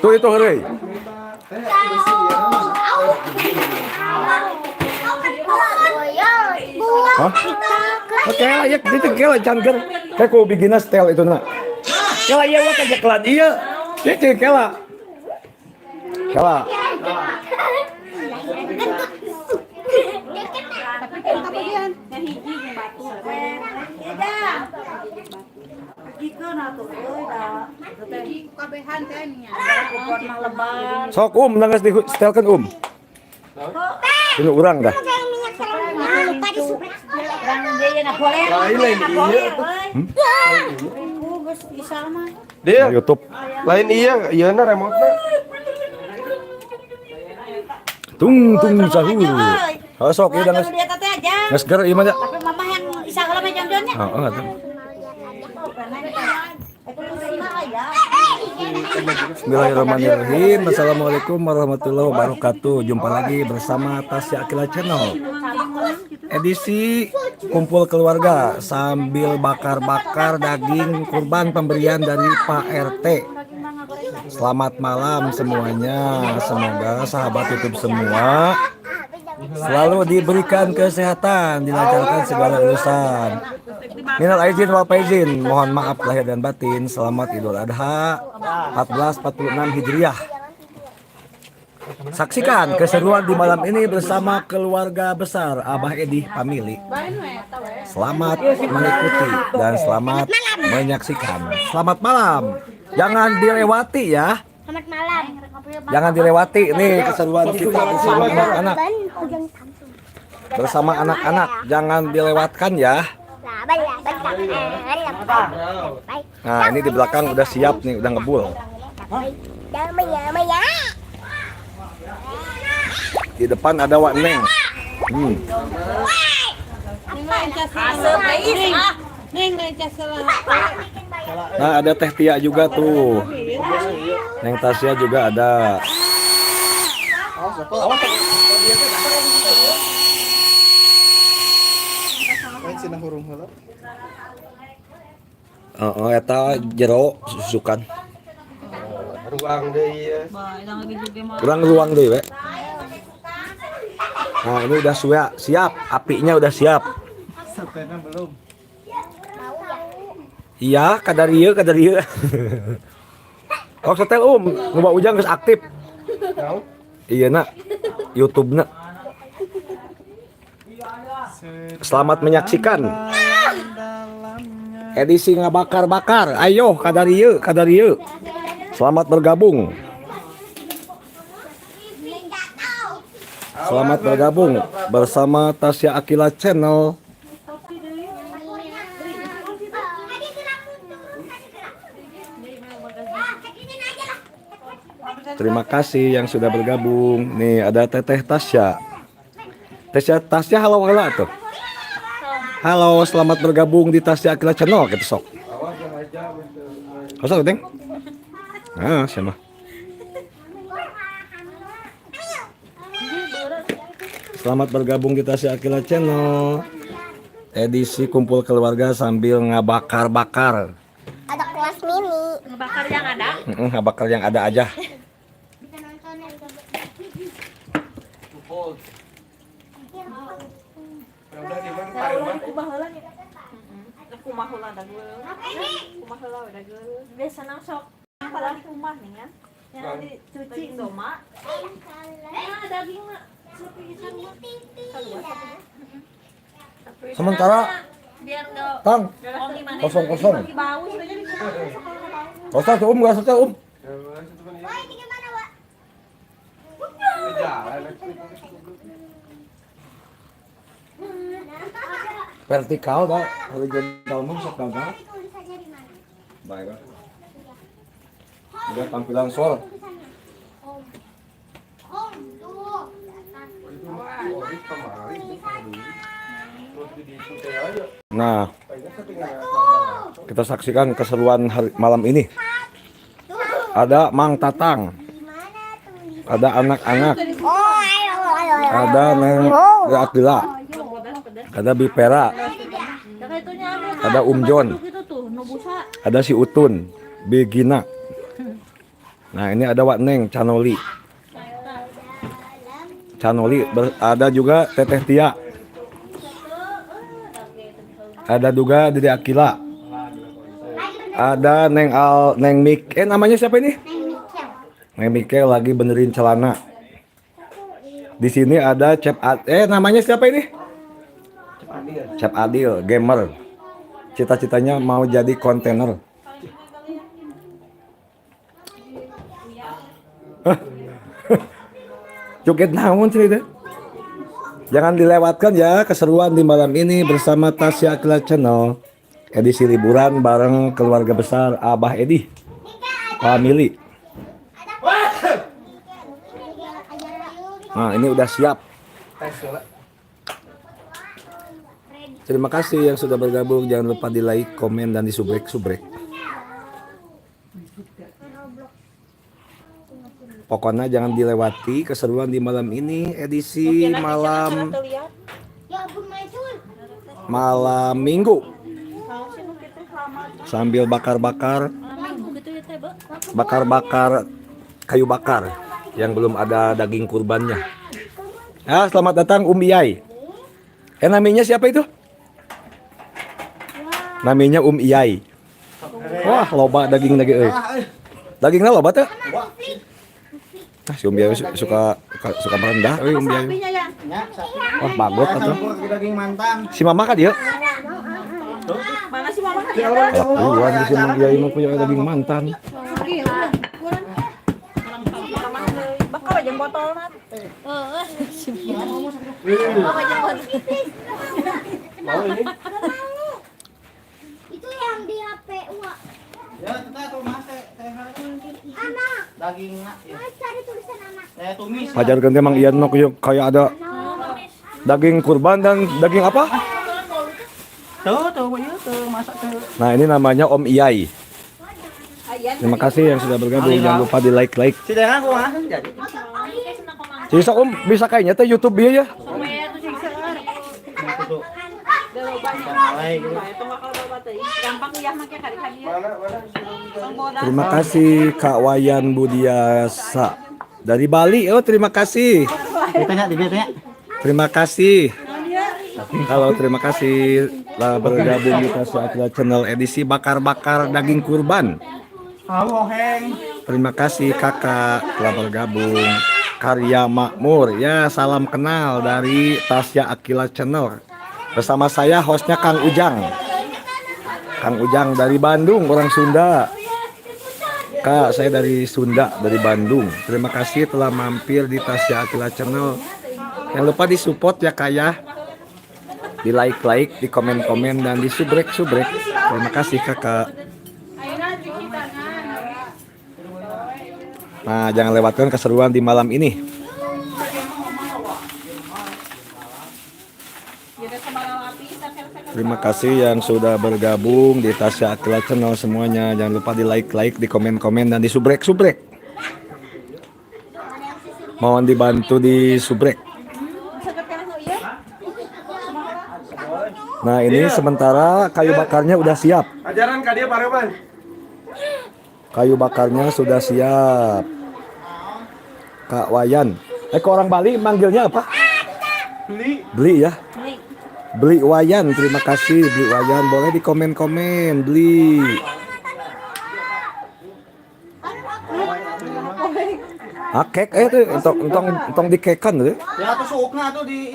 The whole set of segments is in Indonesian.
Tuh itu hari. Hah? Oke, ya itu kela cangker. Kayak ku bikin style itu nak. Kela iya wak aja kelat iya. Itu kela. Kela. Sok nangis di setelkan ini urang dah. Dia YouTube lain iya na remote na. Tung sahur. Sok ieu nangis. Nges ger ieu mah. Tapi mama yang isa kala mah jam-jamnya. Heeh atuh. Bismillahirrahmanirrahim. Assalamualaikum warahmatullahi wabarakatuh. Jumpa lagi bersama Tasya Akila Channel. Edisi kumpul keluarga sambil bakar-bakar daging kurban pemberian dari Pak RT. Selamat malam semuanya. Semoga sahabat YouTube semua selalu diberikan kesehatan, dilancarkan segala urusan. Minal aizin wal faizin, mohon maaf lahir dan batin. Selamat Idul Adha 1446 Hijriah. Saksikan keseruan di malam ini bersama keluarga besar Abah Edi Family. Selamat mengikuti dan selamat menyaksikan. Selamat malam. Jangan dilewati ya. Selamat malam. Jangan dilewati nih keseruan kita bersama anak-anak. Bersama anak-anak, jangan dilewatkan ya. Nah, ini di belakang udah siap nih, udah ngebul. Di depan ada Wak Neng. Nah, ada Teh Tia juga tuh. Neng Tasya juga ada. Eta jero susukan. Ruang deui we. Nah, ini udah siap, apinya udah siap. Satena belum. Iya, kadarieu. Oh, setel Nyoba Ujang geus aktif. Iya nak, YouTube nak. Selamat menyaksikan edisi ngabakar-bakar. Ayo kadarieu. Selamat bergabung. Selamat bergabung bersama Tasya Akila Channel. Terima kasih yang sudah bergabung. Nih ada Teteh Tasya. Tasya halo tuh. Halo, selamat bergabung di Tasya Akila Channel gitu sok. Kosong Teng. Nah, siapa? Selamat bergabung di Tasya Akila Channel. Edisi kumpul keluarga sambil ngabakar-bakar. Ada kelas mini. Ngabakar yang ada? Ngabakar yang ada aja. Biasa nang sok kalau di rumah nih kan yang dicuci doma daging mah Sementara Tang kosong kosong tuh nggak setel vertikal dah horizontal mah sok gagal. Baik. Udah tampilan soal. Nah, kita saksikan keseruan malam ini. Ada Mang Tatang, ada anak-anak, ada Neng Akila, ada Bipera, ada John. Ada si Utun, Begina. Nah ini ada Wak Neng, Canoli. Ada juga Teteh Tia. Ada juga Dede Akila. Ada Neng Mik. Namanya siapa ini? Neng Mikel lagi benerin celana. Di sini ada namanya siapa ini? Cep Adil, gamer. Cita-citanya mau jadi kontainer. Joget naon cerita? Jangan dilewatkan ya keseruan di malam ini bersama Tasya Akila Channel. Edisi liburan bareng keluarga besar Abah Edi. Family. Nah, ini udah siap. Terima kasih yang sudah bergabung. Jangan lupa di like, komen, dan di subrek. Pokoknya jangan dilewati keseruan di malam ini, edisi malam Minggu. Sambil bakar kayu bakar yang belum ada daging kurbannya. Selamat datang Iyai. Namanya siapa itu? Namanya Iyai. Wah, loba daging lagi. Dagingnya loba tuh. Si Iyai suka merendah, Iyai. Wah, bagot atuh. Daging mantan. Si Mama kan dia. Mana si Mama kan? Kelakuan si Iyai mah punya daging mantan. Bakal aja botol nat. Itu yang di HP Wak. Ya, kita tuh Mas Anak. daging ya. Mas cari tulisan anak. Saya tumis. Ajarkan emang Ian mah kayak ada daging kurban dan daging apa? Tuh, iya tuh, masak tuh. Nah, ini namanya Om Iyai. Terima kasih yang sudah bergabung. Jangan lupa di like. Si Dengan kok mas jadi. Bisa Om, bisa kayaknya teh YouTube dia ya. Gampang ya make kali-kali ya. Terima kasih Kak Wayan Budiasa dari Bali. Terima kasih. Ditanya. Terima kasih. Halo, terima kasih telah bergabung di Tasya Akila Channel edisi bakar-bakar daging kurban. Halo, Heng. Terima kasih Kakak telah bergabung. Karya Makmur. Ya, salam kenal dari Tasya Akila Channel. Bersama saya hostnya Kang Ujang. Kang Ujang dari Bandung, orang Sunda. Kak, saya dari Sunda, dari Bandung. Terima kasih telah mampir di Tasya Akila Channel. Jangan lupa disupport ya Kak ya. Di like, di komen-komen, dan di subrek. Terima kasih Kakak. Nah, jangan lewatkan keseruan di malam ini. Terima kasih yang sudah bergabung di Tasya Akila Channel semuanya. Jangan lupa di like, di komen-komen, dan di subrek. Mohon dibantu di subrek. Nah, ini sementara kayu bakarnya udah siap. Ajaran ka dia pareban. Kayu bakarnya sudah siap. Kak Wayan. Ke orang Bali manggilnya apa? Beli ya. Beli Wayan, terima kasih Beli Wayan. Boleh di komen-komen beli. Kek itu entong dikekan tuh. Ya tuh suukna tuh di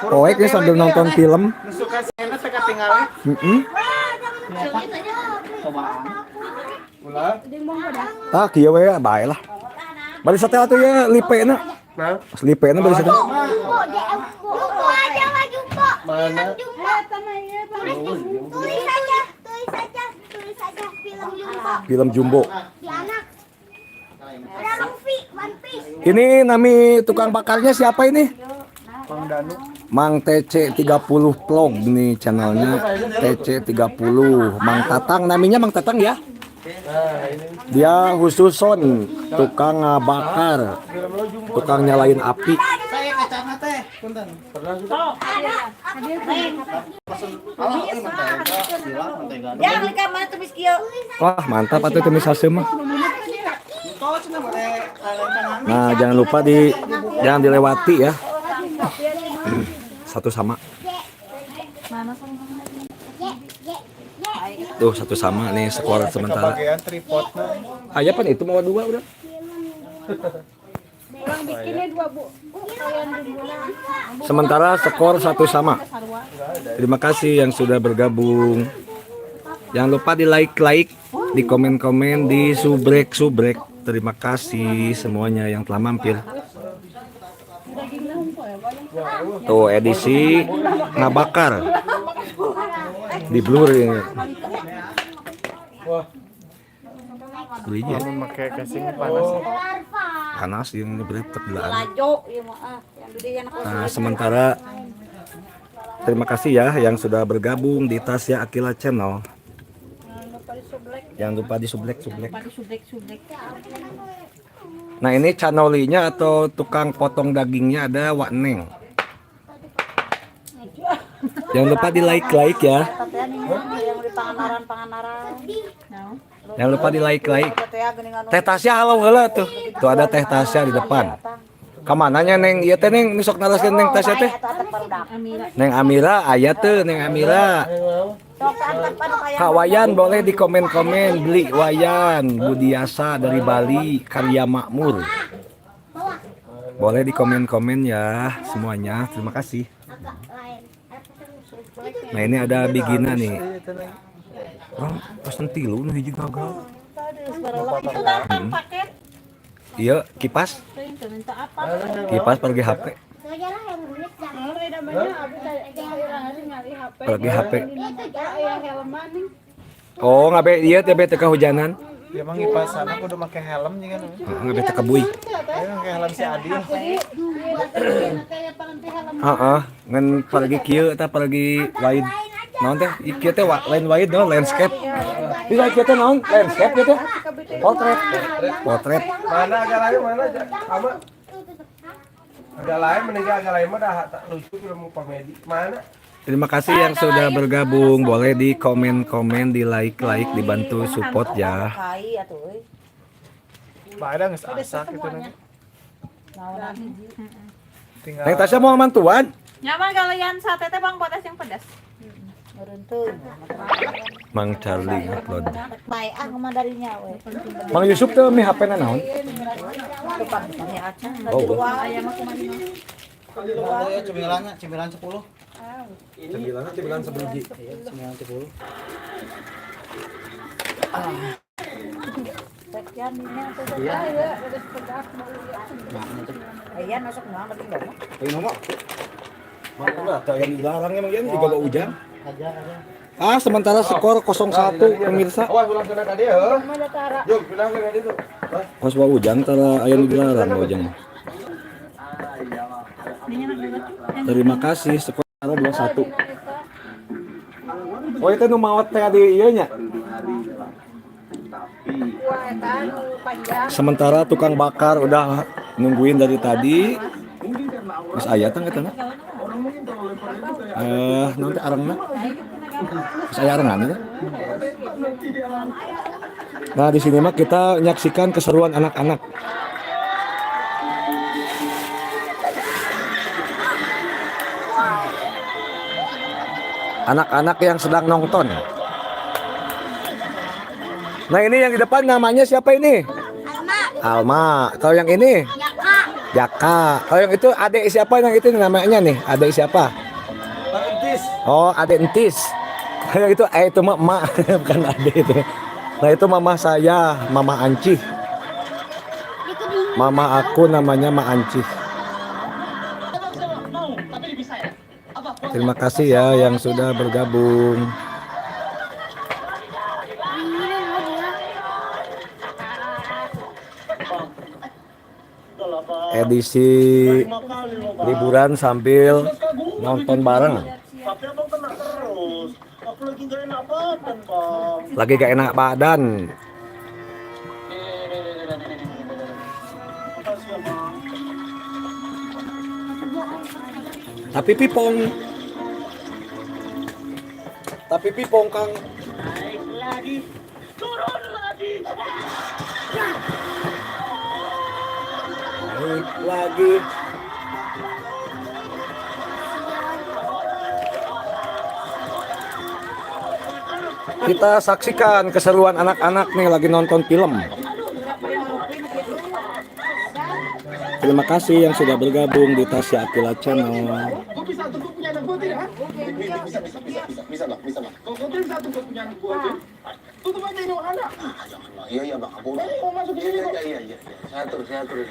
Koek ini sambil nonton film. suka sena teka tinggal. Coba. Kieu we bae lah. Bari satel atuh ya lipena. Nah, Lipena bari satel. Jumbo aja lah Jumbo. mana? Tulis saja film Jumbo. Film Jumbo. Di anak. Ada Luffy, One Piece. Ini nami tukang bakarnya siapa ini? Bang Danu. Mang TC 30 vlog nih channelnya. TC 30 Mang Tatang, namanya Mang Tatang ya. Dia khusus tukang bakar, tukang nyalain api. kacangna teh. Punten. Pernah juga. Sok, Ya, mereka mana tuh Miskio? Wah, mantap atuh tumis asem mah. Kau cenah boleh rencangan. Nah, jangan dilewati ya. Satu sama. Tuh satu sama nih skor sementara. Bagian tripodnya. Aja pan itu mau dua udah. Sementara skor satu sama. Terima kasih yang sudah bergabung. Jangan lupa di like, di komen, di subrek. Terima kasih semuanya yang telah mampir. Tuh edisi ngabakar di blur ini. Wah, Belinya pakai casing panas. panas yang beretek belaan. lajo ieu mah yang gede yang Nah, sementara terima kasih ya yang sudah bergabung di Tasya Akila Channel. Jangan lupa di sublek. sublek. Nah, ini chanolinya atau tukang potong dagingnya ada Wak Neng. Jangan lupa di like ya. Katanya nih yang di panganaran. Jangan lupa di like. Katanya geuningan Teh Tasya halo heula tuh. Tuh ada Teh Tasya di depan. Kamananya Neng? Ieu teh Neng sok naraskeun Neng Tasya teh. Neng Amira aya teu Neng Amira. Kak Wayan boleh di komen-komen beli Wayan Budiasa dari Bali karya makmur. Boleh di komen-komen ya semuanya. Terima kasih. Nah, ini ada Bigina nih. Orang pesen tilu nu hiji gagal. paket. Iya, kipas. Itu minta apa? Kipas pergi HP. Pergi HP. Oh, ngabe ieu teh bete kehujanan. Dia mah ngipasan aku udah pakai helm nya kan. Ngabe teh kebuy. Ayo pakai helm si Adil. Heeh, ngan pergi kieu eta pergi wide. Naon teh? Ieu teh lain wide no landscape. Bisa kieu teh naon? Landscape kieu teh. Potret. Mana agak lain mana sama. Agak lain meninggal agak lain mah dah tak lucu film komedi. Mana? Terima kasih yang sudah bergabung. Boleh di komen-komen, di like, dibantu support ya. Kai atuh euy. Bae geus asak gitu nih. Tinggal Neng Tasya mau mantuan? Nyaman kalian sate teh Bang potes yang pedas. Nurunteun. Mang Charlie upload. Bae kemandarinya we. Mang Yusuf tuh mi HP na naon? Tepat ya acan. Oh, Aya mah kumaha. cemilan 10. Cemilan sebiji. Cemilan 10. Sekian ini atuh. Aya masuk nang lagi enggak? Ayo nomor. Mana ada yang dilarang emang ya juga hujan. Sementara skor 0-1 pemirsa. Awas pulang ke tadi ya. Jom, pulang ke tadi tuh. Pas wa hujan tara aya nu dilarang hujan. Terima kasih skor 2-1. Oh itu nu maot teh di ieu nya. Sementara tukang bakar udah nungguin dari tadi. Geus aya teh eta. Nanti arangna. Saya arangan ya. Nah, di sini mah kita menyaksikan keseruan anak-anak. Anak-anak yang sedang nonton. Nah, ini yang di depan namanya siapa ini? Alma. Kalau yang ini? Jaka. Kalau yang itu adik siapa yang itu namanya nih? Adik siapa? Entis. Oh, adik Entis. Yang itu mah emak, bukan adik itu. Nah, itu mama saya, Mama Anci. Mama aku namanya Ma Anci. Terima kasih ya yang sudah bergabung. Edisi liburan sambil nonton bareng. Lagi gak enak badan. Tapi pipong Kang. Naik lagi, turun lagi. Naik lagi. Kita saksikan keseruan anak-anak nih lagi nonton film. Terima kasih yang sudah bergabung di Tasya Akila Channel. Kok bisa tuh kok punya anak gua tidak? Bisa bang. Kok bisa tuh kok punya anak gua tuh? Tutup aja ini anak. Jangan. Iya bang, aku udah. Mau masuk ke sini kok. Iya. Saya terus.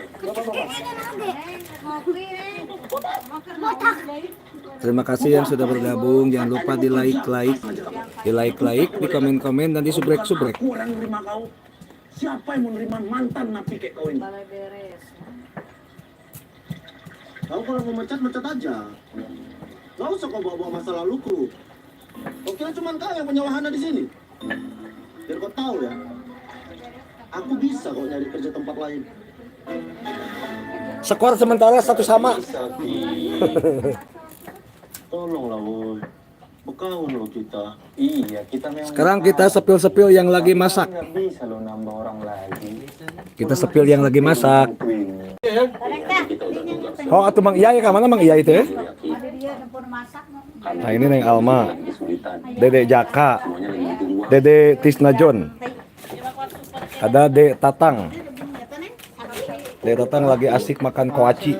Terima kasih yang sudah bergabung. Jangan lupa di like, di komen-komen dan di subrek. Aku orang menerima kau. Siapa yang menerima mantan napi kayak kau ini? Balai beres. Kau kalau mau mecat aja. Gak usah kau bawa masa laluku. Kau kira cuma kau yang punya wahana di sini? Biar kau tahu ya. Aku bisa kok nyari kerja tempat lain. Skor sementara 1-1. Tolonglah woi. Berkawan loh kita. Iya, kita memang. Sekarang kita sepil-sepil yang lagi masak. Nggak bisa lo nambah orang lagi. Kita sepil yang lagi masak. Oh, atuh Mang Iya ya, mana Mang Iya itu ya? Nah, ini Neng Alma, Dede Jaka, Dede Tisna John. Ada Dek Tatang. Dek Tatang lagi asik makan koaci.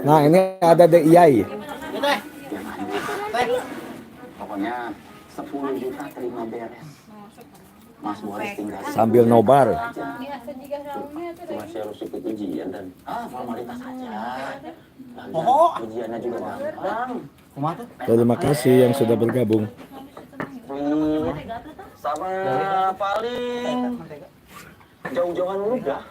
Nah, ini ada Dek Iyai. Pokoknya 10 juta terima beres. Mas Boris tinggal Sambil nobar. cuma saya harus ikut ujian dan formalitas aja. Ujiannya juga gampang. Terima kasih yang sudah bergabung. Sama paling jauh-jauhan udah.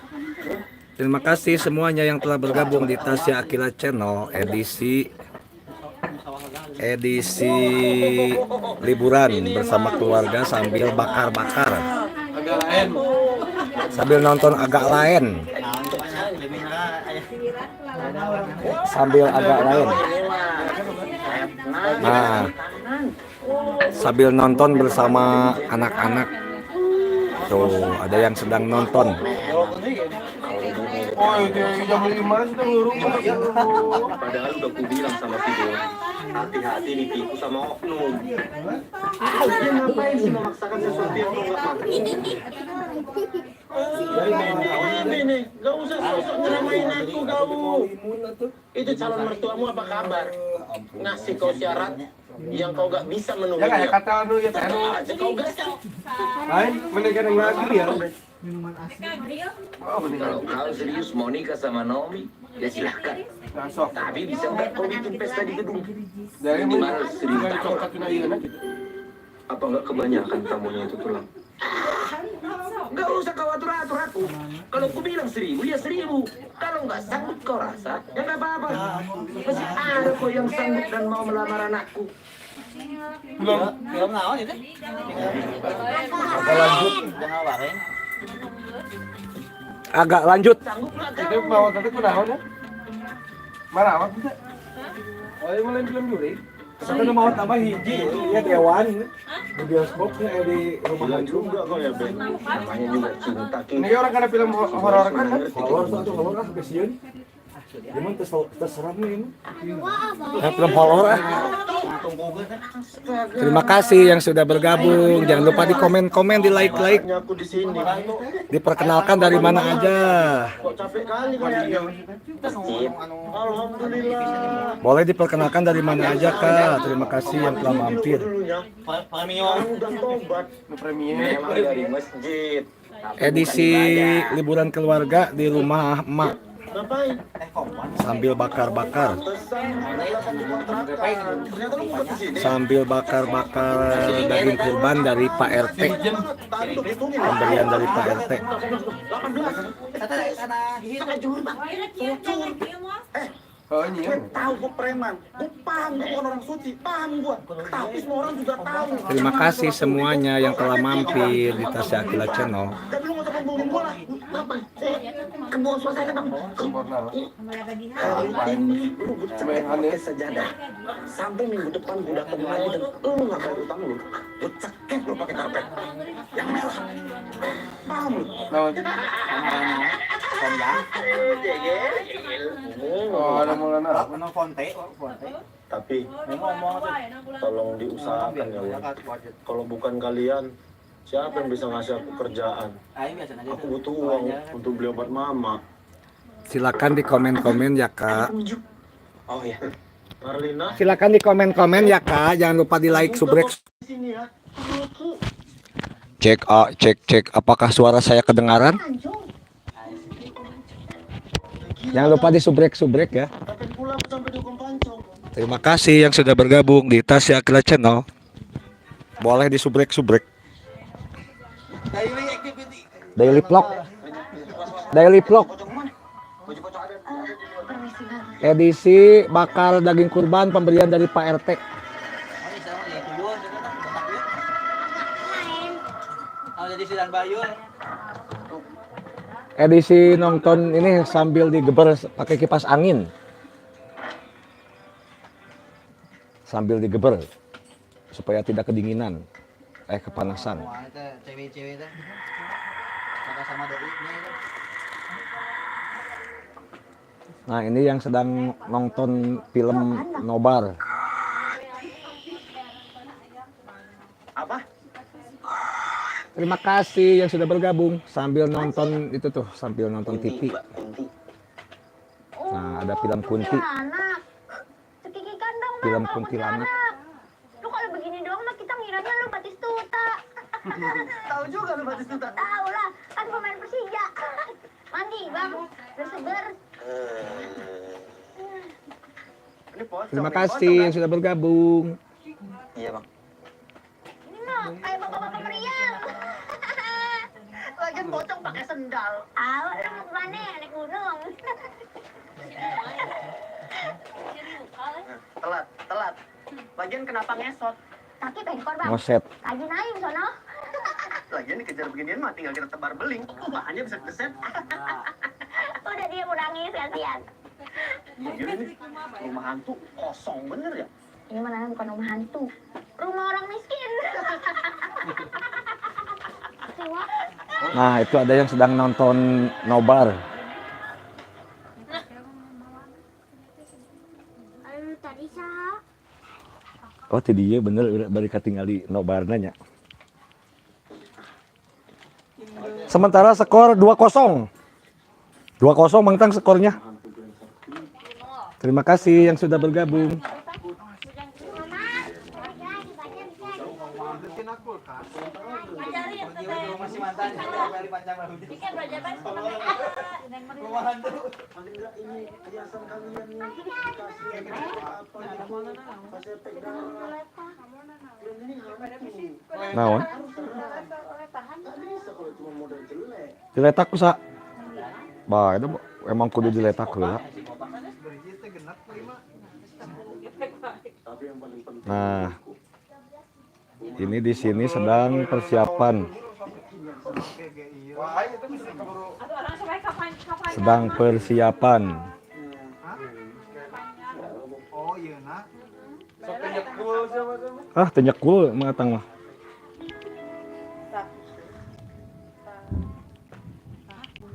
Terima kasih semuanya yang telah bergabung di Tasya Akila Channel edisi liburan bersama keluarga sambil bakar-bakar. Sambil nonton agak lain. Nah, sambil nonton bersama anak-anak. Tuh, ada yang sedang nonton. Oh, itu jam 5 sudah ngurung. Padahal udah aku bilang sama si Don, hati-hati ditipu sama oknum. Dia ngapain sih memaksakan sesuatu yang nggak mampu? Ini, gak usah sosok nyeramain aku kau. Itu calon mertuamu apa kabar? Ngasih kau syarat yang kau gak bisa menuhi Ya kayak dia. kata anu ya anu. Aja kau gaskan. Hai, menikah dengan lagi ya. Kalau kau serius mau nikah sama Naomi, ya silahkan. Nah, sok. Tapi bisa nggak kau bikin pesta di gedung? Dari Minimal 1.000 dari tamu. tongkat ayeuna gitu. Apa nggak kebanyakan tamunya itu tulang? Nggak usah kau atur-atur aku. Kalau aku bilang 1.000 ya 1.000. Kalau nggak sanggup kau rasa, ya nggak apa-apa. Masih ada kok yang sanggup dan mau melamar anakku. Film naon itu? Agak lanjut. Sanggup nggak kau? Itu bawa tadi kunaon ya? Marawat bisa. Oh, ini mulai film dulu. Satu mau tambah hiji, ya Dewan. Di bioskopnya di rumah Gila juga kau ya Ben. Namanya juga cinta Ini king. orang kada film horor kan? Horor kesian. Cuman terserah nih. Film horor. Terima kasih yang sudah bergabung. Jangan lupa di komen-komen, di like. Aku di sini. Diperkenalkan dari mana aja. Kok capek kali kayaknya. Masjid. Alhamdulillah. Boleh diperkenalkan dari mana aja, Kak. Terima kasih yang telah mampir. Kamu udah tobat. Premier. Memang dari masjid. Tapi Edisi bukan ibadah. liburan keluarga di rumah emak Ngapain? sambil bakar-bakar. Pesan kontrakan. Ternyata lu buat di sini. Sambil bakar-bakar daging kurban dari Pak RT. Tadi udah hitungin. Pemberian dari Pak RT. 18. Setengah jur, Bang. Oh, ini ya. Tahu kok preman. Kok Paham gua bukan orang suci, paham gua. Tapi semua orang juga tahu. Terima kasih semuanya yang telah mampir di Tasya Akila Channel. Tapi lu nggak usah ngomongin gua lah. Kenapa? Ke bawah suasana bang. Sempurna. Ini lu Cuma yang aneh. pakai sajadah. Sampai minggu depan gua datang lagi dan lu nggak bayar utang lu. Gua cekek lu pakai karpet yang merah. Paham lu? Naon? Oh, ada mulana. Tapi tolong diusahakan ya Wan. Kalau bukan kalian, siapa yang bisa ngasih aku kerjaan? Aku butuh uang untuk beli obat mama. Silakan di komen-komen ya Kak. Oh ya, Marlina, Silakan di komen-komen ya Kak. Jangan lupa di like, subrek. Cek apakah suara saya kedengaran? Jangan lupa di subrek ya. sampai pulang sampai di hukum pancong. Terima kasih yang sudah bergabung di Tasya Akila Channel. Boleh di subrek. Daily vlog. Edisi bakar daging kurban pemberian dari Pak RT. Edisi nonton ini sambil digeber pakai kipas angin. Sambil digeber supaya tidak kedinginan, kepanasan. Nah, ini yang sedang nonton film Nobar. Apa? Terima kasih yang sudah bergabung sambil nonton itu tuh, sambil nonton TV. Nah, ada film Kunti, Anak. Cekikikan dong, Bang, film kalau kuntilanak. Lu kalau begini doang mah kita ngiranya lu Batistuta. Tahu juga lu Batistuta. Tahu lah, kan pemain Persija. Mandi, Bang. Udah seger. Ini pocong. Terima nih, kasih pocong, yang sudah bergabung. Iya bang. Ini mah kayak bapak-bapak meriang. Lagian pocong pakai sendal. Awak lu mau kemana? Naik gunung. Telat. Lagian kenapa ngesot? Kaki pengkor, Bang. Ngoset. Lagi naik sono. Lagian dikejar beginian mah tinggal kita tebar beling. Bahannya bisa keset. Udah dia mau nangis, kasihan. Begini nih, rumah hantu kosong bener ya? Ini mana bukan rumah hantu. Rumah orang miskin. Sewa. Nah, itu ada yang sedang nonton Nobar. Aduh, tadi sah. Oh, tadi dia bener balik tinggali Nobar nanya. Sementara skor 2-0. 2-0 Bang Tang skornya. Terima kasih yang sudah bergabung. Naon? Diletak kusa. Bah, itu emang kudu diletak heula. Nah, ini di sini sedang persiapan. Sedang persiapan. Ah, tenyekul mengatang mah.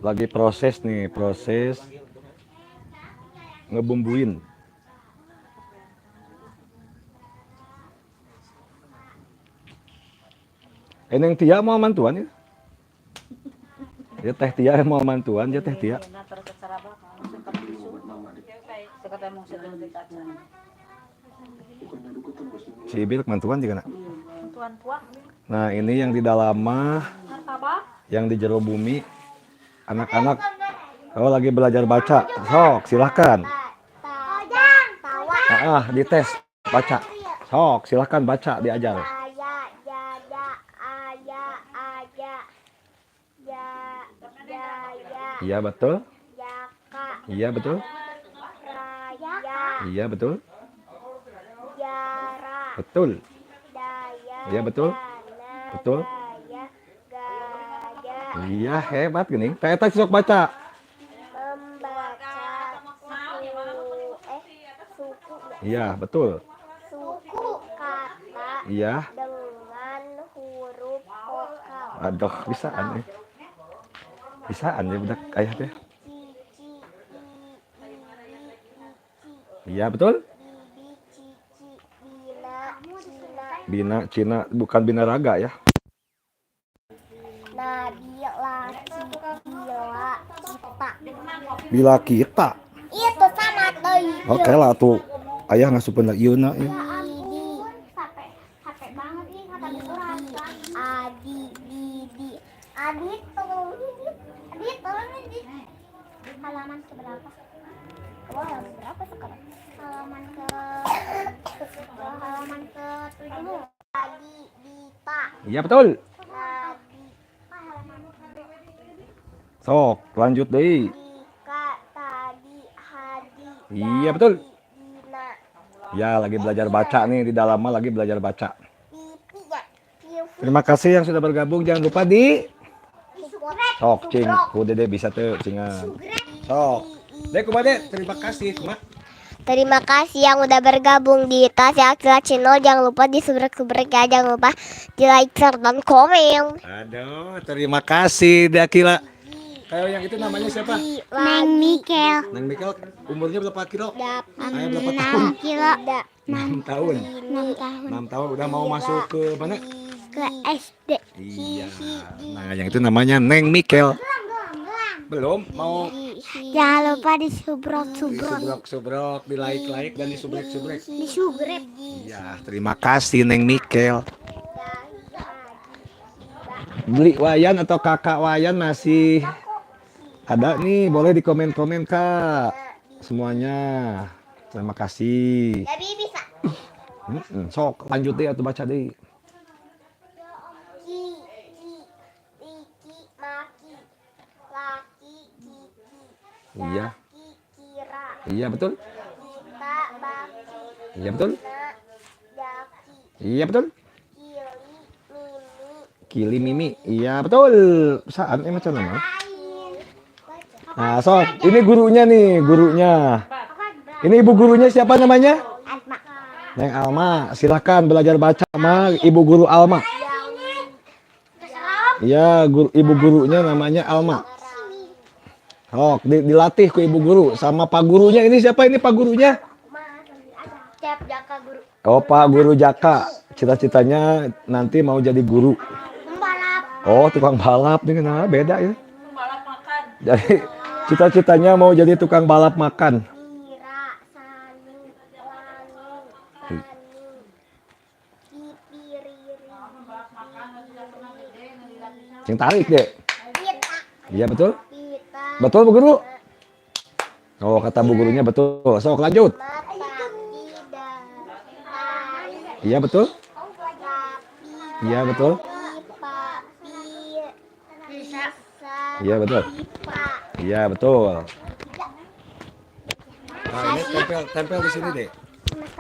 Lagi proses ngebumbuin. Eneng Tia mau mantuan ya? Ya Teh Tia mau mantuan ya Teh Tia. Si Ibil mantuan juga nak. Nah ini yang di dalam mah, yang di jero bumi, anak-anak kalau lagi belajar baca, sok silahkan. Dites baca, sok silahkan baca diajar. Iya betul. Iya betul. Iya betul. Betul. Daya. Iya, betul. Dana, Betul. Daya. Gaya. Iya, hebat gini. Eta sok baca. Membaca. Suku. Iya, betul. Suku kata Iya. dengan huruf vokal. Aduh, bisaan nih. Bisaan ya budak ayah teh. Cici, Iya, betul. bibi, cici, bina, cina, Bina Cina bukan bina raga ya. nabila, bila, cita. Bila kita. Itu sama tuh. Oke lah tuh. Ayah ngasupeun lagi yeuna ya. Capek banget nih kata diulang. Adi, Didi. Adi tolongin di halaman keberapa? Oh, halaman berapa sekarang? Halaman ke 7. Adi, Dita. Iya, betul. Adi. Halaman Sok, lanjut deh. Dika, tadi, Hadi. Iya, betul. Dina. Ya, lagi belajar baca nih di dalam mah lagi belajar baca. Pipi ya. Pipi. Terima kasih yang sudah bergabung. Jangan lupa di Subrek. sok cing. Ku Dede bisa tuh cingan. Sok. Dek kumade, terima kasih. Kumat. Terima kasih yang udah bergabung di Tasya Akila Channel. Jangan lupa di subrek ya. Jangan lupa di like, share, dan komen. Aduh, terima kasih Dakila. Kayak yang itu namanya siapa? Neng Mikel. Neng Mikel, umurnya berapa kilo? Ayah 6 berapa tahun? kilo. 6 tahun. 6 tahun. 6 tahun udah mau masuk ke mana? Ke SD. Iya. Nah, yang itu namanya Neng Mikel. Belum mau Jangan lupa di subrek. subrok, di like dan di subrek. Di subrek. Iya, terima kasih Neng Mikel. Beli wayan atau kakak wayan masih ada nih, boleh di komen-komen Kak. Semuanya. Terima kasih. Tapi bisa. Sok lanjut deh atau baca deh. Riki, maki. Laki, kiki. Iya. Daki, kira. Iya betul. Kita, baki. Iya betul. Na, daki. Iya betul. Kili, mimi. Kili Mimi. Iya betul. Saan macam mana? Nah, sok, ini gurunya nih, gurunya. Ini ibu gurunya siapa namanya? Asma. Neng Alma. Silahkan belajar baca sama ibu guru Alma. Iya, ibu gurunya namanya Alma. Sok, dilatih ke ibu guru sama pak gurunya. Ini siapa ini pak gurunya? Siap jaka guru. Oh, Pak Guru Jaka. Cita-citanya nanti mau jadi guru. Pembalap. Oh, tukang balap nih, kenapa beda ya? Balap makan. Jadi cita-citanya mau jadi tukang balap makan. Kira, sani, lani, hani. Pipi, riri. Sing tarik deh. Pita. Iya betul? Pita. Betul Bu Guru? Oh, kata Bu Gurunya betul. Sok lanjut. Mata, tidak. Tari. Iya betul? Rapi. Iya betul? Pipa. Bisa. Iya betul. Pipa. Iya betul. Nah, ini tempel di sini deh.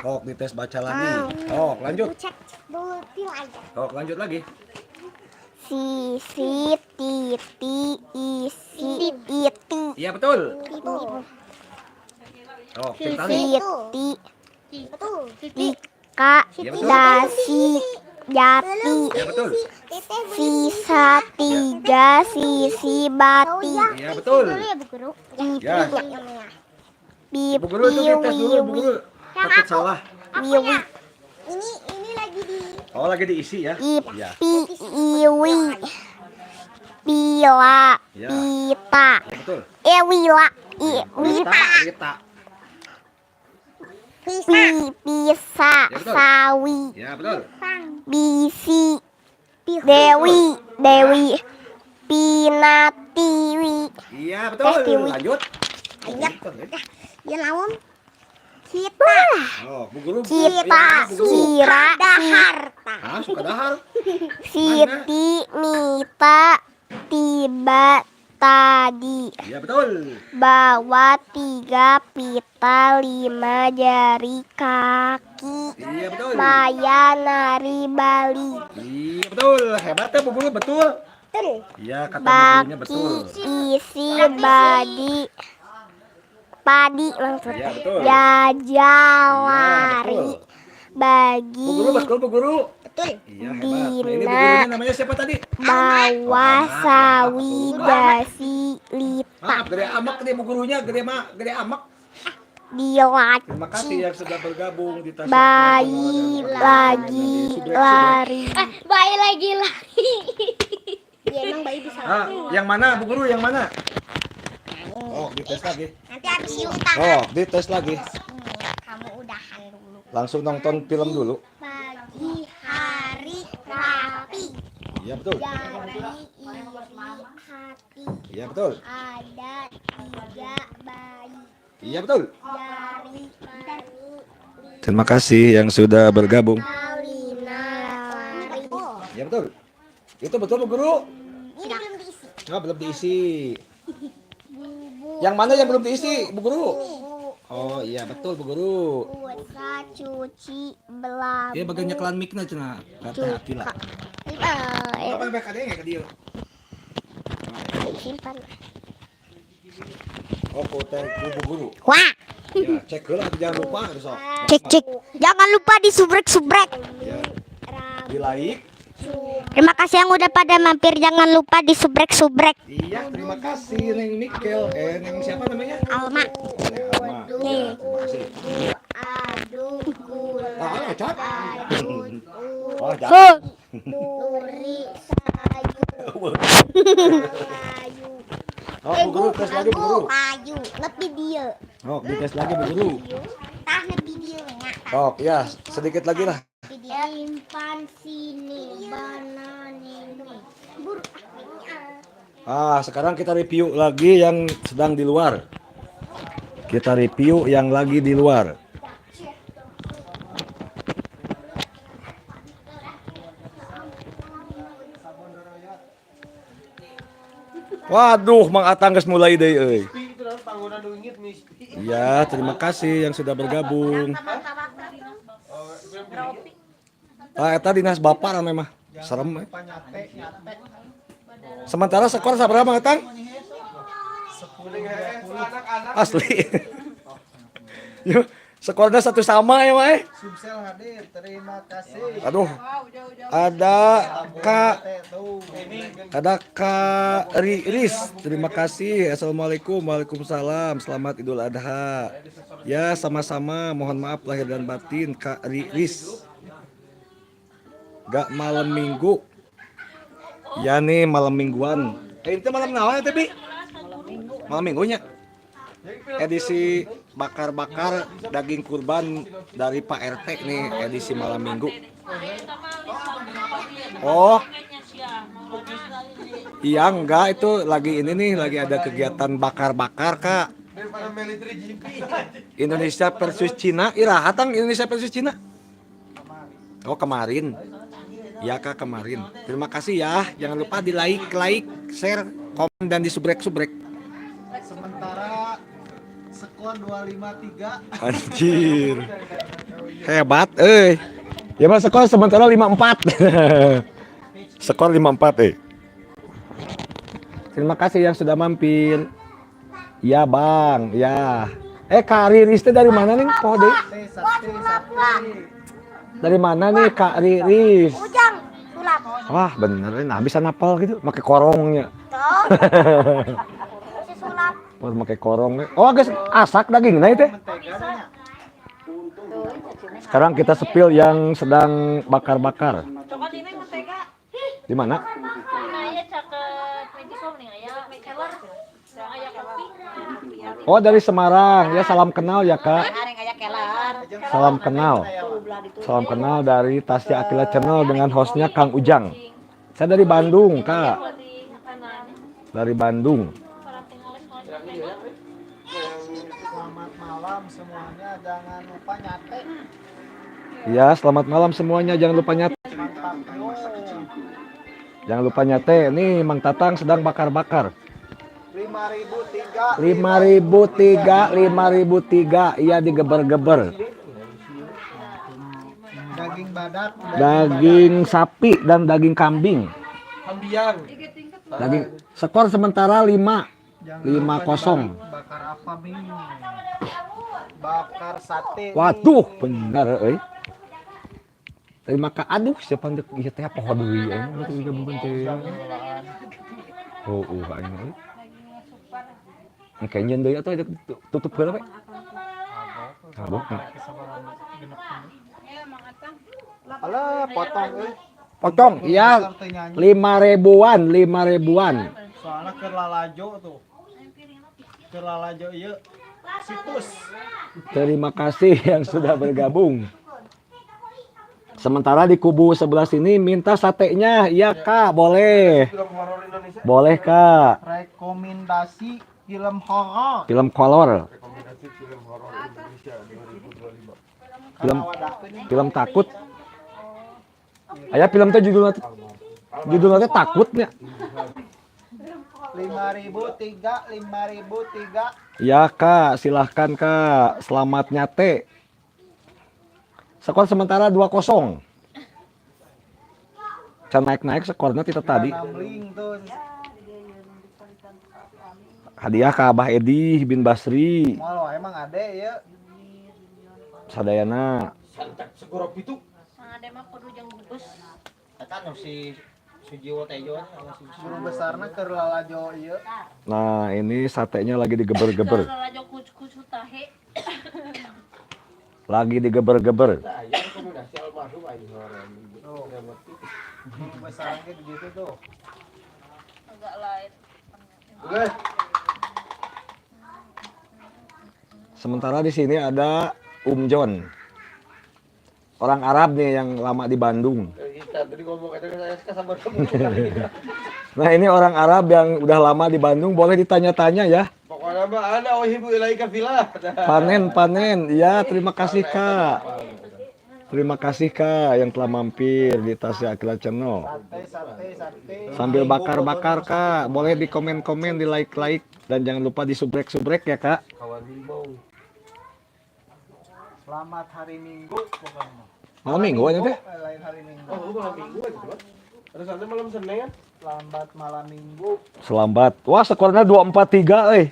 Sok dites baca lagi. Sok lanjut. Cek dulu pil aja. Sok lanjut lagi. Sisi, titi, isi, iti. Iya betul. Itu. Sok cek tali. Siti. Betul. Tika. Iya, betul. Dasi. Jati. Iya betul. Sisa tiga. Sisi bati. Iya betul. Pipi. Ya. Bu Guru itu dites dulu Bu Guru. Takut salah. Wiwi. Ini lagi di Oh lagi diisi ya. Iya. ipi, iwi. Pila. Ya. Pita. Iya, betul. Wila. Rita, Rita. Pisa. Ya, betul. Sawi. Ya betul. Bisi. Dewi. Dewi. Pinatiwi. Iya betul. Tiwi. Lanjut. Ya namun kita. Oh, Bu Guru. Kita. Iya, Bu Guru. Kira. Harta. Ah, suka dahar. Siti. Mita. Tiba. tadi. Iya betul. Bawa 3 pita 5 jari kaki. Iya betul. Maya nari bali. Iya betul. Hebat ya Bu Guru, betul. Iya kata Bu Gurunya Baki betul. isi badi. Padi maksudnya. Iya betul. Jajal Iya, lari. betul. Bagi Bu Guru betul Bu Guru. betul. Iya hebat. Nah, ini Bu Dina. Gurunya namanya siapa tadi? Bawa sawi dasi lita. Maaf, gede amak nih Bu Gurunya, gede amak. Dilac. Terima kasih yang sudah bergabung di tas. Bayi lagi lari. Bayi lagi lari. Ya emang bayi bisa Ah, yang mana Bu Guru, yang mana? Oh, dites lagi. Nanti habis Yuta. Oh, dites lagi. Kamu udahan dulu. Langsung nonton film dulu. Pagi hari rapi. Iya betul. Jari iri hati. Iya betul. Ada 3 bayi. Iya betul. Jari mani. Terima kasih yang sudah bergabung. Alina lari. Iya betul. Itu betul Bu Guru. Ini belum diisi. Ah, belum diisi. Yang mana yang belum diisi Bu Guru? Oh iya betul Bu Guru. Pulsa cuci belabu. Iya bagian nyekelan mikna cenah. Kata Akila. Apa yang ada yang ke dia? Simpan. Oh, foto Bu Guru. Wah, Ya, cek heula jangan lupa sok. cek. Jangan lupa disubrek-subrek. Ya. Di like. Terima kasih yang udah pada mampir. Jangan lupa disubrek-subrek. Iya, terima kasih Neng Mikel. Neng siapa namanya? Alma. Alma. Ya, terima kasih. Aduh, Ah, Cak. Oh, Cak. Nuri sayu. Oh, Bu Guru tes lagi Bu Guru. Kayu, nepi dia. Oh, dites lagi Bu Guru. Tah nepi dia nya. Oh, ya, sedikit lagi lah. Simpan sini banane. Buru. Sekarang kita review lagi yang sedang di luar. Kita review yang lagi di luar. Waduh, Mang Atang geus mulai deui euy. Iya, terima kasih yang sudah bergabung. Eta dinas Bapak rame mah. Serem. Sementara skor sabaraha Mang Atang? Asli. Yo, skornya satu sama ya, Mae. Sumsel hadir, terima kasih. Aduh. Ada Kak Riris. Terima kasih. Assalamualaikum. Waalaikumsalam. Selamat Idul Adha. Ya, sama-sama. Mohon maaf lahir dan batin Kak Riris. Gak malam Minggu. Ya nih malam mingguan. Itu malam naon ya, Tepi? Malam minggunya. Edisi bakar-bakar daging kurban dari Pak RT nih, edisi malam minggu. Oh. Iya enggak, itu lagi ini nih, lagi ada kegiatan bakar-bakar, Kak. Indonesia versus Cina. Ira, hatang Indonesia versus Cina. Oh, kemarin. Ya, Kak, kemarin. Terima kasih ya. Jangan lupa di like, share, komen dan disubrek-subrek. Sementara skor 253. Anjir. Hebat, Ya mas skor sementara 54. Skor 54, Terima kasih yang sudah mampir. Ya, Bang. Ya. Kak Riris itu dari mana nih? Kode. Dari mana nih Kak Riris? Ujang, sulap. Wah, bener nih. Nah, bisa napal gitu, pakai korongnya. Si sulap. Oh, pakai korong. Oh, guys, asak daging nah itu. Sekarang kita sepil yang sedang bakar-bakar. Coklat ini mentega. Di mana? Nah, ya caket medisom nih, ya keler. Jangan aya kopi. Oh, dari Semarang. Ya, salam kenal ya, Kak. Areng aya keler. Salam kenal. Salam kenal dari Tasya Akila Channel dengan hostnya Kang Ujang. Saya dari Bandung, Kak. Dari Bandung. Selamat malam semuanya, jangan lupa nyate. Ya, selamat malam semuanya. Jangan lupa nyate. Mantap yo. Jangan lupa nyate. Nih, Mang Tatang sedang bakar-bakar. 5.003 iya digeber-geber. Daging badak, Daging sapi dan daging kambing. hambiang. Daging skor sementara 5-0. Bakar apa Ming? Bakar sate. Waduh, benar euy. Terima kasih. Aduh, siapa yang ieu teh poho deui aya nu gabungkeun teh. Oh, aing euy. Kayaknya deui atuh tutup heula we. Habok. Alah, potong euy. Potong, iya 5.000-an. Soalnya keur lalajo tuh. Keur lalajo ieu situs. Terima kasih yang sudah bergabung. Sementara di kubu sebelah sini minta satenya. Iya Kak, boleh. Film horor Indonesia. Boleh Kak. Rekomendasi film horor. Film kolor. Rekomendasi film horor Indonesia 2025. Film takut. Aya film teh judulnya teh takutnya. 5.003. Ya Kak, silahkan Kak. Selamat nyate. Skor sementara 2-0. Can naik-naik skornya kita tadi. Hadiah ke Abah Edi bin Basri. Malu emang ade ya. Sadayana. Segorok itu. Ada mah kudu jeung bus. Eta nu si Sujiwo Tejo guru besarna keur lalajo ieu. Nah, ini satenya lagi digeber-geber. Lalajo kucu-kucu tahe. Lagi digeber-geber. Aya rekomendasi almarhum aing horor. Guru besarna ge begitu tuh. Agak lain. Oke. Sementara di sini ada John. Orang Arab nih yang lama di Bandung. Nah, ini orang Arab yang udah lama di Bandung, boleh ditanya-tanya ya. Pokoknya mah ana uhibu ilaika fillah. Panen. Ya, terima kasih Kak. Terima kasih Kak yang telah mampir di Tasya Akila Channel. Sate. Sambil bakar-bakar Kak, boleh di komen-komen, di like-like, dan jangan lupa di subrek-subrek ya Kak. Kawan himbau. Selamat hari Minggu pokoknya. Malam Minggu aja teh. Lain hari Minggu. Oh, malam Minggu aja. Terus nanti malam Senin. Selamat malam Minggu. Selamat. Wah, skornya 2-4-3 euy.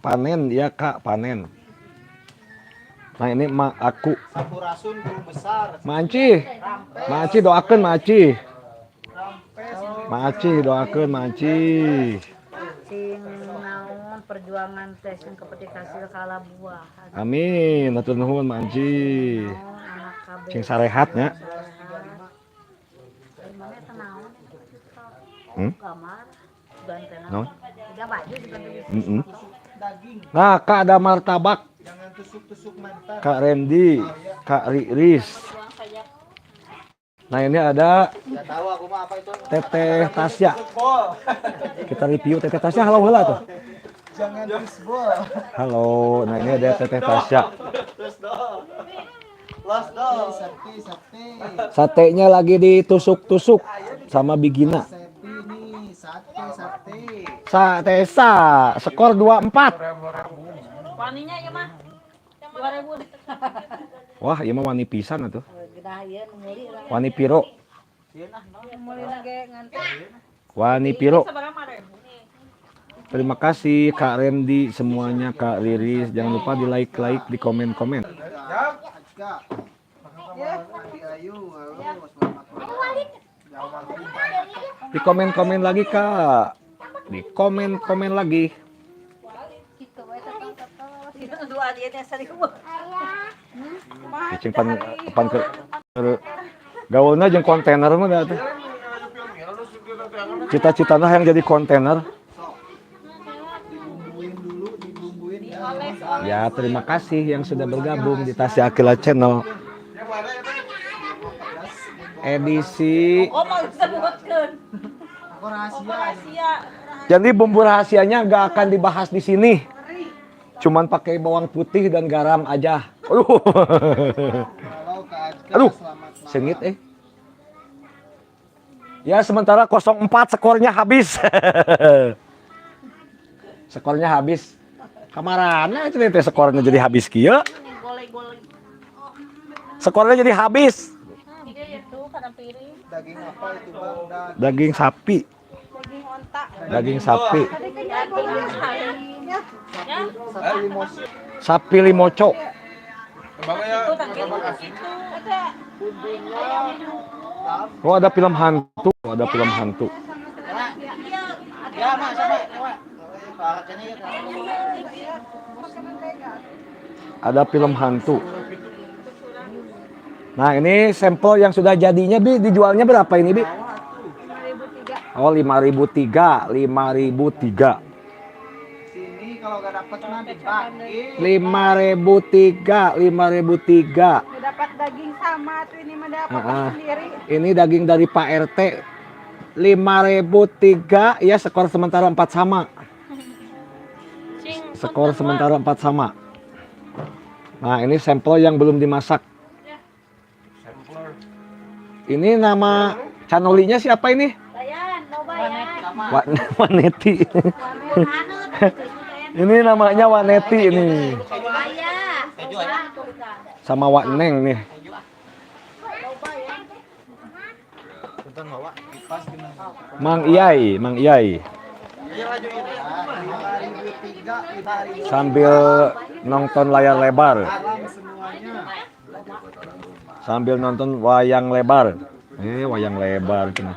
Panen ya Kak, panen. Nah, ini aku. Sampurasun guru besar. Maci doakeun Maci. Maci doakeun Maci. Sing naon perjuangan teh sing kepetik hasil kala buah. Amin, hatur nuhun Maci. Anak kabeh. Sing sarehat nya. Mana teh naon? Kamar gantena. Naon? Tiga baju diganti. Daging. Nah, Kak ada martabak. Jangan tusuk-tusuk mantan. Kak Randy, Kak Riris. Nah, ini ada Enggak tahu aku mah apa itu. Teteh Tasya. Bol. Kita review Teteh Tasya. Halo heula tuh. Jangan disbol. Halo. Nah, ini ada Teteh Tasya. Los dong. Sate. Satenya lagi ditusuk-tusuk sama Bigina. Sepi nih, sate. Satesa, skor 2-4. Waninya ya mah. 2000. Wah, ieu mah wani pisan atuh. Gedah ieu nu meuli lah. Wani piro. Meuli ge nganter. Wani piro. Sabaraha mah? Terima kasih Kak Randy, semuanya Kak Riris. Jangan lupa di like, di komen-komen. Di komen-komen lagi Kak. Di komen-komen lagi. Dua dia teh serius. Cing pan gaulna jeung kontainer mah da teh. Cita-citana yang jadi kontainer. Ya, terima kasih yang sudah bergabung di Tasya Akila Channel. Edisi. Oh, mau disebutkeun. Rahasia. Jadi bumbu rahasianya nggak akan dibahas di sini. Cuman pakai bawang putih dan garam aja. Aduh, sengit Ya sementara 0-4 skornya habis. Skornya habis. Kamarana itu teh skornya jadi habis kieu. Golek-golek. Skornya jadi habis. Iya itu karena piring. Daging apa itu bang? Daging sapi. Daging onta. Daging sapi. Daging ya. Sapi limoco. Bang ya. Oh ada film hantu. Oh, ada film hantu. Ya, Mak, sama. Ada film hantu. Nah ini sampel yang sudah jadinya Bi, dijualnya berapa ini Bi? 5.003. Oh 5.003, 5.003. Sini kalau nggak dapat mah dibagi. 5.003, 5.003. Dapat daging sama tuh ini mah dapat sendiri. Ini daging dari Pak RT. 5.003 ya skor sementara 4 sama. Skor sementara 4 sama. Nah, ini sampel yang belum dimasak. Ini nama canolinya siapa ini? Dayan, Nobayan. Waneti. Ini namanya Waneti ini. Sama Wak Neng nih. Mang Iyai, Mang Iyai. Sambil nonton layar lebar. Sambil nonton wayang lebar. Wayang lebar cina.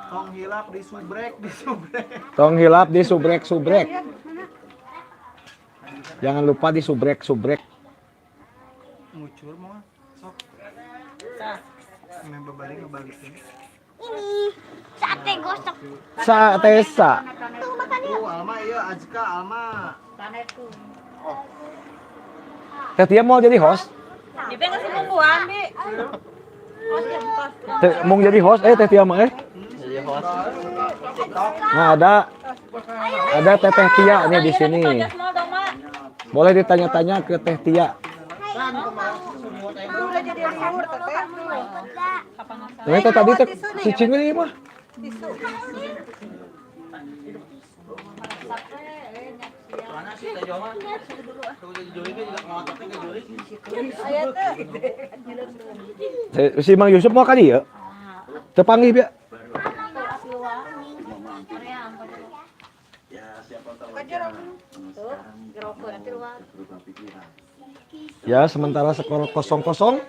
Tong hilap di subrek, Tong hilap di subrek. Jangan lupa di subrek. Ngucur mau sok. Memang balik sini. Ini sate gosok. Satesa. Tuh makan ya. Alma iya, Azka Alma. Teh Tia mau jadi host? Kita ngasih bumbuan, Bi. Mau jadi host? Teh Tia mah Nah ada Teteh Tia nih di sini. Boleh ditanya-tanya ke Teh Tia. Udah jadi sahur teteh. Ternyata tadi si Cingri mah. Si Mang Yusuf mau kali ya? Terpanggil ya? Ya sementara skor 0-0.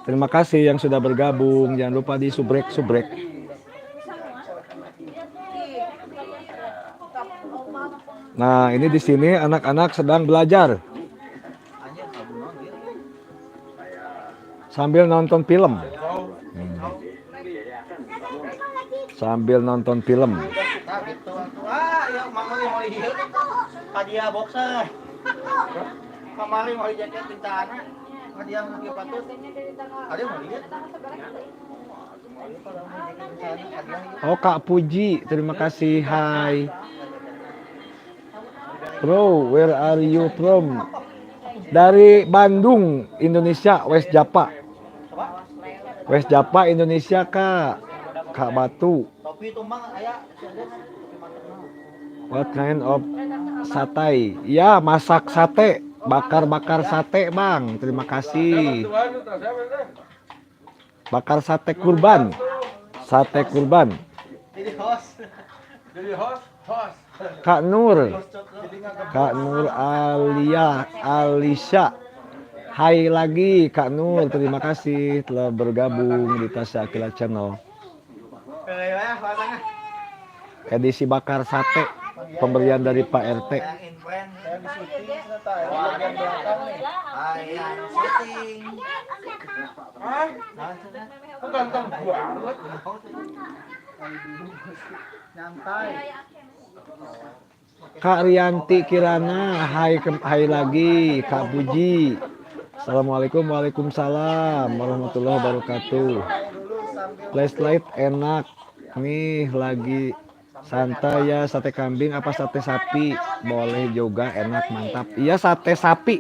Terima kasih yang sudah bergabung. Jangan lupa di subrek. Nah, ini di sini anak-anak sedang belajar sambil nonton film. Sambil nonton film. Ya, mau hidup. Kadia boxer. Kamari mau jaket bintana. Kadia mau patut. Ada mau lihat. Oh Kak Puji, terima kasih. Hai. Bro, where are you from? Dari Bandung, Indonesia, West Java. West Java, Indonesia, Kak. Kak Batu. Topi tumbang aya. What kind of satay? Ya, masak sate, bakar sate, Bang. Terima kasih. Bakar sate kurban. Sate kurban. Jadi host. Kak Nur Alisha. Hai lagi Kak Nur, terima kasih telah bergabung di Tasya Akila Channel. Edisi bakar sate, pemberian dari Pak RT. Kak Rianti Kirana, hai lagi Kak Puji. Assalamualaikum, waalaikumsalam warahmatullahi wabarakatuh. Flashlight enak nih, lagi santai ya. Sate kambing apa sate sapi? Boleh juga, enak, mantap. Iya, sate sapi.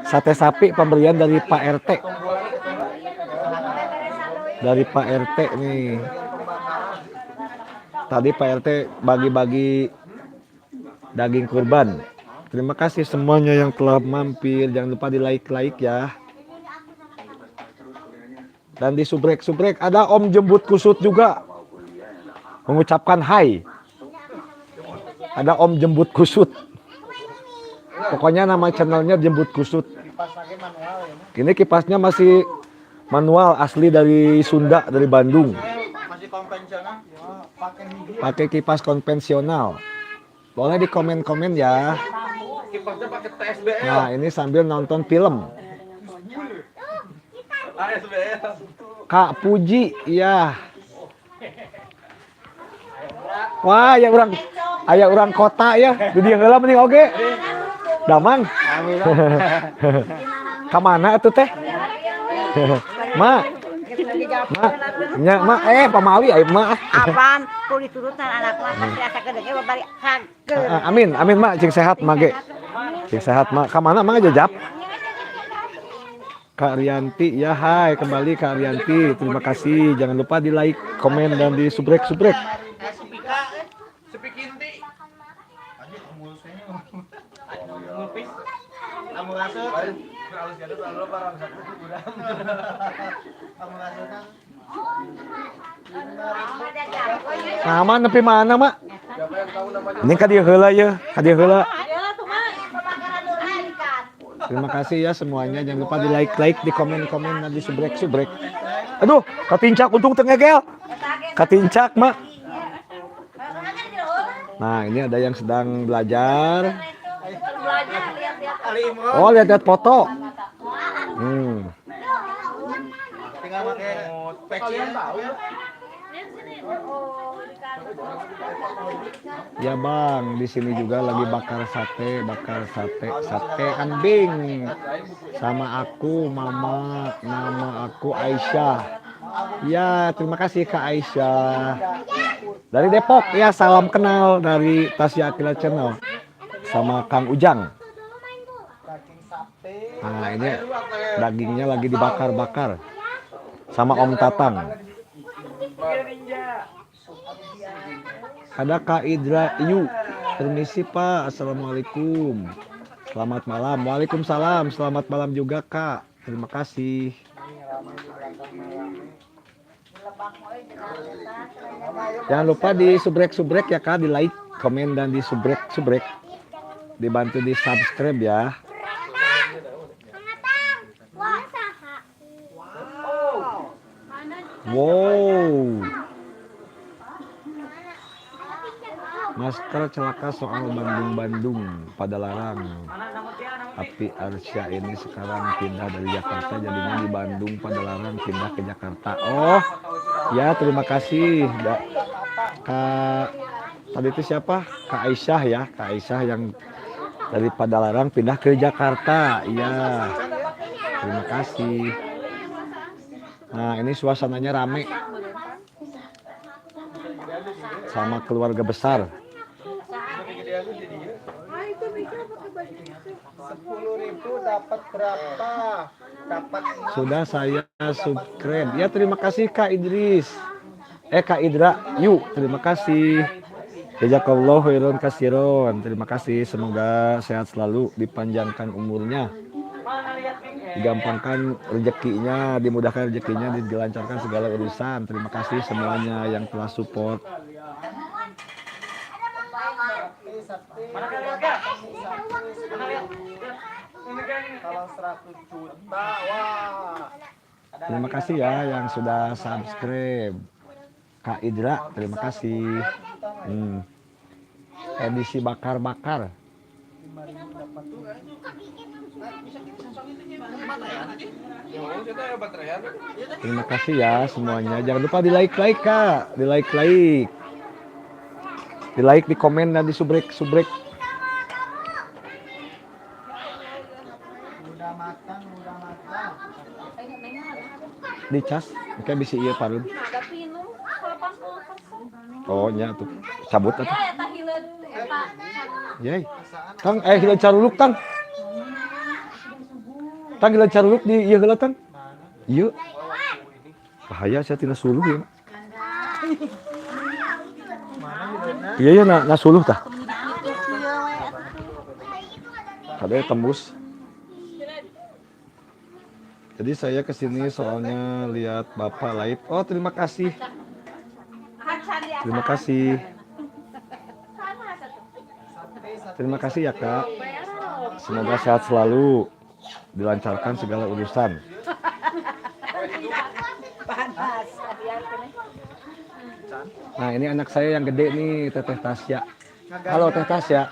Sate sapi pemberian dari Pak RT. Dari Pak RT nih. Tadi Pak RT bagi-bagi daging kurban. Terima kasih semuanya yang telah mampir. Jangan lupa di like ya. Dan di subrek ada Om Jembut Kusut juga mengucapkan hai. Ada Om Jembut Kusut. Pokoknya nama channelnya Jembut Kusut. Ini kipasnya masih manual, asli dari Sunda, dari Bandung. Masih konvensional. Pakai kipas konvensional. Boleh di komen-komen ya. Kipasnya pakai TSBL. Nah, ini sambil nonton film. ASBL. Kak Puji, ya. Wah, aya urang kota ya. Di dieu heula mending oge. Damang. Ka mana atuh teh? Ma. Nya ma pamawi aya ma. Apaan? Kudu diturutan anak mah pasti asa gedege babari hageur. Amin ma, cing sehat mage. Cing sehat ma. Ka mana mah jajap? Kak Rianti, ya hai kembali Kak Rianti. Terima kasih. Jangan lupa di like, komen dan di subrek. Nama nepi mana mak? Ini ka dieu heula ya, ka dieu heula. Terima kasih ya semuanya. Jangan lupa di like, di komen dan di subrek. Aduh, katincak untung teu ngegel. Katincak mak. Nah, ini ada yang sedang belajar. Oh, lihat foto. Tinggal pakai peci. Ya bang, di sini juga lagi bakar sate kambing. Sama aku, mama, nama aku Aisyah. Ya, terima kasih Kak Aisyah. Dari Depok, ya salam kenal dari Tasya Akila Channel. Sama Kang Ujang. Nah, ini dagingnya lagi dibakar-bakar. Sama Om Tatang. Ada Kak Idra Yu. Permisi Pak, Assalamualaikum. Selamat malam. Waalaikumsalam. Selamat malam juga Kak. Terima kasih. Jangan lupa di subrek ya Kak, di like, komen dan di subrek. Dibantu di subscribe ya. Wow. Masker celaka soal Bandung pada larang. Tapi Arsya ini sekarang pindah dari Jakarta, jadinya di Bandung pada larang pindah ke Jakarta. Oh, ya terima kasih. Kak, tadi itu siapa? Kak Aisyah ya, Kak Aisyah yang dari Padalarang pindah ke Jakarta. Iya, terima kasih. Nah, ini suasananya rame sama keluarga besar. 10.000 dapat berapa? Dapat Sudah saya subscribe. Ya terima kasih Kak Idris. Kak Idra, yuk terima kasih. Jazakallahu khairan katsiran. Terima kasih, semoga sehat selalu, dipanjangkan umurnya, digampangkan rezekinya, dimudahkan rezekinya, dilancarkan segala urusan. Terima kasih semuanya yang telah support. kalau 100 juta, wah. Terima kasih ya yang sudah subscribe. Kak Idra, terima kasih. Edisi bakar-bakar. Terima kasih ya semuanya. Jangan lupa di like Kak, di like, di komen dan di subrek. Udah matang, dicas, kayak bisa iya parut. Ada pinung 80%. Oh nya tuh cabut atuh. Ya eta hileud eta. Yey. Tang hileud caruluk tang. Tang hileud caruluk di ieu heula tang. Ieu. Bahaya saya tina suluh ya. Iya ya na suluh tah. Ada tembus. Jadi saya kesini soalnya lihat Bapak live. Oh terima kasih. Terima kasih. Terima kasih ya Kak. Semoga sehat selalu. Dilancarkan segala urusan. Nah ini anak saya yang gede nih Teteh Tasya. Halo Teteh Tasya.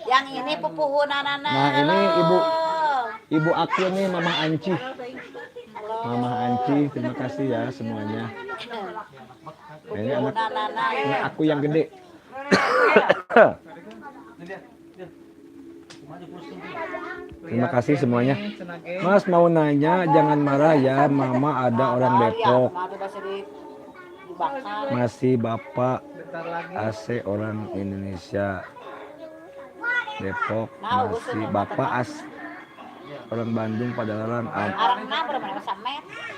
Yang ini pupuhunanana. Nah ini ibu aku nih Mama Anci. Mama Anci, terima kasih ya semuanya. Nah, ini anak aku yang gede. Terima kasih semuanya. Mas mau nanya, jangan marah ya, Mama ada orang Depok. Masih Bapak AC orang Indonesia. Depok masih Bapak orang Bandung pada larang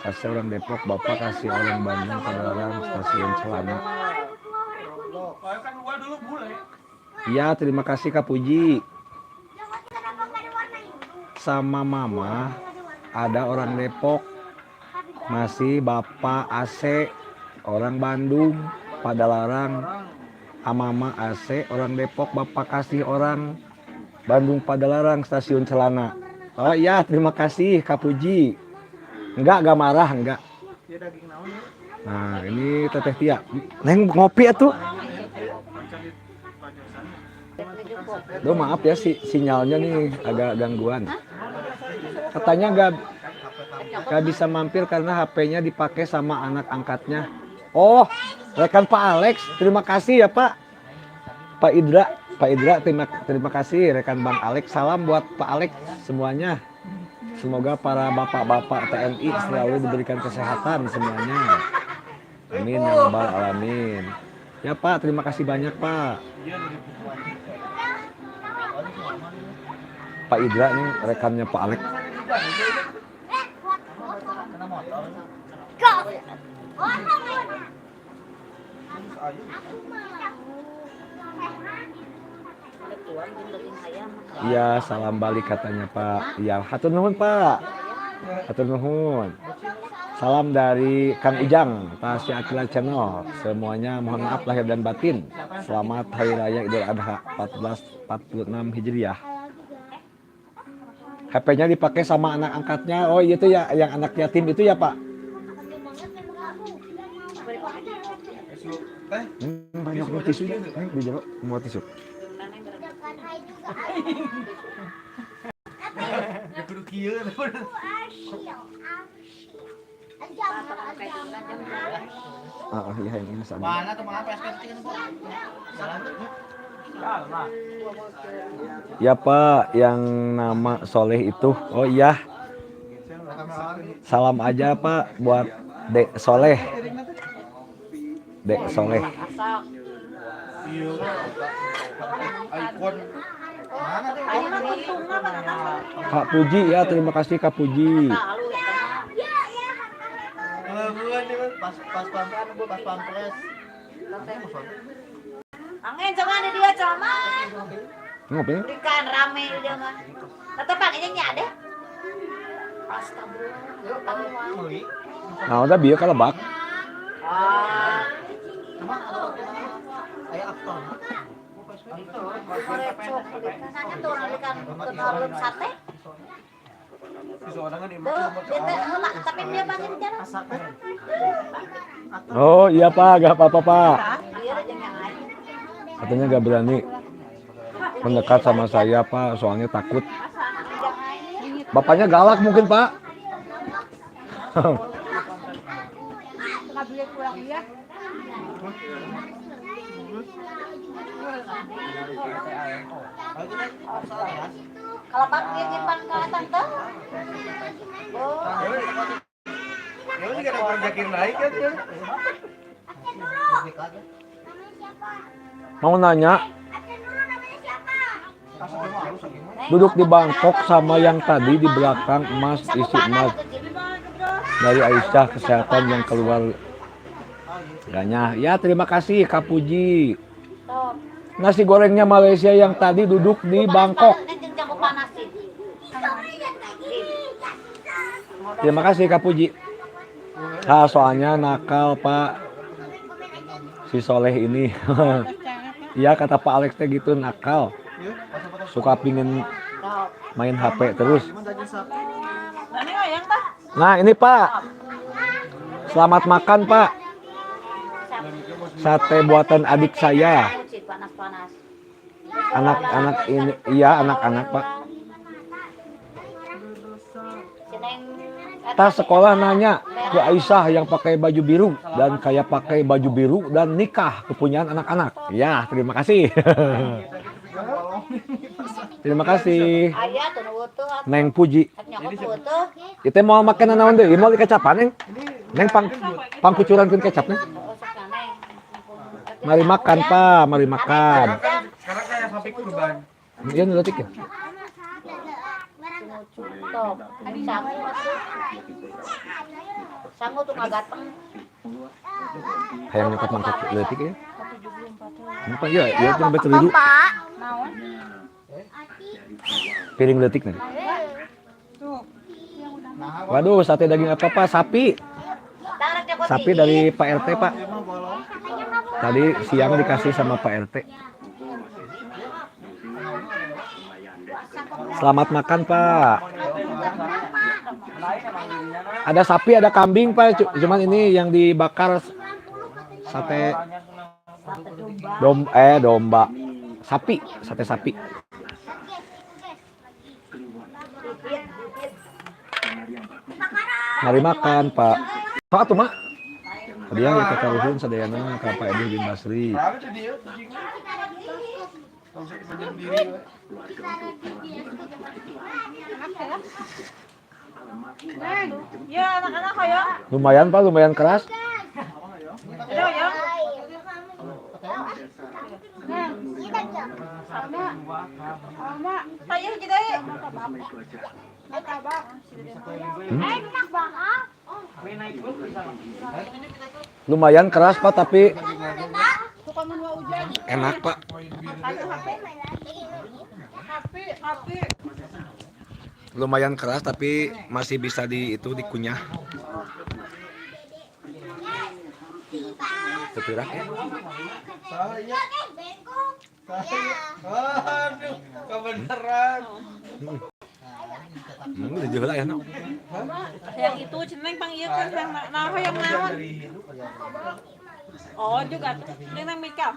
kasih orang Depok Bapak kasih orang Bandung pada larang stasiun Celana. Iya terima kasih Kak Puji. Sama Mama ada orang Depok masih Bapak AC orang Bandung pada larang. Mama AC orang Depok Bapak kasih orang Bandung pada larang stasiun Celana. Oh iya terima kasih Kak Puji. Enggak marah enggak. Nah ini Teteh Tia. Neng ngopi atuh. Duh maaf ya sinyalnya nih agak gangguan. Katanya enggak bisa mampir karena HP-nya dipakai sama anak angkatnya. Oh rekan Pak Alex terima kasih ya Pak. Pak Idra terima kasih rekan Bang Alex. Salam buat Pak Alex semuanya. Semoga para bapak-bapak TNI selalu diberikan kesehatan semuanya. Amin ya rabbal alamin. Ya Pak, terima kasih banyak Pak. Pak Idra nih rekannya Pak Alex. Iya, salam balik katanya Pak. Iya, hatur nuhun Pak. Hatur nuhun. Salam dari Kang Ujang, Tasya Akila Channel. Semuanya mohon maaf lahir dan batin. Selamat Hari Raya Idul Adha 1446 Hijriah. HP-nya dipakai sama anak angkatnya. Oh, itu ya yang anak yatim itu ya, Pak. Banyak mau tisu ya. Di jero mau tisu. Iya ini sama. Mana tuh maaf Ya Pak, yang nama Soleh itu. Oh iya. Salam aja Pak buat Dek Soleh. Dek Soleh. Kak Puji ya, terima kasih Kak Puji. Pas pampres. Angin jangan di dia sama. Ngopi? Berikan rame dia mah. Tetep ini nya deh. Astagfirullah. Nah, udah bieu kalebak. Aya aktor. Nanya tuh orang ikan belum sate. Tapi dia banyak di jalan. Oh iya Pak, gak apa-apa Pak. Katanya gak berani mendekat sama saya Pak, soalnya takut. Bapaknya galak mungkin Pak. Kalau Pak dia nyimpan ke tante. Oh. Ya juga ada rezeki naik kan ya. Mau nanya, duduk di Bangkok sama yang tadi di belakang emas isi emas dari Aisyah kesehatan yang keluar. Ya terima kasih Kak Puji. Nasi gorengnya Malaysia yang tadi duduk di Bangkok. Terima kasih Kak Puji. Soalnya nakal Pak si Soleh ini. Iya kata Pak Alex teh gitu nakal. Suka pingin main HP terus. Nah ini Pak. Selamat makan Pak. Sate buatan adik saya. Anak-anak ini, iya anak-anak Pak. Tas sekolah nanya ke Aisyah yang pakai baju biru dan kayak pakai baju biru dan nikah kepunyaan anak-anak. Ya terima kasih. Terima kasih. Neng Puji. Itu mau makan naon deui? Mau dikecapan Neng pangkucurankeun kecap Neng. Mari makan Pak, mari makan. Sekarang kayak sapi kurban. Iya nuletik ya. Sangu tuh nggak gateng. Hayang nyokap mangkok letik ya. Kenapa ya? Ya cuma betul dulu. Piring letik nih. Waduh, sate daging apa Pak? Sapi. Sapi dari Pak RT Pak. Tadi siang dikasih sama Pak RT. Selamat makan Pak. Ada sapi, ada kambing Pak. Cuman ini yang dibakar sate domba. Sapi, sate sapi. Mari makan Pak. Pak tuh mah. Tadi yang kita taruhin sadayana ka Pak Edi bin Basri. Ya anak-anak kayak. Lumayan Pak, lumayan keras. Ya. Tayo kita. Lumayan keras Pak, tapi enak Pak. Lumayan keras tapi masih bisa dikunyah. Kepirak ya. Aduh, kebenaran. Udah jelas ya no. Yang itu ceneng pang ieu kan yang naon. Oh juga tuh. Yang makeup.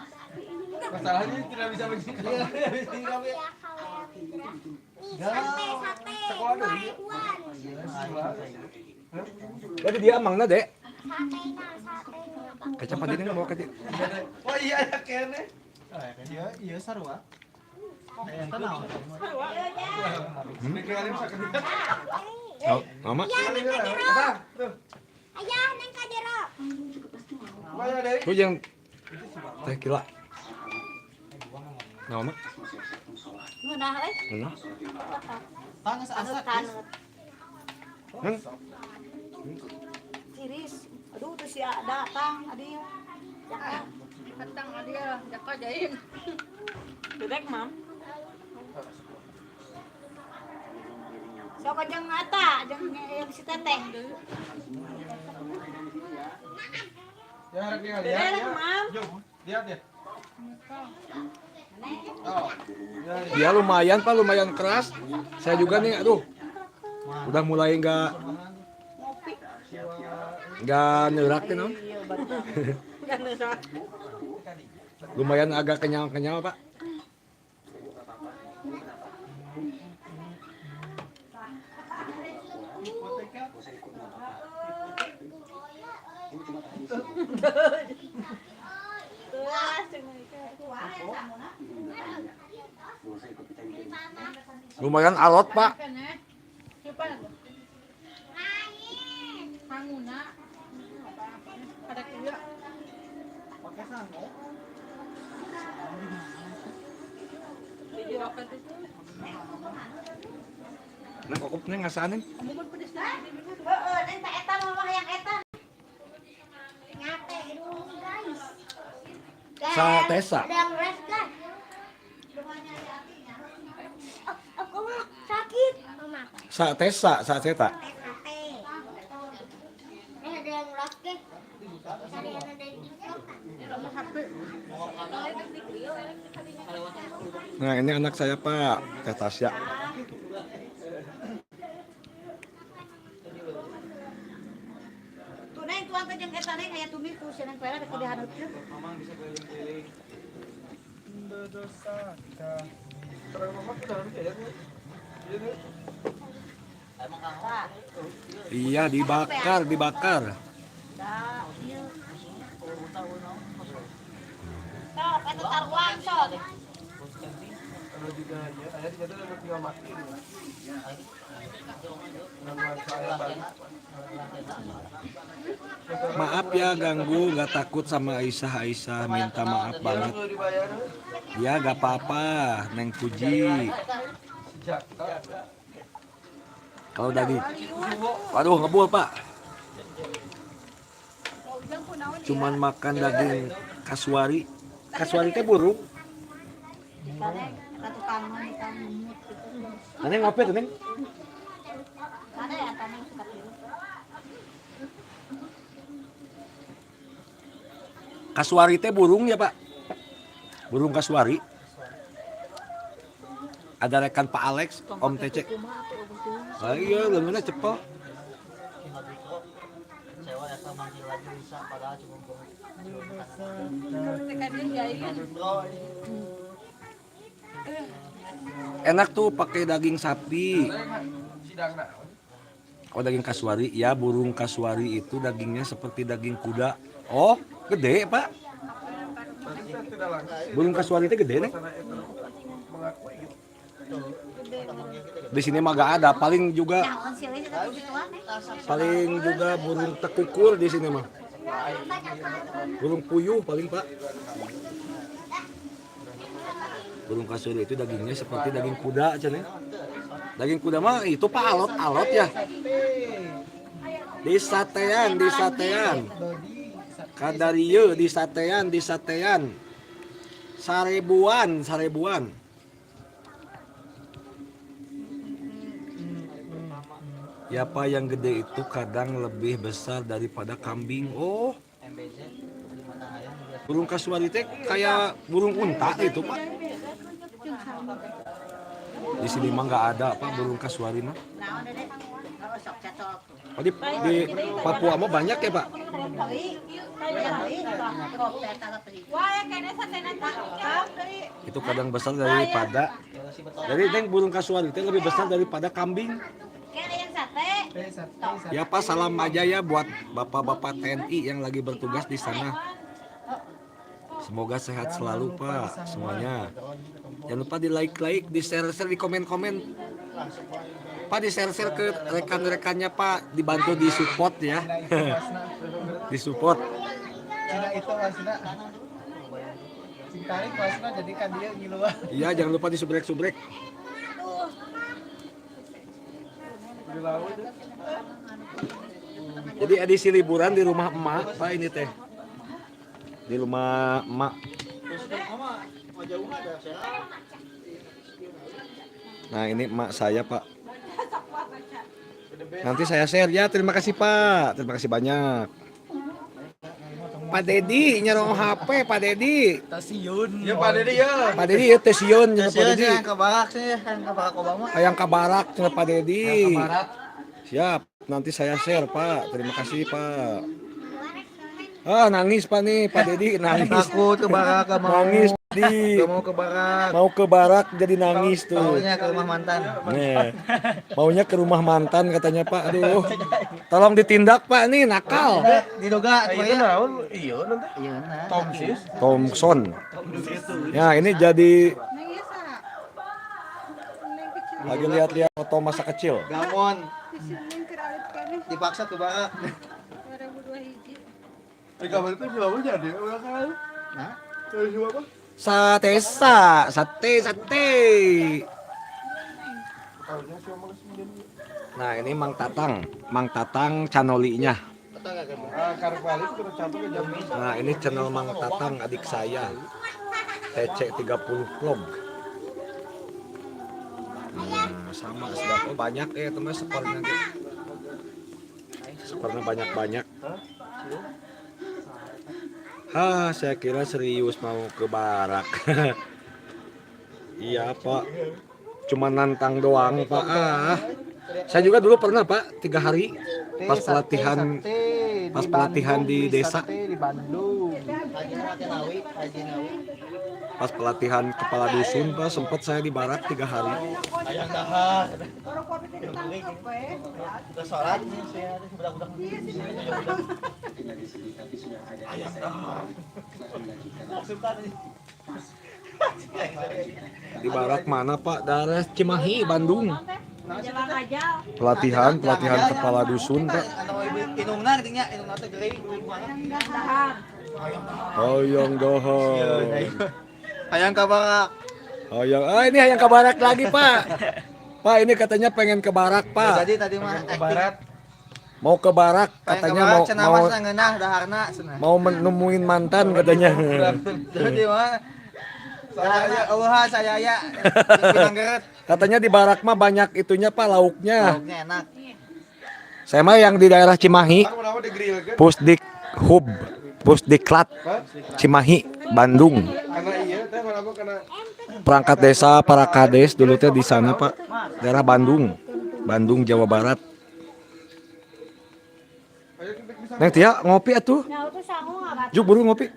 Masalahnya tidak bisa begini. Sekolah dulu. Jadi dia emangna dek. Kecap tadi nggak bawa kecap. Oh iya ya kene. Iya sarua. Oh, mama. Ayah, neng kadero. Tuh yang teh kila. Nah, mama. Nah, Nah. Panas asa. Siris. Aduh tuh si datang adieu. Datang adieu, jaka jain. Dedek, Mam. Sok jeung eta, jeung si teteh. Ya, lihat. Dedek, Mam. Lihat ya. Dia lumayan Pak, lumayan keras. Saya juga nih, aduh. Udah mulai nggak nyerak ya, non? Lumayan agak kenyal-kenyal Pak. Lumayan alot Pak. Hanguna. Nah, kokop neng ngasanin. Heeh, eta eta mah yang eta. Ngate dulu guys. Sa Tesa. Ada yang rest guys. Aku mah sakit. Mama. Sa Tesa, sa Teta. Ada yang rest guys. Ada yang ada di TikTok. Nah, ini anak saya Pak, Teh Tasya. Tuh neng tuang jeung eta neng aya tumis ku cenah pela dek di handeup. Mamang bisa keliling-keliling. Dosa kita. Terang mama kita harus ya. Iya, dibakar. Da, ieu. Sok, eta taruhan sok. Ada juga ya, ada juga ada tinggal mati. Nama saya balik. Maaf ya ganggu, gak takut sama Aisyah, minta maaf banget. Kalau dibayar Ya gak apa-apa, Neng Puji. sejak Kalau daging, waduh ngebul Pak. Cuman makan daging kasuari. Kasuari teh burung. Neng, eta tukang ikan mut gitu. Neng ngopi tuh Neng. Ada ya taneng suka tiru. Kasuari teh burung ya Pak. Burung kasuari. Ada rekan Pak Alex, Om Tece. Ah iya, lemuna cepet. Enak tuh pakai daging sapi. sidang nak. Oh daging kasuari, ya burung kasuari itu dagingnya seperti daging kuda. Oh gede Pak. Kita tidak langsung Burung kasuari itu gede nih. sana itu mengakui gitu. Di sini mah gak ada, paling juga Naon sih we eta begituan neng. paling juga burung tekukur di sini mah. Burung puyuh paling Pak. Burung kasuari itu dagingnya seperti daging kuda aja nih. Daging kuda mah itu Pak alot-alot ya. Di satean. Kadarieu di satean. Sarebuan. Ya Pak, yang gede itu kadang lebih besar daripada kambing. Oh, burung kasuari teh kayak burung unta itu Pak. Di sini mah nggak ada Pak burung kasuari mah. Naon deh sok cacok. Oh, di Papua mah banyak ya Pak. Itu kadang besar daripada. Jadi Neng burung kasuari itu lebih besar daripada kambing. Ya Pak, salam aja ya buat bapak-bapak TNI yang lagi bertugas di sana. Semoga sehat selalu Pak semuanya. Jangan lupa di like, di share, di komen. Pak di share ke rekan-rekannya Pak, dibantu di support ya. Di support. Cina itu wasna. Sing tarik wasna jadi kan dia ngiluan. Iya, jangan lupa di subrek. Jadi edisi liburan di rumah emak Pak ini teh. Di rumah emak. Nah ini emak saya Pak. Nanti saya share ya. Terima kasih Pak. Terima kasih banyak. Pak Dedi nyerong HP Pak Dedi. Stasiun. Ya Pak Dedi ya. Pak Dedi ya Tesion Pak Dedi. Yang ke barak sih, yang ke barak Obama. Yang kabarak cenah Pak Dedi. Barat. Siap. Nanti saya share Pak. Terima kasih Pak. Ah nangis Pak nih Pak Dedi nangis. Takut ke barak gak mau. Nangis di. Gak mau ke barak. Mau ke barak jadi nangis tuh. Maunya ke rumah mantan. Nih, maunya ke rumah mantan katanya Pak. Aduh, tolong ditindak Pak nih nakal. Didoga Itu naon? Iya nanti. Iya nah. Thompson. Ya ini jadi lagi lihat-lihat foto masa kecil. Gamon. Dipaksa ke barak. Di kamar itu siapa jadi ulang kan? Nah, siapa? Sate. Nah, ini Mang Tatang canolinya. Karpali itu campur ke jam ini. Nah, ini channel Mang Tatang adik saya. TC 30 vlog. Nah, sama sedap banyak teman skornya gitu. Skornya banyak. Saya kira serius mau ke barak. Iya, Pak. Cuma nantang doang, Pak. Saya juga dulu pernah, Pak, 3 hari pas pelatihan di desa. Di Bandung. Pas pelatihan kepala dusun, Pak, sempat saya di barak 3 hari. Ayang dahar. Udah sholat nih saya ada budak-budak. Ayang dahar. Di barak mana, Pak? Daerah Cimahi, Bandung. Pelatihan kepala dusun, Pak. Inungna ketingnya, inungna teh geuing Hayang dahar. Ayang kabarak. Ini hayang ke barak lagi, Pak. Pak, ini katanya pengen ke barak, Pak. Jadi tadi mah Ke barat. Mau ke barak, katanya mau menemuin mantan katanya. Jadi mah saya ya. Katanya di barak mah banyak itunya, Pak, lauknya. Lauknya enak. Saya mah yang di daerah Cimahi, Kan kenapa di-grill kan? Pusdiklat Cimahi, Bandung. Karena iya, teh kenapa karena Perangkat desa para kades dulu teh di sana, Pak. Daerah Bandung, Jawa Barat. Neng Tia ngopi atuh. Juk buru ngopi.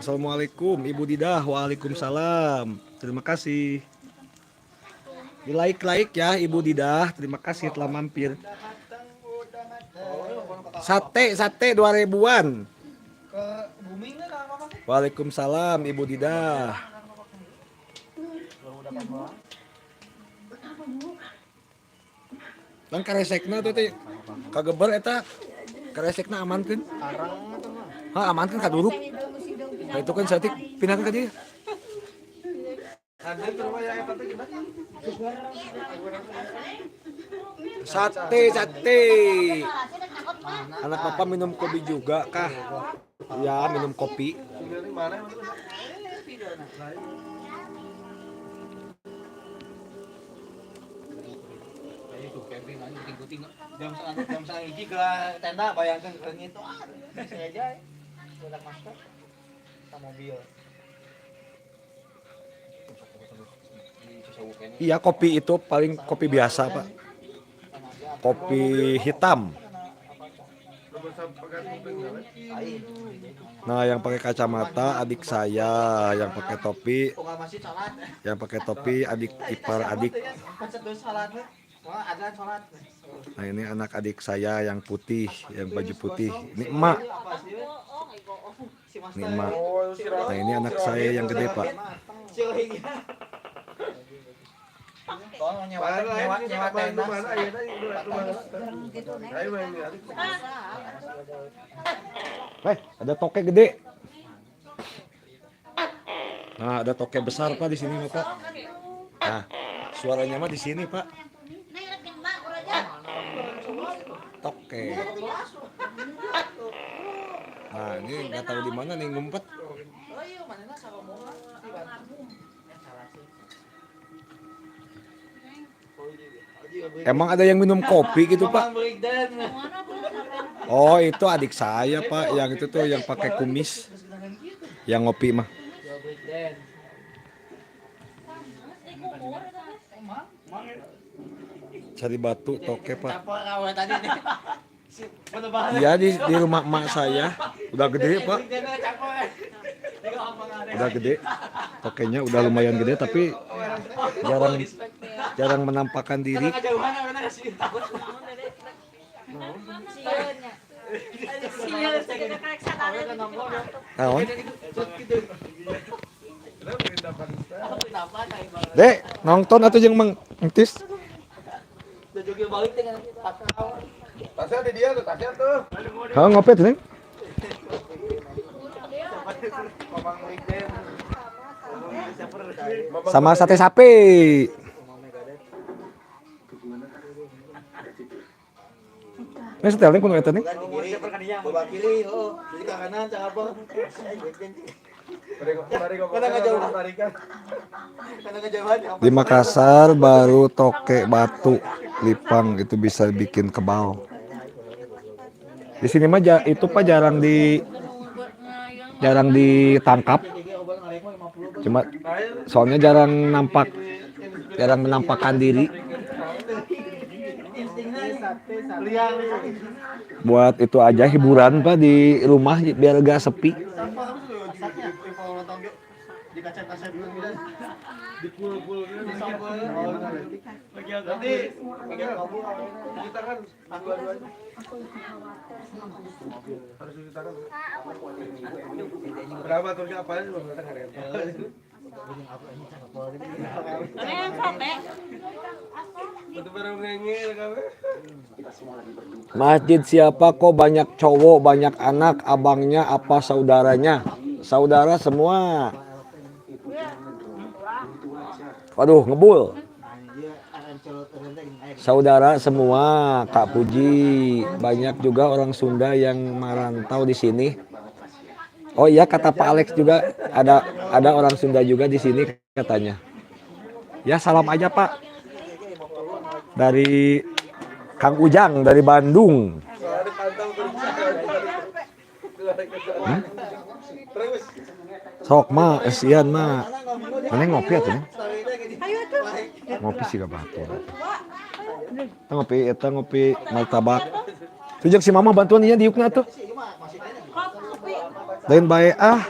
Assalamualaikum Ibu Didah. Waalaikumsalam. Terima kasih. Di like ya Ibu Didah. Terima kasih telah mampir. Sate 2000-an. Waalaikumsalam Ibu Didah. Dan karesekna tuh teh kageber eta karesekna amankeun. Amankeun kaduruk. Nah itu kan satik pindahkan ke dia. Sate. Anak papa minum kopi juga kah? Ya, minum kopi. Jam setengah hiji ke tenda bayangkan ke itu saya aja budak masker sama mobil. Iya, kopi itu paling kopi biasa, Pak. Kopi hitam. Nah, yang pakai kacamata adik saya, yang pakai topi adik ipar adik. Nah, ini anak adik saya yang putih, yang baju putih. Ini emak. Ini emak. Nah, ini anak saya yang gede, Pak. Nyewa tenda. Ada toke gede. Nah, ada toke besar, Pak, di sini, Pak. Nah, suaranya mah di sini, Pak. Toke. Nah, ini nggak tahu di mana nih ngumpet. Emang ada yang minum kopi gitu, Pak? Oh, itu adik saya, Pak. Yang itu tuh yang pakai kumis. Yang ngopi mah. Cari batu toke, Pak. Iya, di rumah emak saya. Udah gede, Pak. Udah gede. Tokenya udah lumayan gede, tapi jarang menampakkan diri. Naon? Dek, nonton atau yang mengentis? Tunjukin balik dengan takau. Tasnya di dia tuh, tasnya tuh. Kalau ngopi tuh, Neng? Sama sate sapi. Ini setel nih kuno itu nih. Belah kiri, oh, jadi ke kanan, cak apa? Mana Di Makassar baru toke batu lipang itu bisa bikin kebal. Di sini mah itu Pak jarang ditangkap. Cuma soalnya jarang menampakkan diri. Buat itu aja hiburan Pak di rumah biar gak sepi. Di kaca-kaca dulu gitu. Di pul-pul gitu di sambal. Lagi agak pegang kabur. Cuci tangan dua-duanya. harus cuci tangan. Berapa tuh apa aja belum datang hari ini. Betul baru ngengel kamu. Masjid siapa kok banyak cowok, banyak anak, abangnya apa saudaranya? Saudara semua. Waduh, ngebul. Saudara semua, Kak Puji. Banyak juga orang Sunda yang merantau di sini. Oh iya, kata Pak Alex juga ada orang Sunda juga di sini katanya. Ya, salam aja Pak. Dari Kang Ujang dari Bandung. Sok mah, esian mah. Mana ngopi atuh nih? Ngopi sih gak batu. Kita ngopi martabak. Tujak si mama bantuan ieu diukna tuh. Lain bae ah.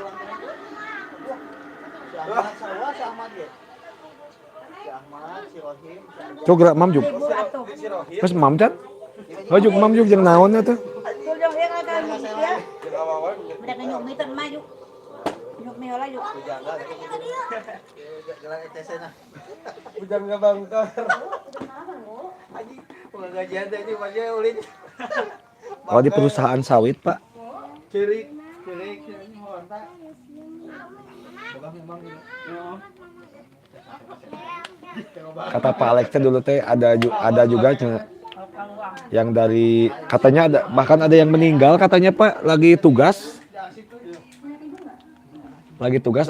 Cok gerak mam juk. Terus mam can? Juk mam juk jeung naon atuh? Udah kenyuk mie teh mah yuk. Nyuk mie heula yuk. Jalan ETC nah. Hujan nggak bangkar. Aji, gajian teh ini masih ulin. Oh di perusahaan sawit Pak. Cirik honta. Kata Pak Alex dulu teh ada juga yang dari katanya ada bahkan ada yang meninggal katanya Pak lagi tugas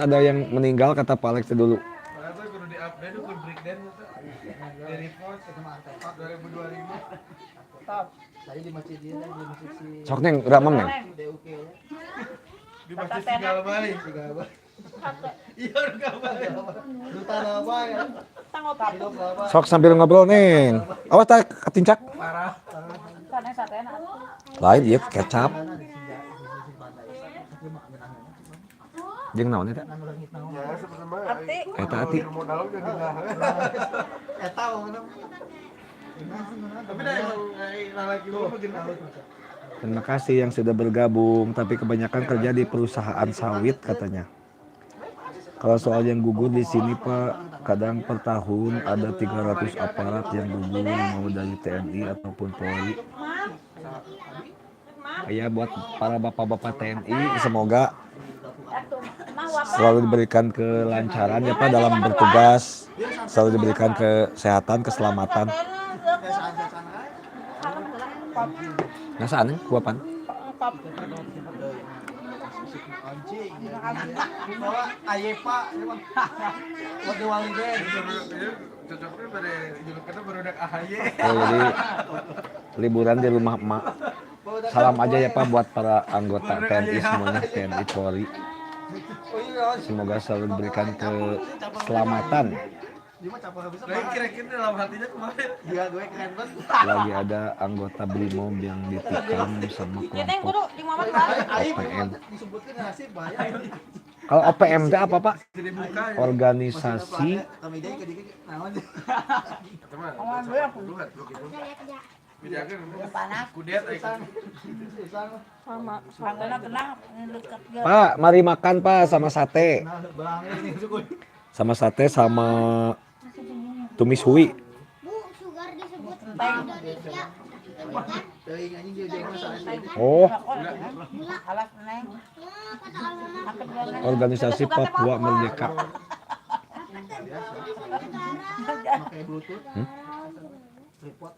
ada yang meninggal kata Pak Alex dulu. Mana tuh kudu di-update kudu breakdown tuh. Di report sama artefak 2025. Tadi di masjid dia di masjid si Sok neng ramam neng. DUK ya. Di masjid segala balik. Iya udah balik. Duta apa ya? Sok sambil ngobrol neng. Awas tak ketincak. Parah. Sana satena. Lain ieu kecap. Jeung naon eta? Ya sama-sama. Eta ati. Modal udah gila. Eta mana? Tapi dah emang lagi lu begini. Terima kasih yang sudah bergabung, tapi kebanyakan kerja di perusahaan sawit katanya. Kalau soal yang gugur di sini Pak, kadang per tahun ada 300 aparat yang gugur mau dari TNI ataupun Polri. Ya buat para bapak-bapak TNI semoga selalu diberikan kelancaran ya Pak dalam bertugas, selalu diberikan kesehatan, keselamatan. Nasaan nih, kuapan? Anjing. Bawa ayepa, waktu wali deh. Cocoknya pada julukannya barudak AHY. Oh, jadi liburan di rumah emak. Salam aja ya Pak buat para anggota TNI semuanya, TNI Polri. Semoga selalu diberikan keselamatan. Lagi kira-kira dalam hatinya kemarin. Iya, gue keren banget. Lagi ada anggota BRIMOB yang ditikam sama kelompok OPM. Disebutkan nasib bahaya. Kalau OPM itu apa Pak? Jadi buka ya. Organisasi Kami dia ke naon. Teman. Buat gitu. Bijakan Panas. kudet aja. Sama. Pangana tenang dekat ge. Pak, mari makan Pak sama sate. Belangnya ini suku. Sama sate sama tumis hui. Teuing anjing dia jeung masa asli. Oh, Alas neng. organisasi Papua Merdeka. Pakai bluetooth.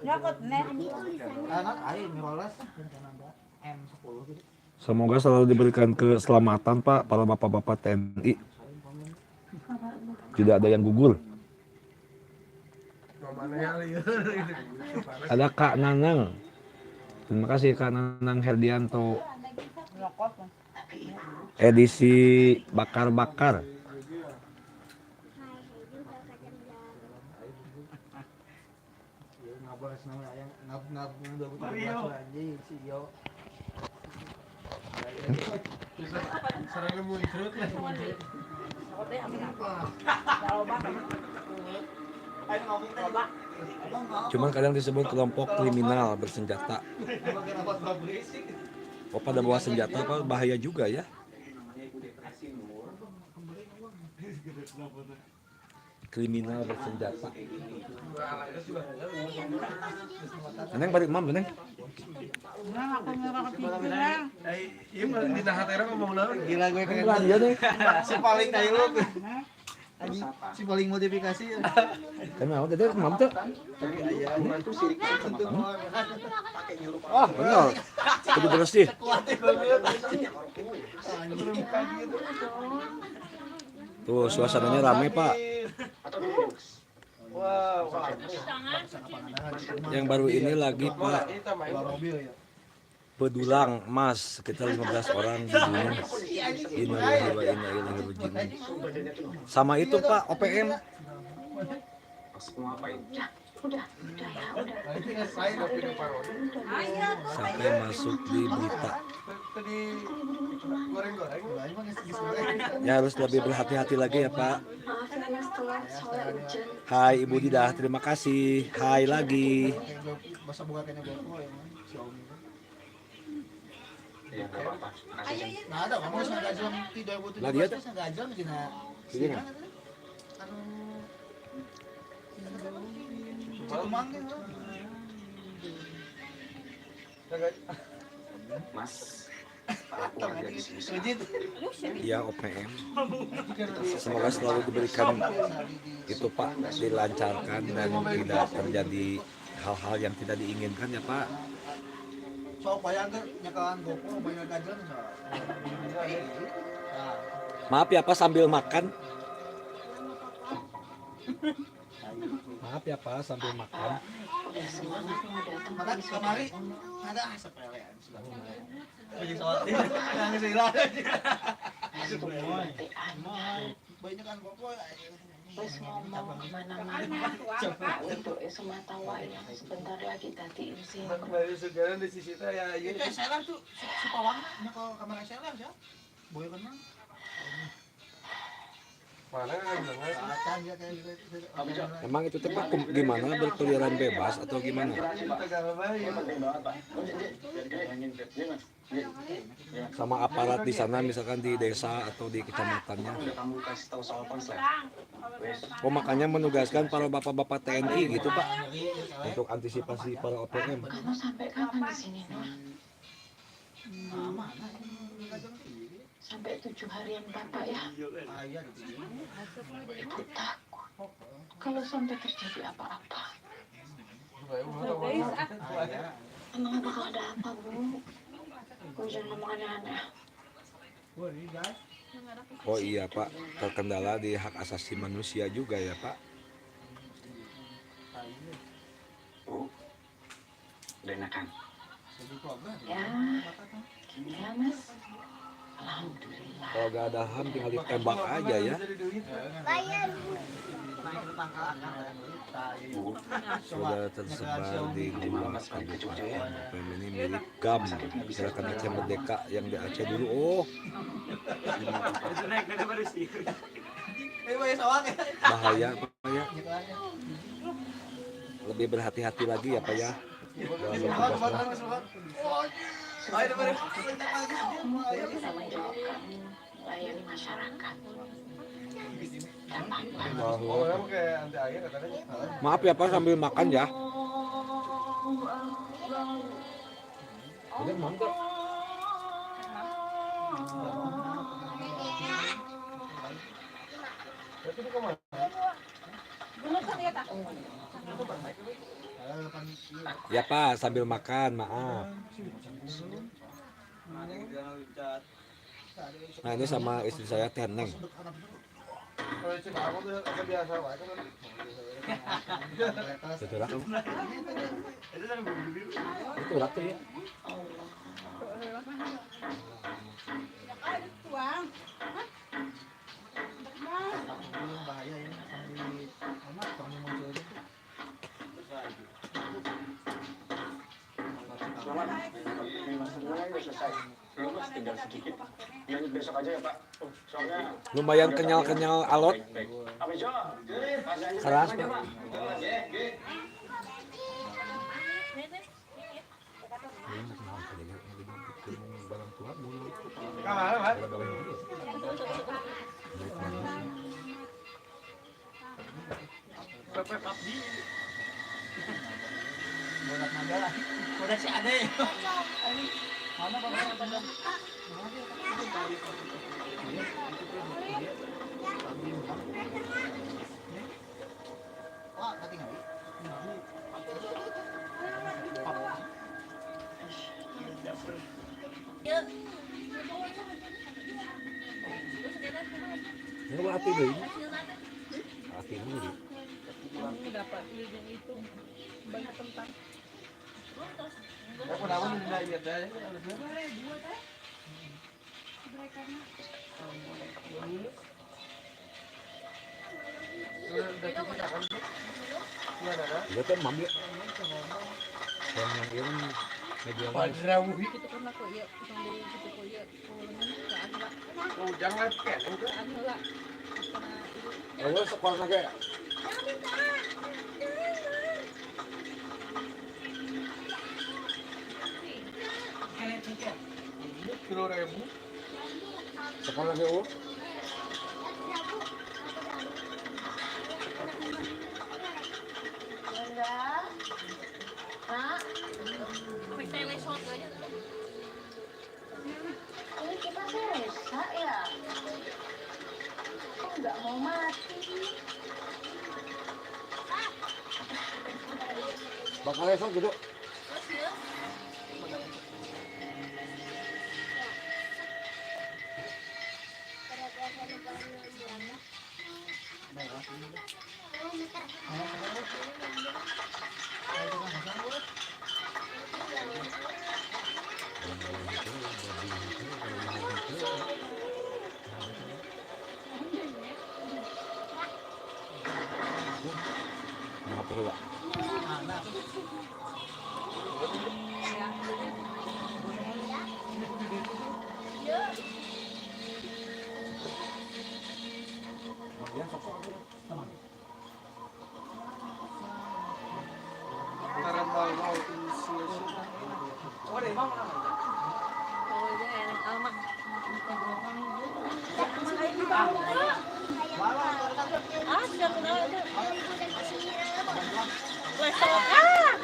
Nyokot neng. Anak aing mirolles M10 gitu. Semoga selalu diberikan keselamatan Pak para bapak-bapak TNI. Tidak ada yang gugur. Ada Kak Nanang. Terima kasih Kak Nanang Herdianto. Edisi bakar-bakar. Ngabahas nama yang ngab 2017 anjing si Yo. Sarang lemu ikrut lah. Cuman kadang disebut kelompok kriminal bersenjata. Oh, pada bawa senjata apa bahaya juga ya. Kriminal bersenjata. Neng balik mam, Neng. Iya mah di nahatera ngomong naon. Gila gue pengen Iya, Neng. si paling dialog. Anjing si paling modifikasi. Kenapa tadi mam tuh? Itu sirik sama. Ah, benar. Kudu bersih. Tuh, suasananya ramai, Pak. Yang baru ini lagi, Pak, pedulang emas sekitar 15 orang dibunuh. Innalillahi wa inna ilaihi raji'un. Sama itu, Pak, OPM. Sampai masuk di berita. Ya harus lebih berhati-hati lagi ya Pak. Hai Ibu Didah, terima kasih. Hai lagi. Masa buka kayaknya GoPro ya, Xiaomi. Nah ada, kamu sengaja jam 2017 Lah dia sengaja gina. Gini. Mas, Ya OPM. Semoga selalu diberikan itu Pak, dilancarkan dan tidak terjadi hal-hal yang tidak diinginkan ya Pak. So bayang ke nyakalan GoPro banyak gajian so. Maaf ya Pak sambil makan. Maaf ya Pak sambil makan. Maka kemari ada sepelean sudah. Bagi soal yang sila. Banyak kan GoPro. Wes ngomong kemana-mana untuk semata wayang sebentar lagi tadi izin. Kembali sekarang di sisi itu ya Itu saya tuh si pawang nyakal kamera saya ya. Boy kan. mana kan dengar. Acan dia kayak Emang itu Pak gimana berkeliaran bebas atau gimana? Sama aparat di sana misalkan di desa atau di kecamatannya. Udah kamu kasih tahu soal konslet. Oh makanya menugaskan para bapak-bapak TNI gitu Pak untuk antisipasi para OPM. Kamu sampai kapan di sini, Nur? Sampai 7 harian Bapak ya. Ibu takut kalau sampai terjadi apa-apa. Emang bakal ada apa, Bu? Bu jangan ngomong aneh-aneh. Oh iya Pak, terkendala di hak asasi manusia juga ya Pak. Bu, udah enakan. Ya, gini ya Mas. Alhamdulillah. Kalau gak ada HAM tinggal ditembak aja ya. Sudah tersebar di 2 kabupaten. OPM ini milik GAM, Gerakan Aceh Merdeka yang di Aceh dulu. Oh, bahaya Pak ya. Lebih berhati-hati lagi ya Pak ya. Dalam Kamu tanggung jawab kamu melayani masyarakat. Oh, kayak anti air katanya. Maaf ya Pak sambil makan ya. Jadi mantap. Ya Pak, sambil makan, maaf. Nah ini sama istri saya Teneng. Kalau cek aku tuh biasa wae kan. Betul lah. Itu lah tuh ya. Bahaya ini sambil anak kamu muncul itu. Belum mas, tinggal sedikit. Yang besok aja ya Pak. Soalnya Lumayan kenyal-kenyal alot. apa Jo? Keras Pak. Kamar, Mas. Pepet abdi. Bodak naga lah. Bodak si Ade. Ini mana bapak? Wah, tadi nggak? Ini hati deh. Hati dulu. Dapat yang itu banyak kentang. Aku nama nunda iya teh. Dia kan mambil. Yang ini media Padrawu. Kita pernah kok ya, kita kok ya. Oh, jangan kan. Anu lah. Oh, sekolah naga. Kilo ribu. Sekolah naga oh. Ini kita sesa ya? Kok nggak mau mati? Bakal esok gitu. Nggak perlu lah. Karena mau isi. Oh, deh, mau mana? Oh, dia enak amat. Ah, sudah kenal itu. Lesok. Ah!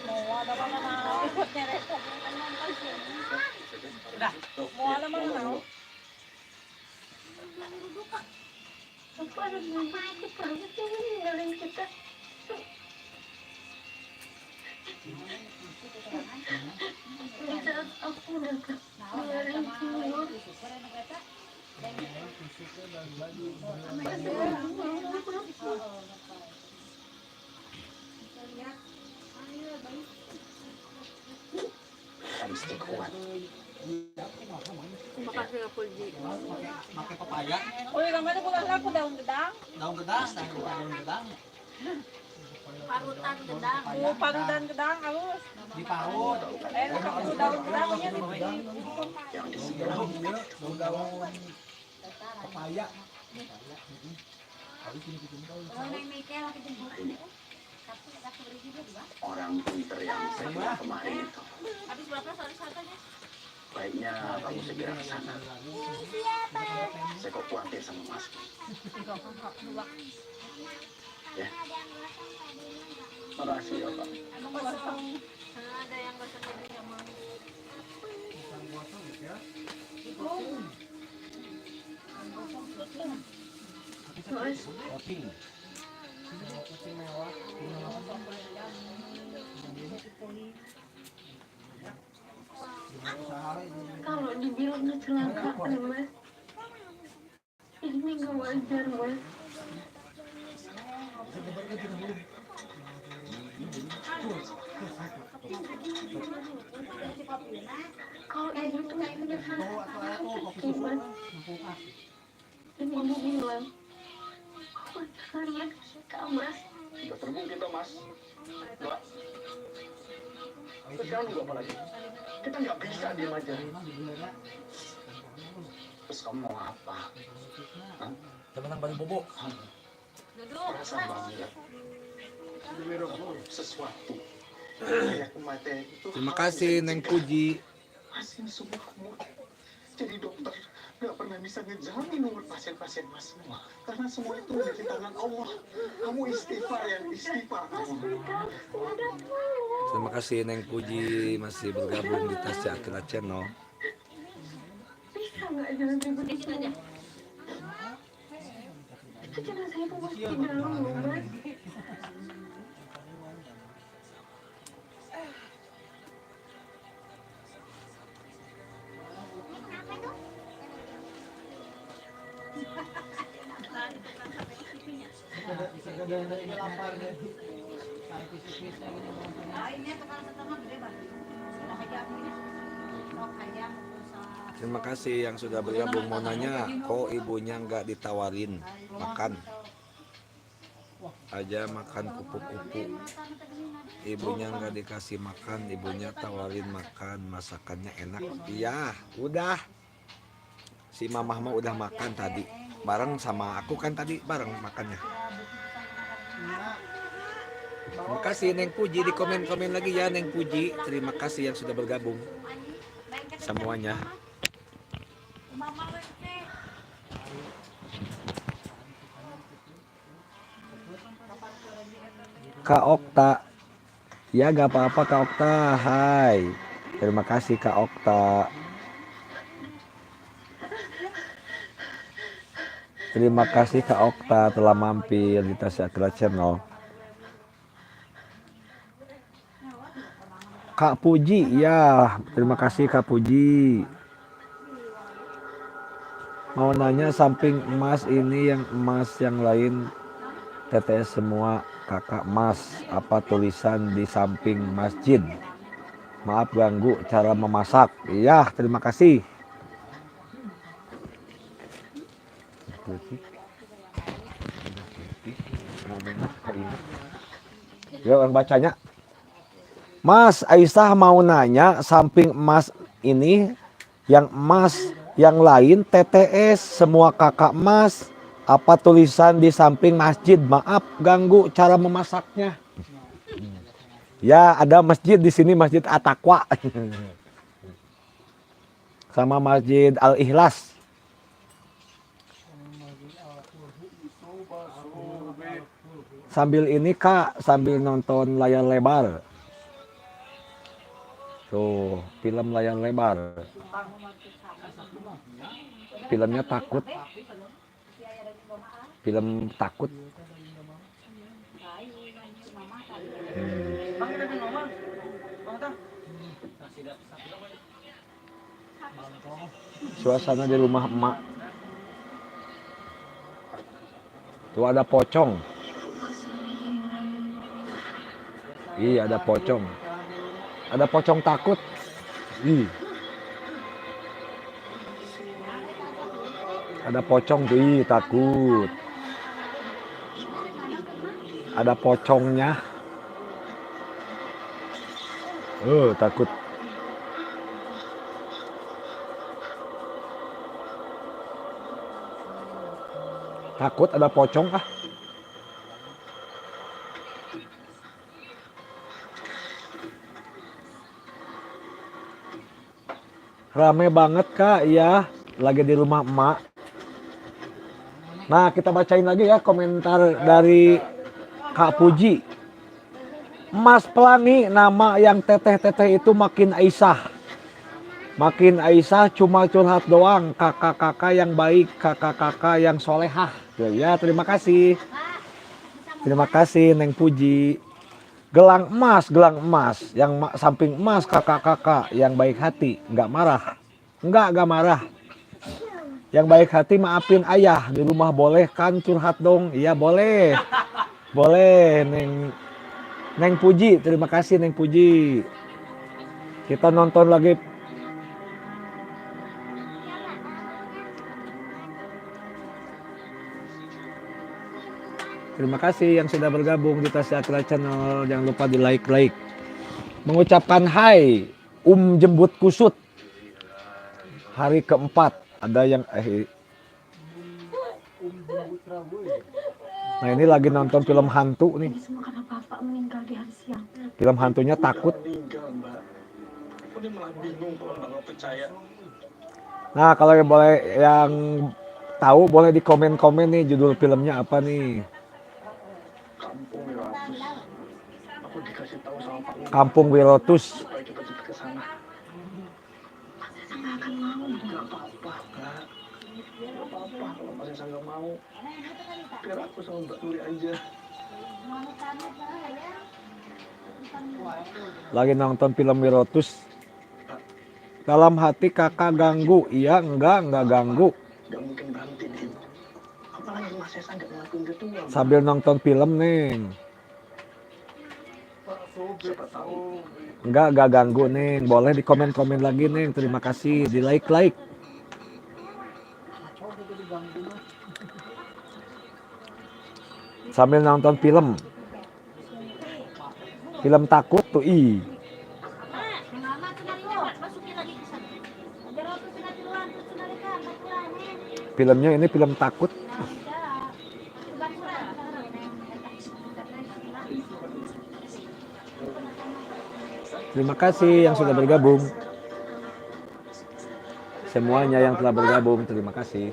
Mau ada mana mau ikutnya repot. Udah, mau ada mana mau? Apa ada mati banget sih ninggalin kita? Di saat aku udah ninggalin semua. Mesti kuat. Makasih ya Pulji. Pakai pepaya. Oh, yang mana bukan aku daun gedang. Daun gedang, daun gedang. Parutan gedang. Oh, parutan gedang halus. Diparut. Kalau daun gedangnya di Daun pepaya. Orang pinter yang saya kemarin itu. Baiknya kamu segera ke sana. Saya kok khawatir sama Mas. Ya. Makasih ya Pak. Ada yang bosan lagi sama. Kalau dibilang kecelakaan, Mas, ini nggak wajar, Mas. Kalau ibu tuh punya hati, Mas. Dan ibu bilang, karena Kak Mas. Sudah terbukti toh Mas. Mbak. Sekarang juga apa lagi? Kita nggak bisa diam aja. Terus kamu mau apa? Teman baru bobo. Rasa bangga. Sesuatu. Kayak kematian itu. Terima kasih Neng Puji. Pasien semua kamu. Jadi dokter nggak pernah bisa ngejamin umur pasien-pasien Mas semua. Karena semua itu ada di tangan Allah. Kamu istighfar ya, istighfar. Terima kasih Neng Puji masih bergabung di Tasya Akila Channel. Bisa nggak jangan ribut di sini aja? Itu jenazah ibu masih di dalam loh, Mas. Terima kasih yang sudah bergabung. Mau nanya, kok ibunya nggak ditawarin makan? Aja makan kupu-kupu. Ibunya nggak dikasih makan, ibunya tawarin makan, masakannya enak. Iya, udah. Si mamah mah udah makan tadi. Bareng sama aku kan tadi bareng makannya. Terima kasih Neng Puji, di komen-komen lagi ya Neng Puji. Terima kasih yang sudah bergabung semuanya. Kak Okta, ya gak apa-apa Kak Okta, hai. Terima kasih Kak Okta. Terima kasih Kak Okta telah mampir di Tasya Akila Channel. Kak Puji, ya terima kasih Kak Puji. Mau nanya samping emas ini yang emas yang lain TTS semua kakak emas, apa tulisan di samping masjid? Maaf ganggu cara memasak. Iya terima kasih. Yuk yang bacanya. Mas Aisyah mau nanya samping emas ini yang emas yang lain TTS semua kakak emas, apa tulisan di samping masjid? Maaf ganggu cara memasaknya. Ya ada masjid di sini, Masjid At-Taqwa sama Masjid Al-Ikhlas. Sambil ini Kak, sambil nonton layar lebar. Tuh, film layar lebar. Filmnya takut. Film takut. Suasana di rumah emak. Tuh ada pocong. Iya ada pocong. Ada pocong takut. Ih. Ada pocong tuh, ih, takut. Ada pocongnya. Takut. Takut ada pocong ah. Rame banget Kak, iya. Lagi di rumah emak. Nah, kita bacain lagi ya komentar dari Kak Puji. Mas Pelangi, nama yang teteh-teteh itu makin Aisyah. Makin Aisyah cuma curhat doang. Kakak-kakak yang baik, kakak-kakak yang solehah. Ya, terima kasih. Terima kasih Neng Puji. Gelang emas. Yang samping emas kakak-kakak yang baik hati. Nggak marah. Nggak marah. Yang baik hati maafin ayah. Di rumah boleh kan curhat dong? Iya boleh. Boleh Neng Puji. Terima kasih Neng Puji. Kita nonton lagi. Terima kasih yang sudah bergabung di Tasya Akila Channel. Jangan lupa di like. Mengucapkan hai Jembut Kusut. Hari keempat. Ada yang Nah ini lagi nonton film hantu nih. Semua karena Bapak meninggal di hari siang. Film hantunya takut. Nah kalau yang boleh yang tahu boleh di komen-komen nih judul filmnya apa nih. Kampung Wirotus. Biar aku sama Mbak Tuli aja. Lagi nonton film Wirotus. Dalam hati kakak ganggu. Iya enggak ganggu. Gak mungkin berhenti, Din. Apalagi Mas Esa gak ngelakuin gitu. Sambil nonton film Neng. Siapa tahu. Enggak ganggu Neng. Boleh di komen-komen lagi Neng. Terima kasih. Di like. Sambil nonton film takut tuh filmnya ini film takut. Terima kasih yang sudah bergabung, semuanya yang telah bergabung terima kasih.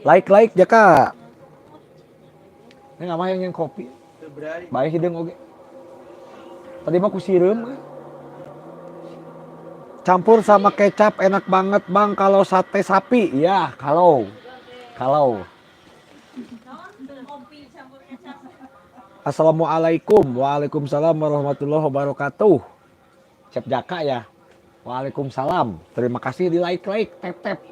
Like ya Kak. Ini nggak yang kopi. Baik hidung oke. Tadi mah kusireum. Campur sama kecap enak banget Bang kalau sate sapi. Ya, kalau. Assalamualaikum. Waalaikumsalam warahmatullahi wabarakatuh. Chef Jaka ya. Waalaikumsalam. Terima kasih di like. Tep.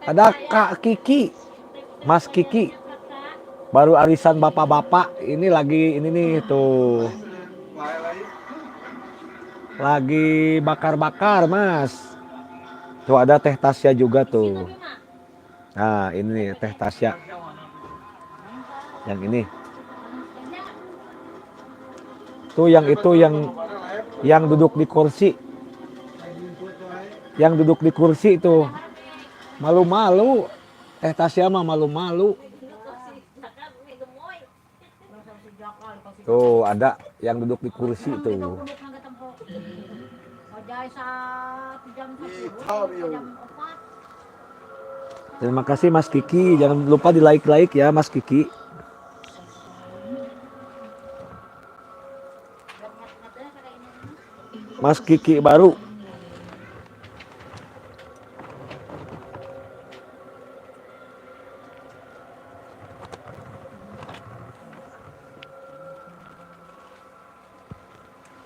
Ada Kak Kiki. Mas Kiki. Baru arisan bapak-bapak ini lagi ini nih tuh lagi bakar Mas. Tuh ada Teh Tasya juga tuh. Nah ini Teh Tasya yang ini tuh yang itu yang duduk di kursi itu malu-malu. Teh Tasya mah malu-malu. Tuh ada yang duduk di kursi tuh. Terima kasih Mas Kiki. Jangan lupa di like ya Mas Kiki. Mas Kiki baru.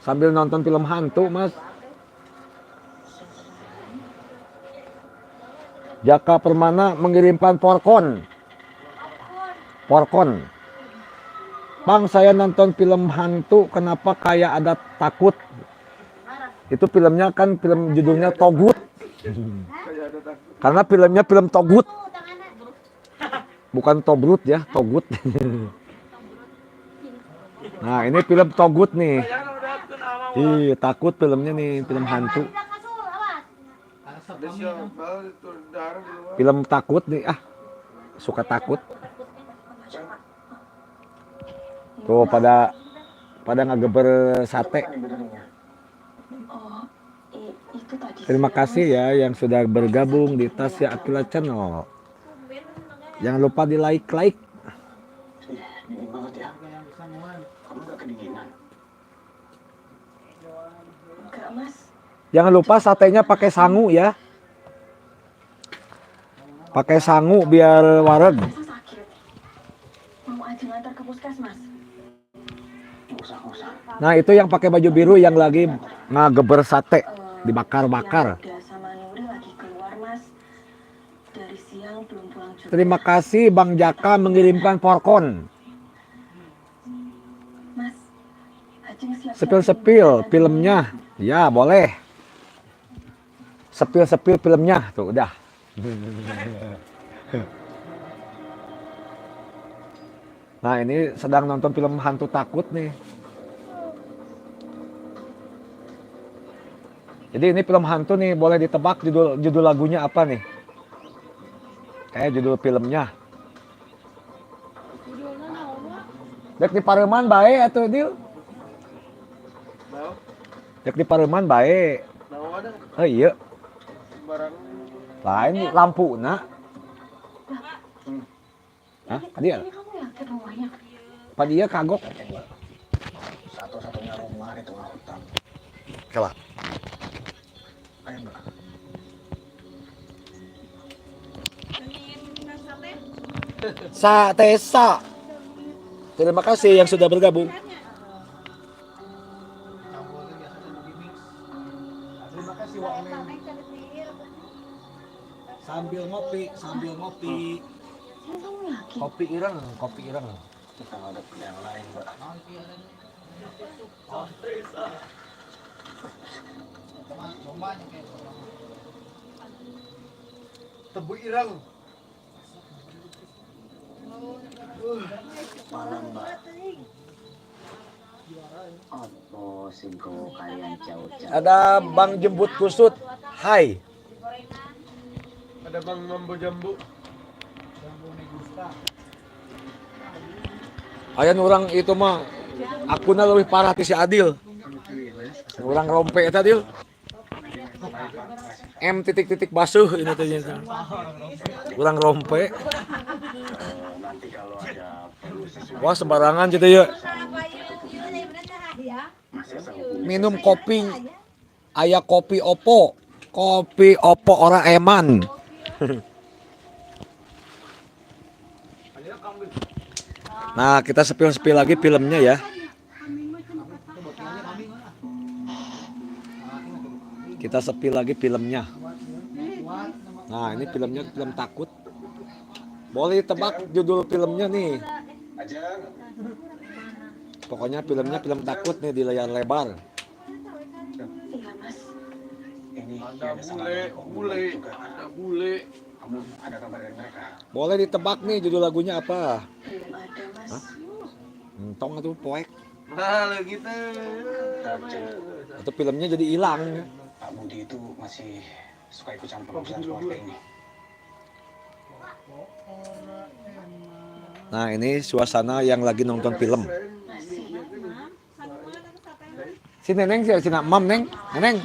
Sambil nonton film hantu Mas. Jaka Permana mengirimkan porkon. Bang saya nonton film hantu kenapa kayak ada takut. Itu filmnya kan film judulnya Togut. Karena filmnya film Togut. Bukan Tobrut ya, Togut. Nah ini film Togut nih. Ih takut filmnya nih, film hantu. Film takut nih suka takut. Tuh pada ngageber sate. Oh, itu tadi. Terima kasih ya yang sudah bergabung di Tasya Akila Channel. Jangan lupa di like. Dingin banget ya. Kamu nggak kedinginan? Enggak, Mas. Jangan lupa satenya pakai sangu ya. Pakai sangu biar wareg. Masa sakit? Mau aja ngantar ke puskesmas? Nggak usah. Nah itu yang pakai baju biru yang lagi ngageber sate, dibakar-bakar. Udah sama Nuri lagi keluar, Mas. Dari siang belum pulang juga. Terima kasih Bang Jaka mengirimkan porkon. Mas, Ajeng siap-siap. Sepil filmnya. Ya boleh. Sepil filmnya. Tuh udah. Nah ini sedang nonton film hantu takut nih. Jadi ini film hantu nih, boleh ditebak judul lagunya apa nih? Judul filmnya. Dek di Pareuman bae atuh Dil. Dek di Pareuman bae. Oh iya. Lain lampu nak. Hah? Dia? Ini kamu yakin rumahnya? Pak dia kagok. Satu-satunya rumah di tengah hutan. Kalah. Ayo Mbak. Satesa. Terima kasih yang sudah bergabung. Terima kasih Wak Neng. Sambil ngopi. Kamu yakin? Kopi ireng. Kita nggak ada pilihan lain Mbak. Tebu ireng. Malam Mbak. Apa singko kalian jauh-jauh? Ada Bang Jembut Kusut. Hai. Ada Bang Mambo Jambu. Ayan orang itu mah akuna lebih parah ti si Adil. Orang rompe eta Adil. M titik basuh ini teh. Orang rompe. Nanti kalau ada perlu sesuatu Wah sembarangan gitu ya. masih sanggup. Minum kopi. Aya kopi opo. Kopi opo ora eman. Nah, kita sepil-sepil lagi filmnya ya. Kita sepil lagi filmnya. Nah, ini filmnya film takut. Boleh tebak judul filmnya nih. Ajeng. Pokoknya filmnya film takut nih di layar lebar. Iya, Mas. Ini Ada ada sama bule. Kamu ada kabar dari mereka? Boleh ditebak nih judul lagunya apa? Belum ada, Mas. Tong atuh poek. Nah, gitu. Ajeng. Atau filmnya jadi hilang. Pak Budi itu masih suka ikut campur urusan keluarga ini. Nah, ini suasana yang lagi nonton film. Si Neneng sih, si Mam Neng, Neneng.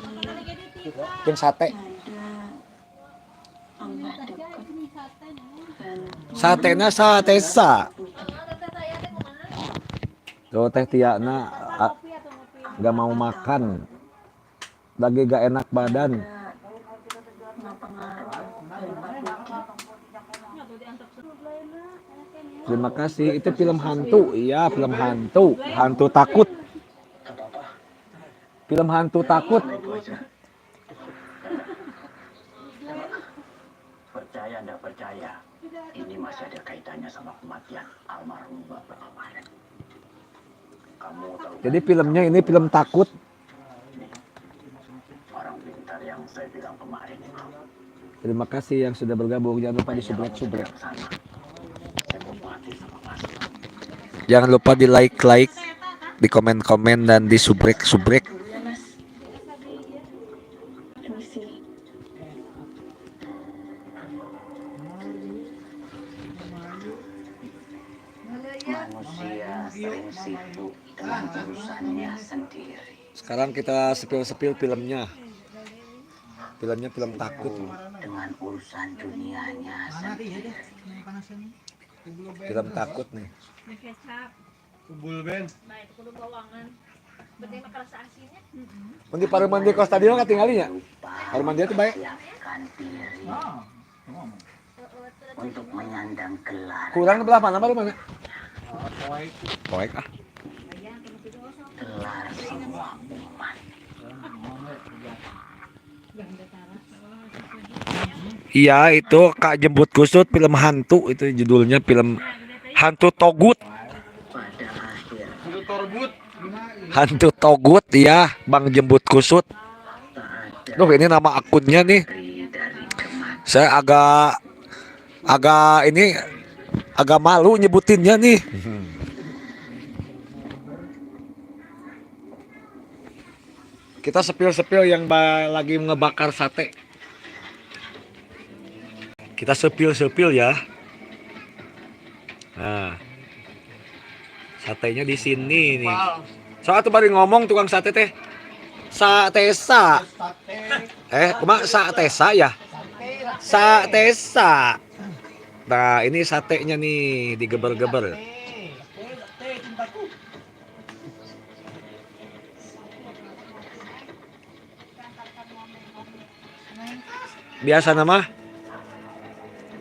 Bikin sate. Allah dekat. Dan Satenya satesa. Tuh Teh Tiana gak mau makan. Lagi gak enak badan. Terima kasih. Itu film hantu. Iya, film hantu. Hantu takut. Film hantu takut. Percaya nggak percaya, ini masih ada kaitannya sama kematian almarhum Bapak kemarin. Kamu tahu Jadi filmnya ini film takut. orang pintar yang saya bilang kemarin itu. Terima kasih yang sudah bergabung. Jangan lupa di subrek. Sana. Saya mau mati sama Mas. Jangan lupa di like, di komen dan di subrek. ya, Mas. Permisi. urusannya sendiri. Sekarang kita sepil-sepil filmnya. Filmnya film takut. Dengan urusan dunianya sendiri. Film takut nih. Kubul Ben. Baik, kudu bawangan. Penting mah kerasa asinnya. Mun di paruman di kos tadi katinggalinya. Paruman dia tuh baik. Siapkan diri untuk menyandang gelar. Kurang belah mana baru mana? Poek ah. Gelar semua umat. Iya itu Kak Jemput Kusut film hantu itu judulnya film hantu togut. Pada akhir Itu torbut. Hantu togut ya Bang Jemput Kusut. Duh ini nama akunnya nih. Saya agak malu nyebutinnya nih. Kita sepil-sepil yang lagi ngebakar sate. Kita sepil-sepil ya. Nah, satenya di sini nih. Soal tuh baru ngomong tukang sate teh. Satesa. Satesa ya. Satesa. Nah, ini satenya nih digeber-geber.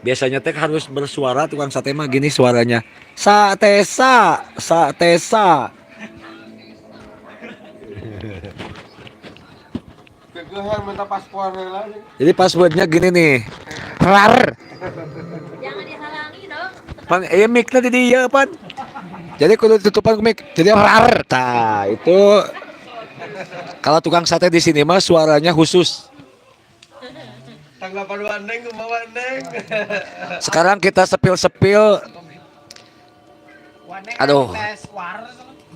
Biasanya teh harus bersuara tukang sate mah gini suaranya. Satesa, satesa. Kegehan minta paspor lagi. Jadi passwordnya gini nih. Rar. Jangan dihalangi dong. Pan mic-nya di dia pan. Jadi kalau tutupan mic jadi rar. Tah, itu kalau tukang sate di sini mah suaranya khusus. Tanggapan Wandeng kumaha Wandeng. Sekarang kita sepil-sepil. Aduh.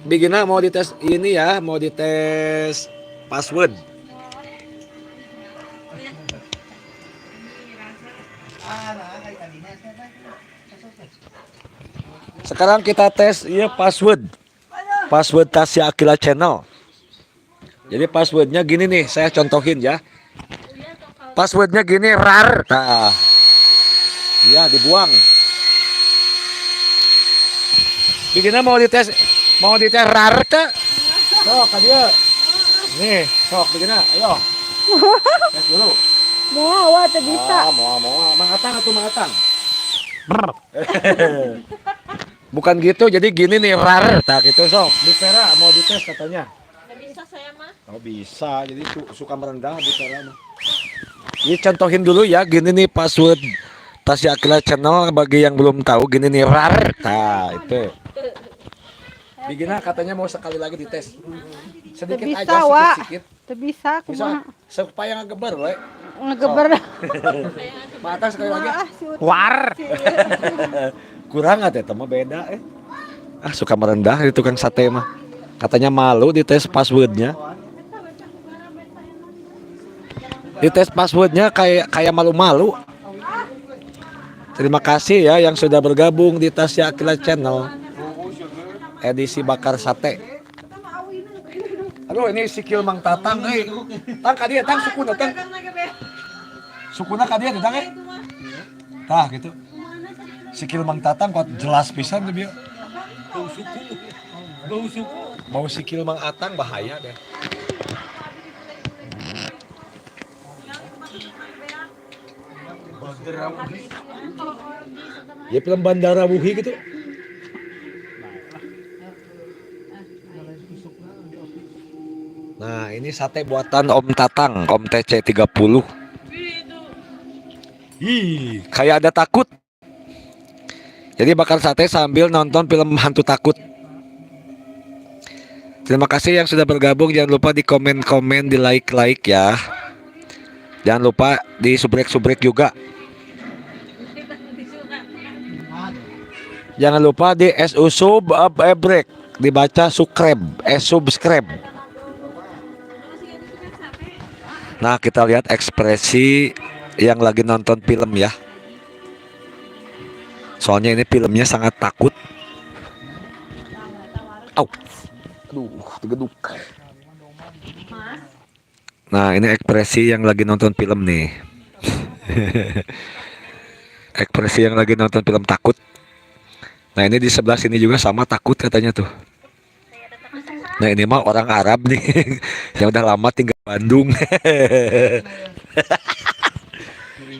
Bigina mau dites ini ya, mau dites password. Sekarang kita tes ya password. Password Tasya Akila Channel. Jadi passwordnya gini nih, saya contohin ya. Passwordnya gini rar. Nah, iya dibuang. Bikinnya mau dites rar ke? Sok dia. Nih, sok bikinnya, ayo. Tes dulu. Mau awak teh bisa. Mau. Mang Atang atau Mang Atang? Bukan gitu, jadi gini nih rar. Tak gitu sok. Di Pera mau dites katanya. Nggak bisa saya mah. Oh bisa, jadi suka merendah di Pera mah. Ini contohin dulu ya, gini nih password Tasya Akila Channel bagi yang belum tahu gini nih rar. Nah, itu. Bigina katanya mau sekali lagi dites. Sedikit Bisa, aja Wak. sedikit. Teu bisa Bisa kumaha. supaya ngegeber we. Ngegeber. Mata sekali lagi. War. Kurang atuh eta mah beda suka merendah itu tukang sate mah. Katanya malu dites passwordnya. Dites passwordnya kayak malu-malu. Terima kasih ya yang sudah bergabung di Tasya Akila Channel edisi bakar sate. Aduh ini sikil Mang Tatang Tang ka dieu tang sukuna tang. Sukuna ka dieu tang Tah gitu. Sikil Mang Tatang kok jelas pisan tuh bieu. Bau sikil Mang Atang bahaya deh. Ya film Bandara Wuhi gitu. Nah ini sate buatan Om Tatang, Om TC 30. Ih, kayak ada takut. Jadi bakar sate sambil nonton film hantu takut. Terima kasih yang sudah bergabung. Jangan lupa di komen-komen, di like ya. Jangan lupa di subrek juga. Jangan lupa di subscribe, dibaca subscribe. Nah kita lihat ekspresi yang lagi nonton film ya. Soalnya ini filmnya sangat takut. Au. Aduh, tegeduk. Nah, ini ekspresi yang lagi nonton film nih. Ekspresi yang lagi nonton film takut. Nah, ini di sebelah sini juga sama takut katanya tuh. Nah, ini mah orang Arab nih. Yang udah lama tinggal di Bandung.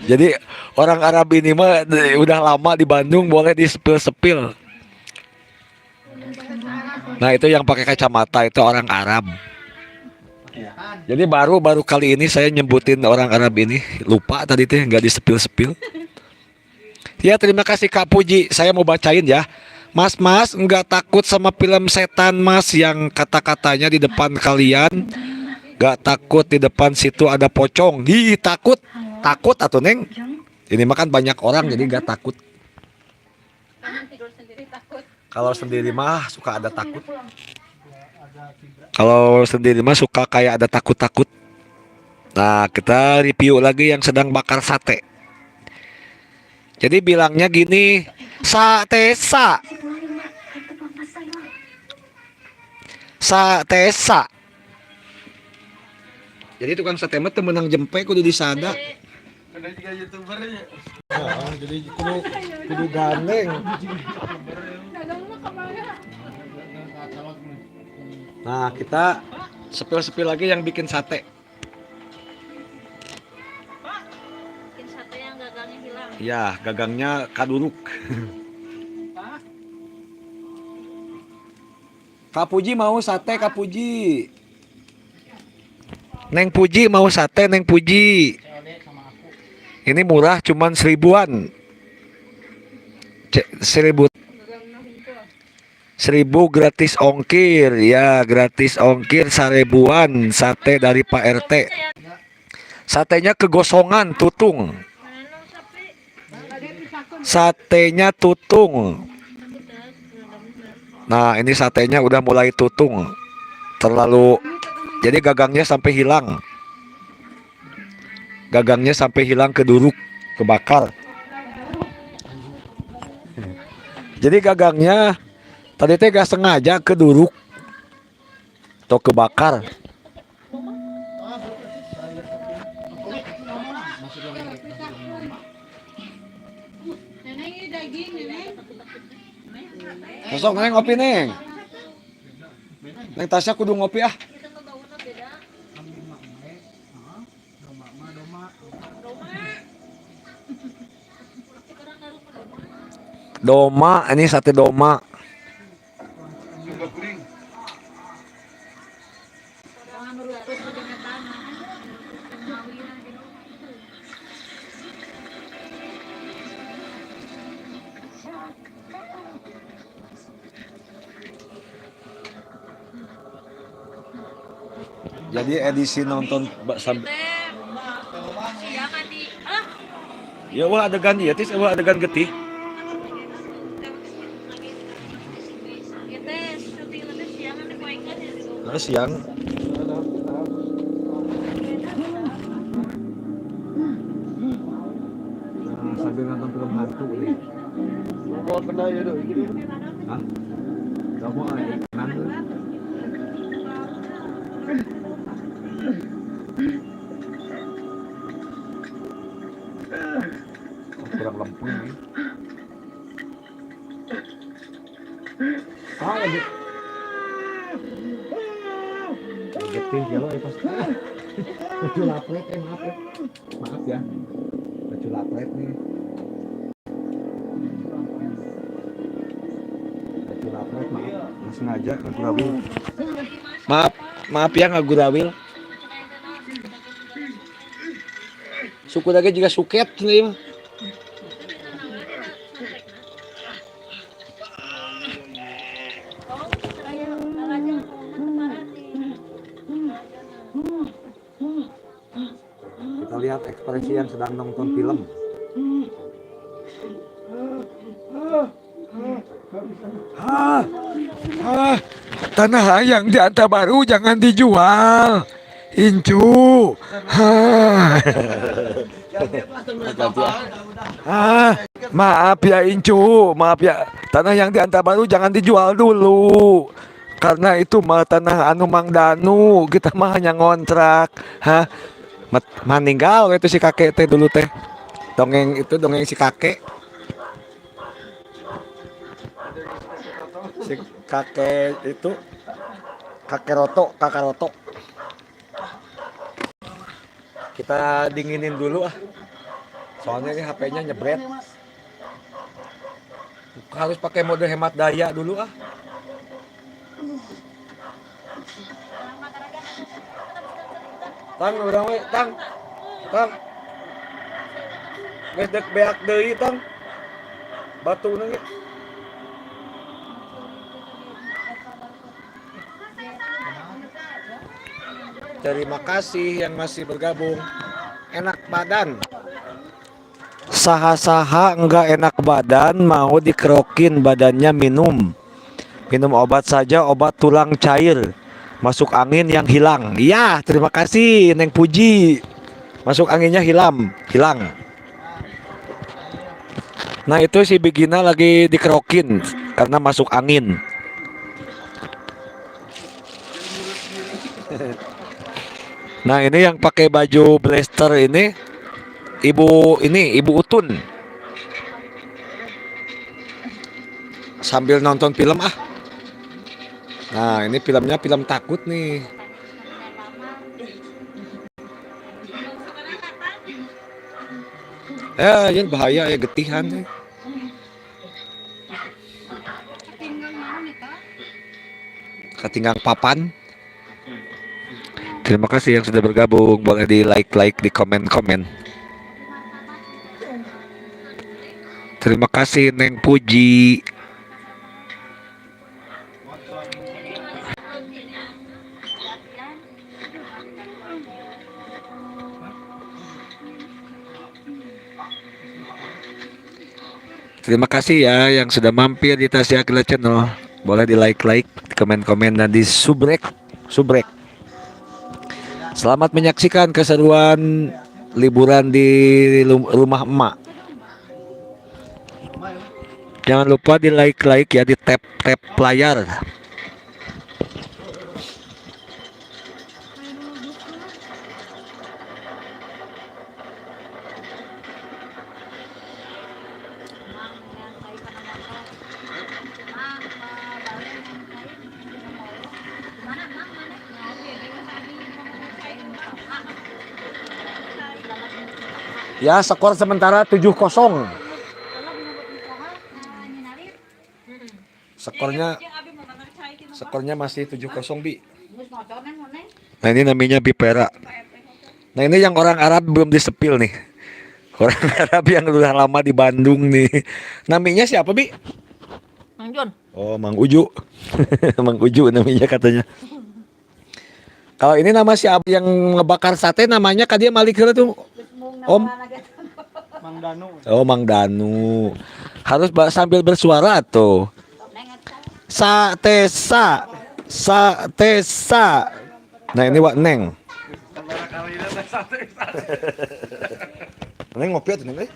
Jadi orang Arab ini mah udah lama di Bandung, boleh disepil-sepil. Nah, itu yang pakai kacamata itu orang Arab. Jadi baru kali ini saya nyebutin orang Arab ini, lupa tadi tuh nggak disepil-sepil. Ya, terima kasih Kak Puji. Saya mau bacain ya. Mas nggak takut sama film setan Mas yang kata-katanya di depan kalian? Nggak takut di depan situ ada pocong? Hi, takut atuh Neng. Ini mah kan banyak orang jadi nggak takut. Kalau sendiri mah suka ada takut. Kalau sendiri mah suka kayak ada takut-takut. Nah, kita review lagi yang sedang bakar sate. Jadi bilangnya gini, satesa. Jadi tukang sate mah teu meunang jempe kudu disada. Ada juga youtubernya. Jadi kudu gandeng. Nah, kita sepil-sepil lagi yang bikin sate. Bikin sate yang gagangnya hilang. Ya, gagangnya kaduruk. Kak Puji mau sate, Kak Puji. Neng Puji mau sate, Neng Puji. Ini murah cuman 1000-an. 1000 gratis ongkir. Ya, gratis ongkir 1000-an sate dari Pak RT. Satenya kegosongan tutung. Satenya tutung. Nah, ini satenya udah mulai tutung. Terlalu, jadi gagangnya sampai hilang. Gagangnya sampai hilang, keduruk, kebakar. Jadi gagangnya tadi teh gak sengaja keduruk atau kebakar. Neneng ini daging, Neneng. Sosok Neng ngopi Neng. Neng Tasya kudu ngopi ah. Doma, ini sate doma. Jadi edisi nonton Siang di ya wah adegan ya tis wah adegan getih. kita syuting nanti siangan di Kuengkan ya. Nah, siang. Nah, sambil nonton film hantu nih. Mau kena ya dong ini. Hah? Gak mau aja. Nanti. Kurang lempeng nih. Lagi. Getih ya lo pas. Baju lapret maaf ya. Maaf ya. Baju lapret nih. Baju lapret maaf. Nggak sengaja ngagurawil. Maaf ya ngagurawil. Suku lagi juga suket nih mah. Kita lihat ekspresi yang sedang nonton film. Tanah yang di Anta Baru jangan dijual. Incu. Maaf ya Incu, maaf ya. Tanah yang di Anta Baru jangan dijual dulu. Karena itu mah tanah anu Mang Danu, kita mah hanya ngontrak. Hah? Meninggal itu si kakek teh dulu teh. Dongeng si kakek. Si kakek itu kakek Roto. Kita dinginin dulu ah. Soalnya ini HP-nya nyebret. Harus pakai mode hemat daya dulu ah. Tang urang we, tang. Geus dek beak deui tang. Batu nang. Terima kasih yang masih bergabung. Enak badan. Saha-saha enggak enak badan mau dikerokin badannya minum obat saja, obat tulang cair, masuk angin yang hilang. Iya, terima kasih Neng Puji. Masuk anginnya hilang. Nah itu si Begina lagi dikerokin karena masuk angin. Nah ini yang pakai baju blaster ini Ibu Utun. Sambil nonton film ah. Nah ini filmnya film takut nih. Ini bahaya ya, getihan nih. Ketinggang papan. Terima kasih yang sudah bergabung. Boleh di like, di komen. Terima kasih Neng Puji. Terima kasih ya yang sudah mampir di Tasya Akila Channel. Boleh di like, di komen dan di subrek. Selamat menyaksikan keseruan liburan di rumah emak. Jangan lupa di like ya, di tap layar. Ya, skor sementara 7-0. Skornya masih 7-0, Bi. Nah, ini namanya Bipera. Nah, ini yang orang Arab belum disepil nih. Orang Arab yang udah lama di Bandung nih. Namanya siapa, Bi? Mang Jun. Oh, Mang Uju. Mang Uju namanya katanya. Kalau ini nama siapa yang ngebakar sate namanya dia Malik tuh. Om Mang Danu. Oh, Mang Danu. Harus sambil bersuara tuh. Satesa. Nah, ini Wak Neng. Neng ngopi atuh Neng.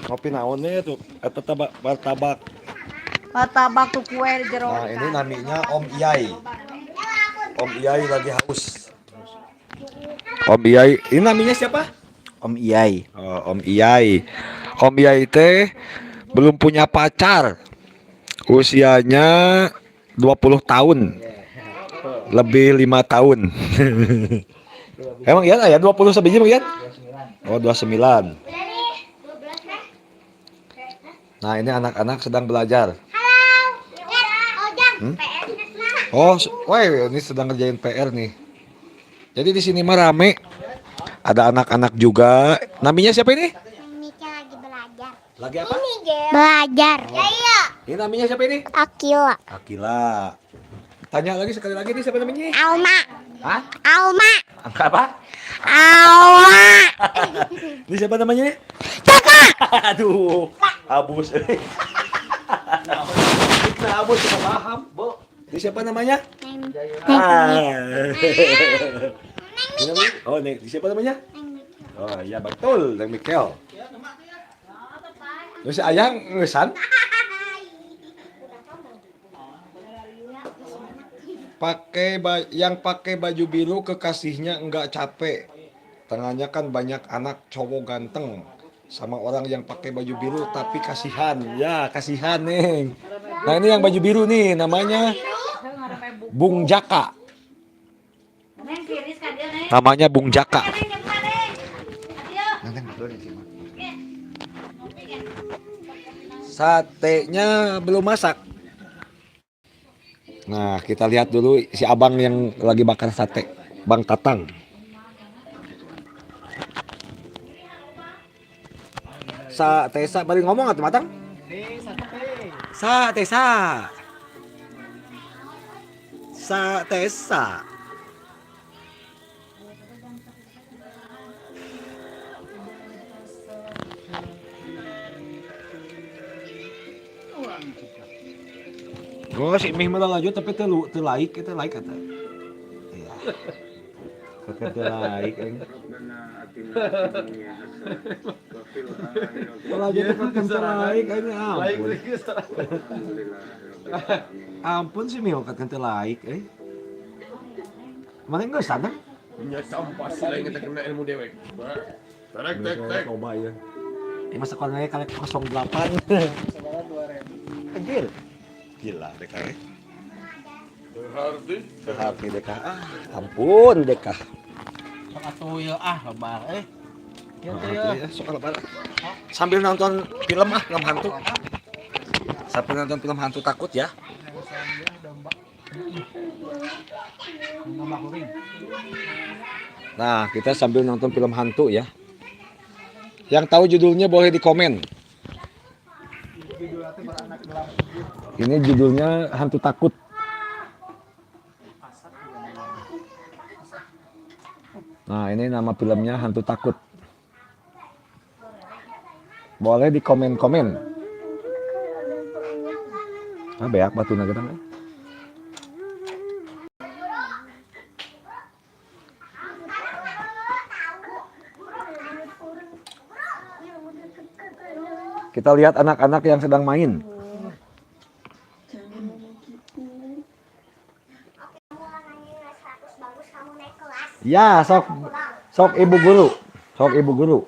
Ngopi naon tuh? Eta martabak. Martabak tuh kue di jero. Nah, ini namanya Om Iyai. Om Iyai lagi haus. Om Iyai, ini namanya siapa? Om Iyai. Oh, Om Iyai. Om Iyai teh belum punya pacar. Usianya 20 tahun. Lebih 5 tahun. Emang iya ya 20 sebiji Ian? Oh, 29. Nah, ini anak-anak sedang belajar. Oh, ini sedang ngerjain PR nih. Jadi di sini mah rame. Ada anak-anak juga. Namanya siapa ini? Mika lagi belajar. Lagi apa? Belajar. Iya. Ini namanya siapa ini? Akila. Akila. Tanya lagi sekali lagi nih siapa namanya? Alma. Hah? Alma. Angka apa? Alma. Ini siapa namanya? Kakak. Aduh. Abus. Nah, abus sudah paham, Bu. Ini siapa namanya? Oh, Neng. Siapa namanya? Oh, iya betul, Neng Mikel. Terus ayah ngesan? Yang pakai baju biru kekasihnya enggak capek. Tengahnya kan banyak anak cowok ganteng sama orang yang pakai baju biru tapi kasihan. Ya, kasihan nih. Nah, ini yang baju biru nih namanya Bung Jaka. Namanya Bung Jaka. Satenya belum masak. Nah, kita lihat dulu si abang yang lagi bakar sate, Bang Tatang. Tesa balik ngomong atuh Matang? Tesa. Tesa. Oh, si Mih malah lanjut tapi terlaik kita like kata. Iya. Kata terlaik kan. Lanjut kan terlaik kan ampun. Ampun si Mih kan terlaik Mana enggak sadar? Punya sampah selain kita kena ilmu dewek. Tek. Coba ya. Masa koneksi kali 08. Anjir. Gila Deka Berarti Deka. Ampun Deka. Sok atuh ya lebar Kieu teh ya. Sok lebar. Sambil nonton film hantu. Sambil nonton film hantu takut ya. Nah, kita sambil nonton film hantu ya. Yang tahu judulnya boleh di komen. Ini judulnya Hantu Takut. Nah, ini nama filmnya Hantu Takut. Boleh di komen-komen. Ah, beak batu nagetan. Kita lihat anak-anak yang sedang main. Ya, sok ibu guru. Sok ibu guru.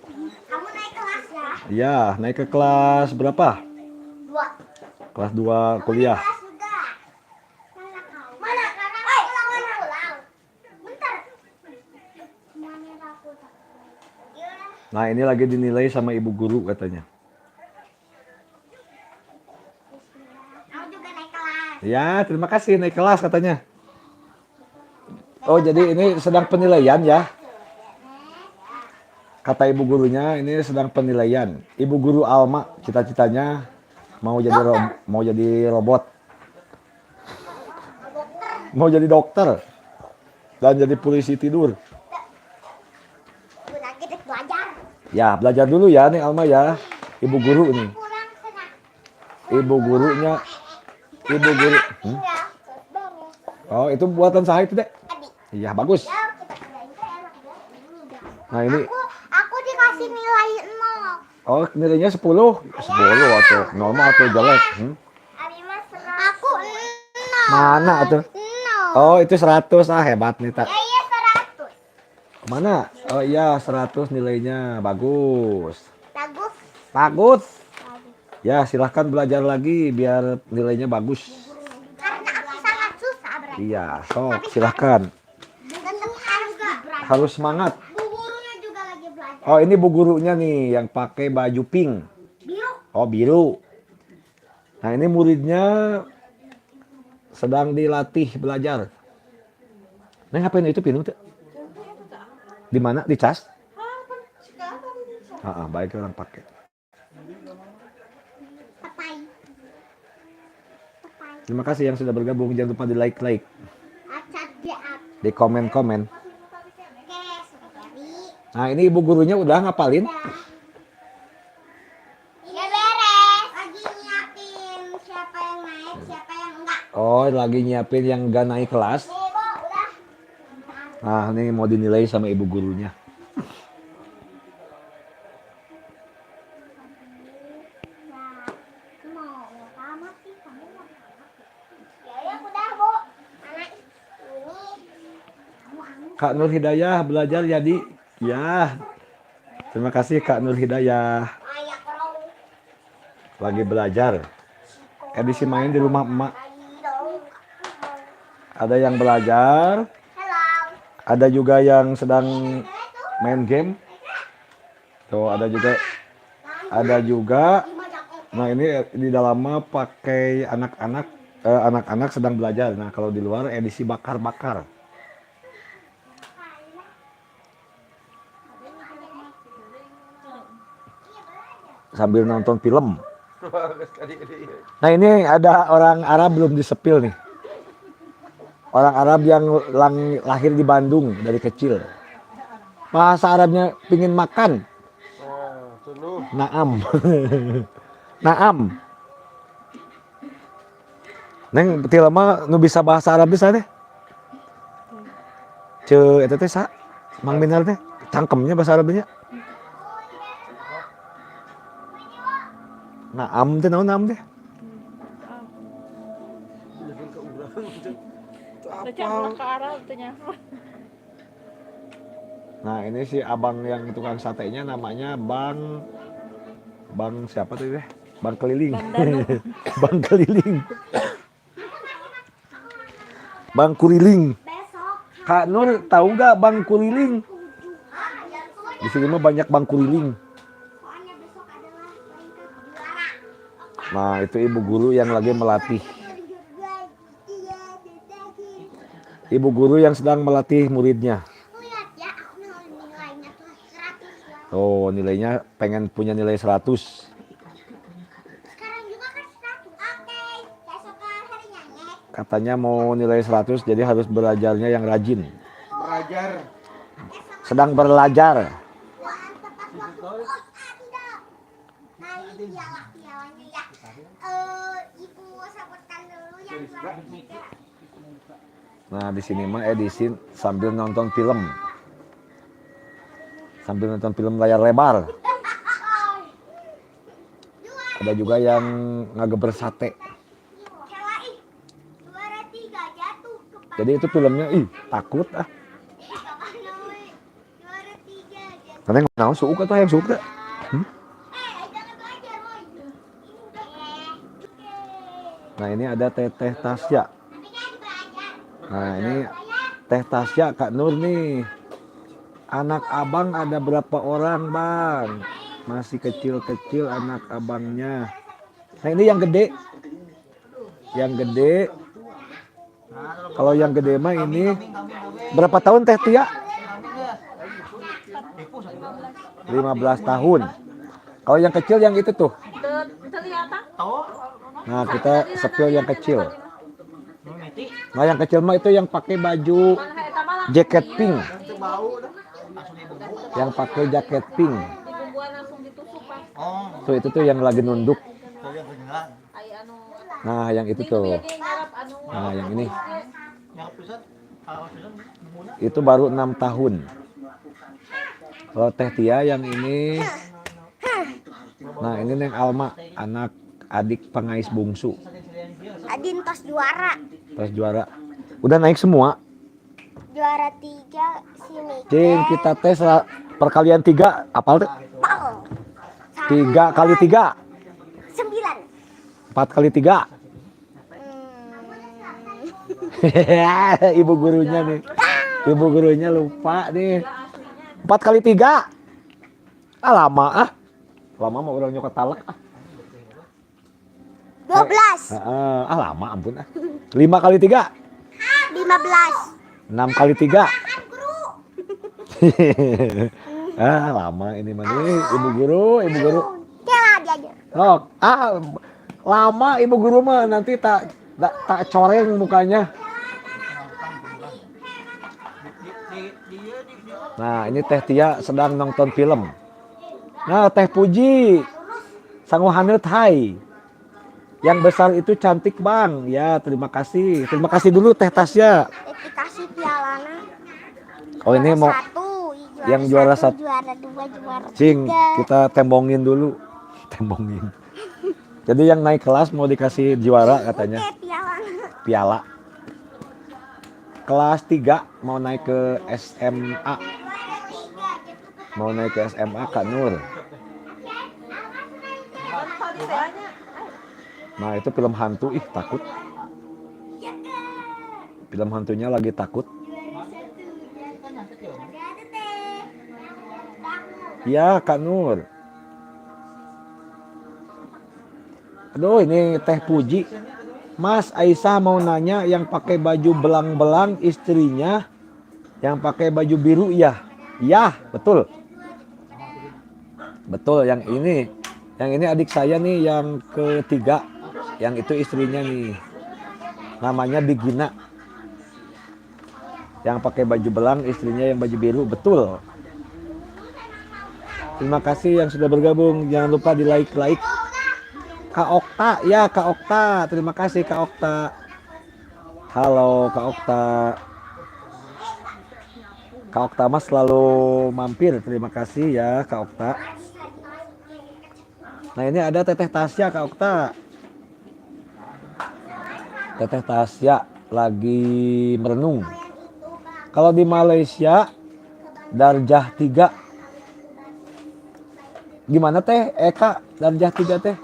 Kamu naik kelas ya? Ya, naik ke kelas berapa? 2. Kelas 2 kuliah. Kelas juga. Mana? Ulang. Bentar. Nah, ini lagi dinilai sama ibu guru katanya. Kamu juga naik kelas. Ya, terima kasih naik kelas katanya. Oh, jadi ini sedang penilaian ya. Kata ibu gurunya ini sedang penilaian. Ibu guru Alma cita-citanya mau jadi robot. Mau jadi dokter. Dan jadi polisi tidur. Ya, belajar dulu ya nih Alma ya. Ibu guru nih. Ibu gurunya Oh, itu buatan saya itu, Dek. Iya, bagus. Nah, ini Aku dikasih nilai 0. oh, nilainya 10. 10 atau normal atau jelek? Aku 0. Mana tuh? 0. Oh, itu 100. Ah, hebat nih, Tak. Ya, iya 100. Mana? Oh iya, 100 nilainya. Bagus. Bagus. Ya, silahkan belajar lagi biar nilainya bagus. Karena aku sangat susah berarti. Iya, sok silahkan. Tetap harus belajar. Harus semangat. Bu gurunya juga lagi belajar. Oh, ini bu gurunya nih yang pakai baju pink. Biru. Oh, biru. Nah, ini muridnya sedang dilatih belajar. Nah, ngapain itu pinu tuh? Di mana? Di cas? Baik orang pakai. Terima kasih yang sudah bergabung. Jangan lupa di like. Di komen. Nah, ini ibu gurunya udah ngapalin? Ya beres. Lagi nyiapin siapa yang naik, siapa yang enggak. Oh, lagi nyiapin yang gak naik kelas. Nih, Bu, udah. Nah, ini mau dinilai sama ibu gurunya. Ya, udah, Bu. Kak Nur Hidayah belajar jadi. Ya. Terima kasih Kak Nur Hidayah. Lagi belajar. Edisi main di rumah emak. Ada yang belajar. Ada juga yang sedang main game. Tuh ada juga. Nah ini di dalamnya pakai anak-anak sedang belajar. Nah kalau di luar edisi bakar-bakar. Sambil nonton film. Nah ini ada orang Arab belum disepil nih. Orang Arab yang lahir di Bandung dari kecil. Bahasa Arabnya pingin makan. Naam. Naam. Neng betul mah nu bisa bahasa Arab bisa deh. Eta teh sa Mang Minar teh cangkemnya bahasa Arabnya. Naam teh naon naam teh? Nah ini si abang yang tukang satenya namanya Bang siapa tuh deh? Bang Keliling. Bang Keliling. Bang Kuriling. Kak Nur tahu gak Bang Kuriling? Di sini mah banyak Bang Kuriling. Nah itu ibu guru yang lagi melatih. Ibu guru yang sedang melatih muridnya. Oh nilainya pengen punya nilai 100. Katanya mau nilai 100 jadi harus belajarnya yang rajin. Belajar. Sedang belajar. Nah di sini mah edisi sambil nonton film. Sambil nonton film layar lebar. Ada juga yang ngageber sate. Jadi itu filmnya takut ah. Karena yang naon suuk atau yang suuk. Nah ini ada Teteh Tasya. Nah ini Teh Tasya Kak Nur nih. Anak abang ada berapa orang bang? Masih kecil-kecil anak abangnya. Nah ini yang gede. Yang gede. Kalau yang gede mah ini berapa tahun Teh Tia? 15 tahun. Kalau yang kecil yang itu tuh. Nah kita sepil yang kecil. Nah yang kecil mah itu yang pakai baju jaket pink. Yang pakai jaket pink. Tuh itu tuh yang lagi nunduk. Nah yang itu tuh. Nah yang ini. Itu baru 6 tahun. Kalau Teh Tia yang ini. Nah ini Neng Alma, anak adik pengais bungsu. Adin tos juara. Tos juara. Udah naik semua. Juara 3 sini. Cing kita tes perkalian 3 apal tuh? 3 kali 3. 9. 4 kali 3. Ibu gurunya nih. Ibu gurunya lupa nih. 4 kali 3. Ah lama ah. Lama mau orang nyokot talak ah. 12. Lama ampun ah. 5 kali 3. 15. 6 kali 3. Lama ini mah nih ibu guru. Oh, lama ibu guru mah nanti tak coreng mukanya. Nah, ini Teh Tia sedang nonton film. Nah, Teh Puji sanguhaneut hai. Yang besar itu cantik, Bang. Ya, terima kasih. Terima kasih dulu Teh Tasya. Dikasih pialana. Oh, ini mau yang juara 1, juara 2, juara 3. Cing, kita tembongin dulu. Tembongin. Jadi yang naik kelas mau dikasih juara katanya. Pialana. Piala. kelas 3 mau naik ke SMA. Mau naik ke SMA Kak Nur. Nah itu film hantu, ih takut. Film hantunya lagi takut. Ya Kak Nur. Aduh ini Teh Puji. Mas Aisyah mau nanya yang pakai baju belang-belang istrinya yang pakai baju biru ya? Ya betul. Betul yang ini. Yang ini adik saya nih yang ketiga. Yang itu istrinya nih. Namanya Bigina. Yang pakai baju belang istrinya yang baju biru. Betul. Terima kasih yang sudah bergabung. Jangan lupa di like. Kak Okta, ya Kak Okta. Terima kasih Kak Okta. Halo Kak Okta. Kak Okta mas selalu mampir. Terima kasih ya Kak Okta. Nah ini ada Teteh Tasya Kak Okta. Teteh Tasya lagi merenung. Kalau di Malaysia Darjah 3. Gimana Teh? Kak, Darjah 3 Teh?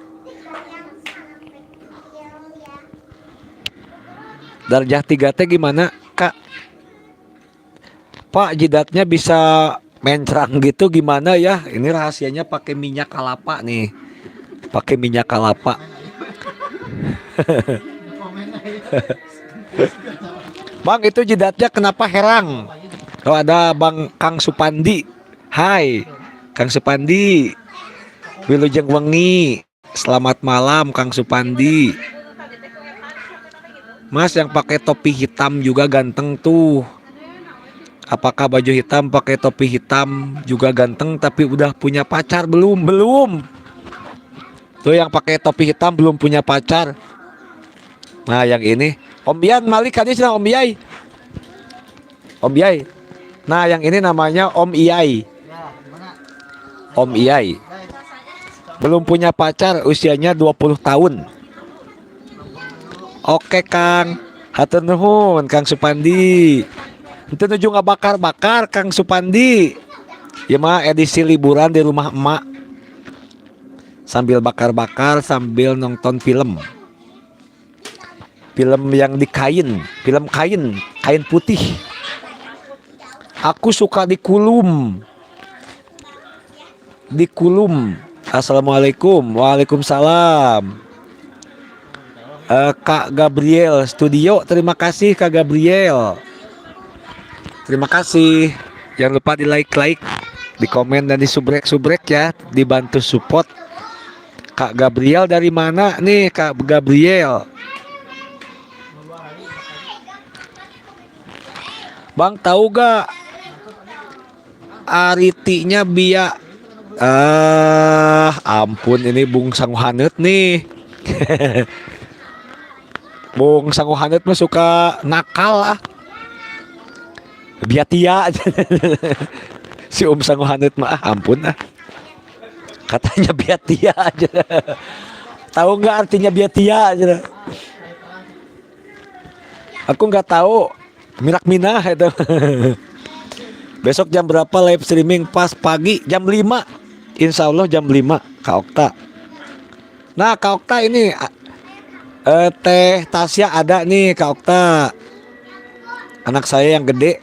Darjah 3 Teh gimana Kak? Pak jidatnya bisa mencrang gitu gimana ya? Ini rahasianya pakai minyak kelapa nih. Pakai minyak kelapa. Bang itu jidatnya kenapa herang? Oh ada Bang Kang Supandi. Hai Kang Supandi. Wilujeng wengi. Selamat malam Kang Supandi. Mas yang pakai topi hitam juga ganteng tuh. Apakah baju hitam pakai topi hitam juga ganteng tapi udah punya pacar belum? Belum. Tuh yang pakai topi hitam belum punya pacar. Nah yang ini Om Bian Malik kan sedang Om Iyai. Om Iyai. Nah yang ini namanya Om Iyai. Om Iyai. Belum punya pacar usianya 20 tahun. Oke Kang, hatur nuhun Kang Supandi. Itu nuju ngabakar-bakar Kang Supandi. Ya mah edisi liburan di rumah emak. Sambil bakar-bakar sambil nonton film. Film yang di kain, film kain putih. Aku suka dikulum. Assalamualaikum. Waalaikumsalam. Kak Gabriel Studio, terima kasih Kak Gabriel. Terima kasih. Jangan lupa di like, di komen dan di subrek ya, dibantu support. Kak Gabriel dari mana nih Kak Gabriel? Bang tahu gak aritinya biak? Ampun ini Bung Sangguhanet nih. Bung Sangguhanet mah suka nakal lah. Biatia aja. Si Sangguhanet mah ampun ah. Katanya biatia aja. Tahu nggak artinya biatia aja? Aku nggak tahu. Mirak minah itu. Besok jam berapa live streaming? Pas pagi jam 5. Insya Allah jam 5 Kak Okta. Nah Kak Okta ini Teh Tasya ada nih Kak Okta. Anak saya yang gede.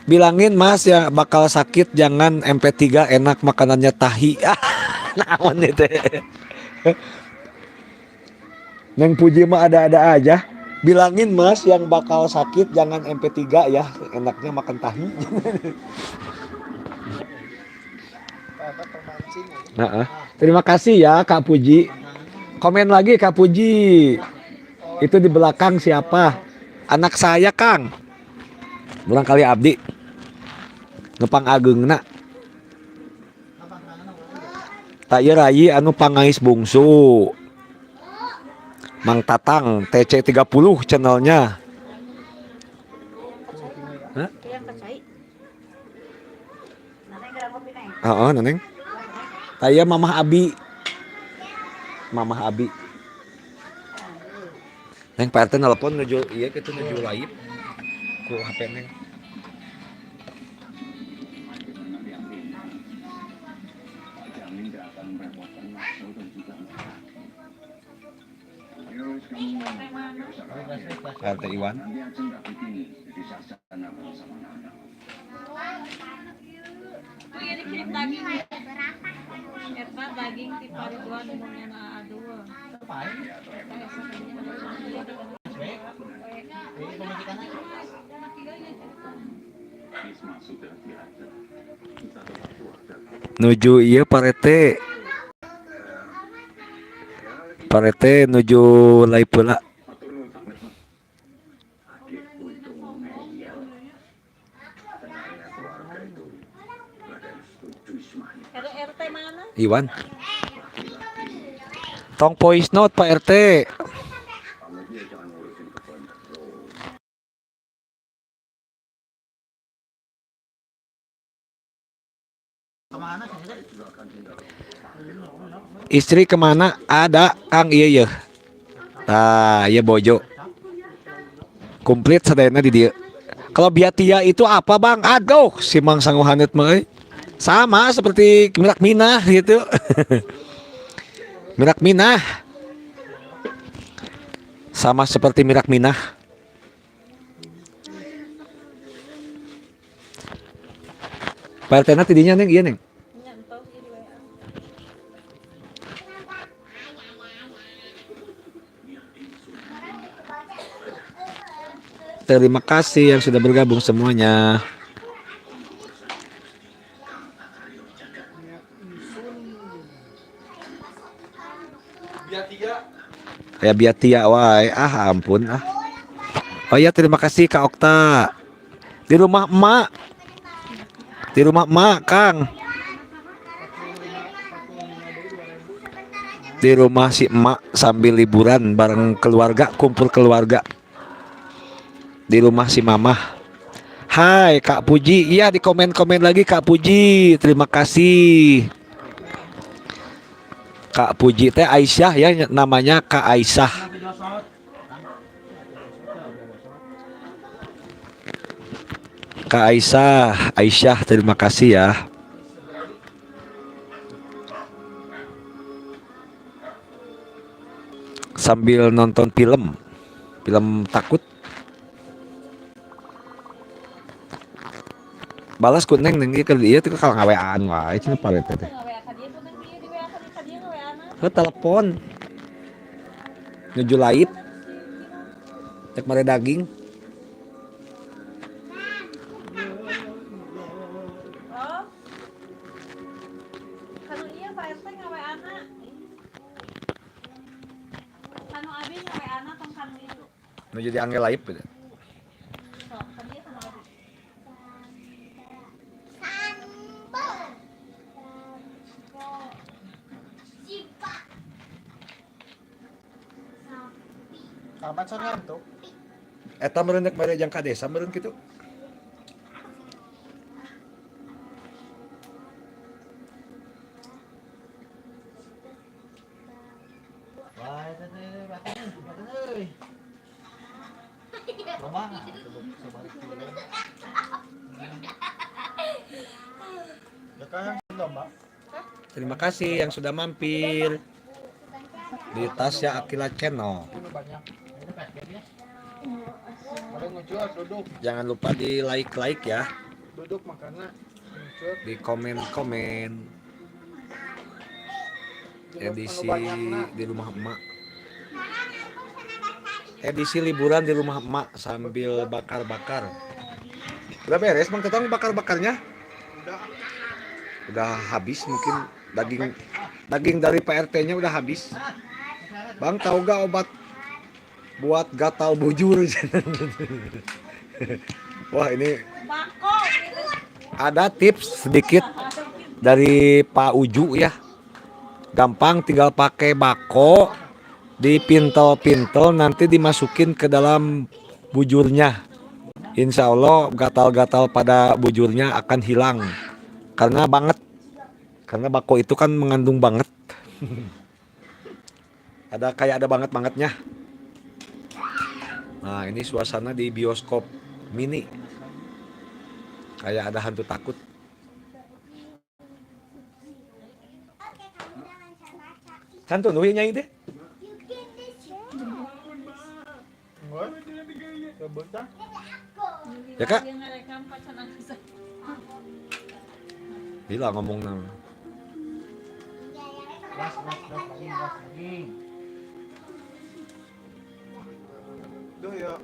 Bilangin Mas yang bakal sakit jangan MP3 enak makanannya tahi. Naon itu. Neng Puji mah ada-ada aja. Bilangin Mas yang bakal sakit jangan MP3 ya, enaknya makan tahi. Nah, terima kasih ya Kak Puji. Komen lagi Kak Puji. Itu di belakang siapa? Anak saya Kang. Barangkali abdi. Ngepang ageungna. Tak ieu rayi anu pangais bungsu. Mang Tatang TC30 channelnya. Hah? Neneng. Saya Mamah Abi. Neng Pak RT nelpon nuju iya kitu nuju live ku HP neng. Pak RT Iwan. Tuh ya dikirim daging. Eta daging ti Paridwan umumnya na aduh. Nuju iya Pak RT. Pak RT nuju live pula. RT mana? Iwan. Tong voice note Pak RT. Istri kemana? Ada Kang iya ya. Nah, iya bojo. Komplit sadayana di dia. Kalau biatia itu apa bang? Aduh, si Mang Sangguhanet mah. Sama seperti mirak minah gitu. Mirak minah. Sama seperti mirak minah. Pak RT na tidinya neng iya neng. Terima kasih yang sudah bergabung semuanya. Ya biatia wae. Ah ampun ah. Oh ya terima kasih Kak Okta. Di rumah emak. Di rumah emak Kang. Di rumah si emak sambil liburan bareng keluarga, kumpul keluarga. Di rumah si Mamah. Hai Kak Puji. Iya di komen-komen lagi Kak Puji. Terima kasih. Kak Puji teh Aisyah ya namanya Kak Aisyah. Kak Aisyah terima kasih ya. Sambil nonton film takut. Balas ku neng ieu ieu teh kalau ngawean wae cenah Pak RT teh. Ke telepon. Nuju live. Cek mare daging. Oh. Kanu iya Pak RT ngaweana. Kanu abi ngaweana tong kanu itu. Nuju diangge live gitu. Kapan sore ngantuk? Eta meureun rek bare jang ka desa meureun kitu. Wah, itu teh batin euy. Lomba. Terima kasih yang sudah mampir di Tasya Akila Channel. Jangan lupa di like ya. Duduk makannya. Di komen-komen. Edisi di rumah emak. Edisi liburan di rumah emak sambil bakar-bakar. Udah beres Bang Tetong bakar-bakarnya? Udah habis mungkin daging dari PRT-nya udah habis. Bang tahu gak obat buat gatal bujur? Wah ini ada tips sedikit dari Pak Uju ya. Gampang tinggal pakai bako, dipintel-pintel nanti dimasukin ke dalam bujurnya. Insya Allah gatal-gatal pada bujurnya akan hilang. Karena bako itu kan mengandung banget. Ada banget-bangetnya. Nah, ini suasana di bioskop mini. Kayak ada hantu takut. Hantu nuhi nyanyi deh. Ya kak? Bila ngomong nama. Duh ya,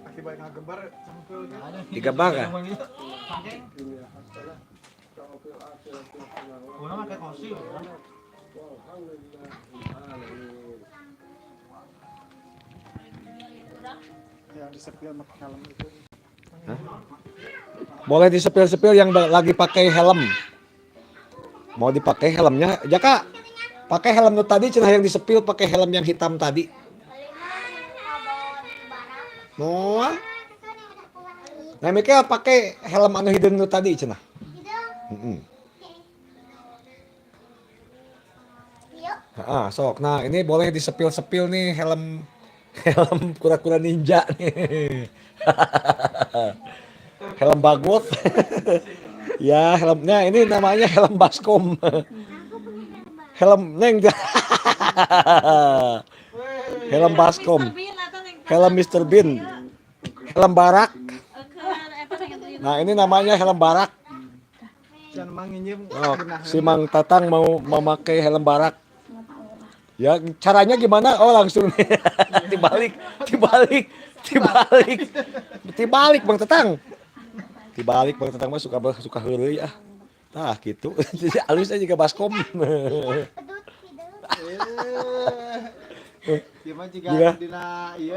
akibat ngagembar sampel kan. Digambar kah? Kurang pakai kursi. Yang disepil pakai helm itu. Boleh disepil-sepil yang lagi pakai helm. Mau dipakai helmnya, ya kak. Pakai helm nu tadi, cenah yang disepil pakai helm yang hitam tadi. Noah. Nah, Mika pakai helm anu hideung nu tadi cenah. Sok. Nah, ini boleh disepil-sepil nih helm kura-kura ninja nih. Helm bagot. Ya, helmnya ini namanya helm baskom. Helm neng. Helm baskom. Helm Mr. Bean. Helm barak. Nah, ini namanya helm barak. Oh, si Mang Tatang mau memakai helm barak. Ya, caranya gimana? Oh, langsung dibalik Bang Tatang. Dibalik Bang Tatang mah suka heureuy ah. Tah gitu. Alus aja juga baskom.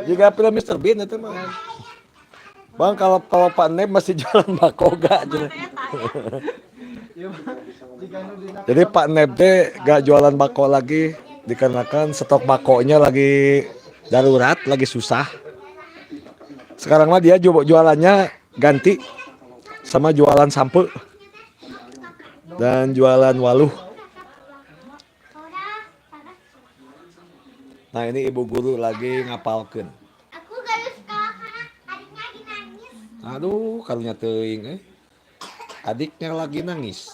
Jika film Mr. Bean itu mah. Bang, kalau Pak Neb masih jualan bako gak? Jadi Pak Neb deh gak jualan bako lagi dikarenakan stok bakonya lagi darurat, lagi susah. Sekarang mah dia jualannya ganti sama jualan sampo dan jualan waluh. Nah, ini ibu guru lagi ngapalkeun. Aduh, karunya teuing adiknya lagi nangis.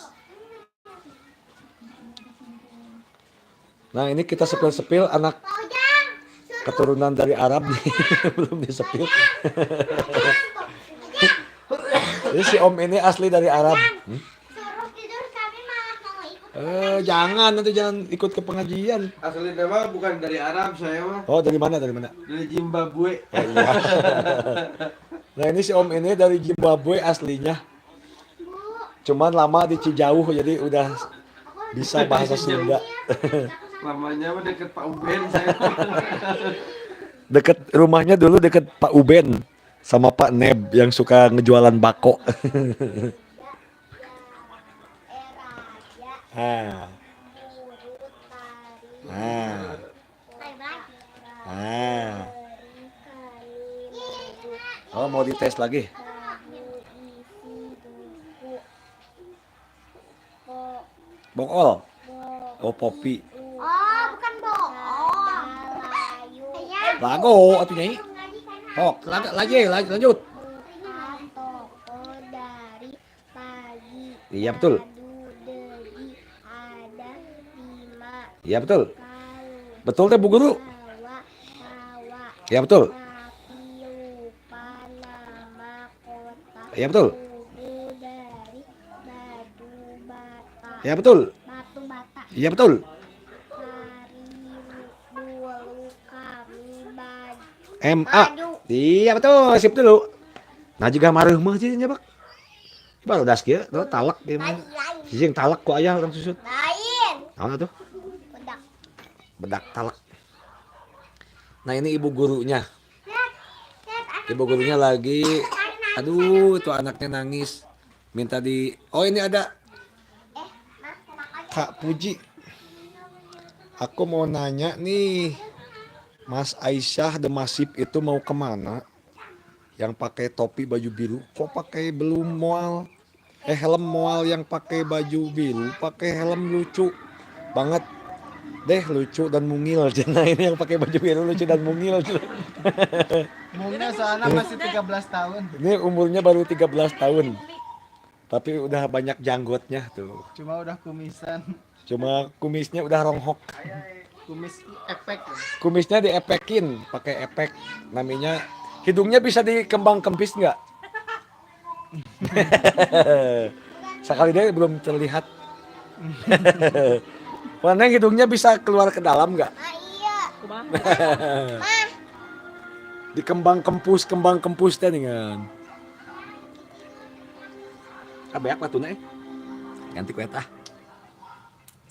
Nah, ini kita sepil-sepil anak keturunan dari Arab nih. Belum disepil. Jadi si Om ini asli dari Arab. Jangan, nanti jangan ikut ke pengajian. Asli nama bukan dari Arab saya mah. Oh, dari mana? Dari Zimbabwe. Oh, iya. Nah, ini si Om ini dari Zimbabwe aslinya. Cuman lama di Cijauh jadi udah bisa bahasa Sunda. Lamanya mah deket Pak Uben saya. Deket rumahnya dulu deket Pak Uben sama Pak Neb yang suka ngejualan bako. Oh, mau dites lagi? Bokol. Oh, Popi. Oh, bukan bohong. Lago atuh nyai. Oh, lanjut. Toko dari pagi. Iya betul. Ada 5. Iya betul. Kalau Betul teh Bu Guru. bawa Iya betul. tapi lupa nama kota. Iya betul. Tubuh dari batu bata. Iya betul. Batu bata. Iya betul. Hari dulu kami baju. MA. Iya betul, sip dulu. Nah juga mareuh mah sih nya, Pak. Baru das kieu, tuh talak dia mah. Sing talak ku aya urang susut. Lain. Naon atuh? Bedak. Bedak talak. Nah, ini ibu gurunya. Ibu gurunya lagi, aduh, itu anaknya nangis. Minta oh ini ada Kak Puji. Aku mau nanya nih, Mas Aisyah The Masif itu mau kemana? Yang pakai topi baju biru, kok pakai belum moal? Helm moal yang pakai baju biru, pakai helm lucu banget. Deh lucu dan mungil. Cina ini yang pakai baju biru lucu dan mungil. Mungkin soalnya masih 13 tahun. Ini umurnya baru 13 tahun. Tapi udah banyak janggotnya tuh. Cuma udah kumisan. Cuma kumisnya udah ronghok. Kumis efek. Kumisnya diepekin, pakai efek. Namanya hidungnya bisa dikembang kempis nggak? Sekali dia belum terlihat. Mana hidungnya bisa keluar ke dalam nggak? Dikembang kempus teh dengan. Banyak lah tunai. Ganti kue tah.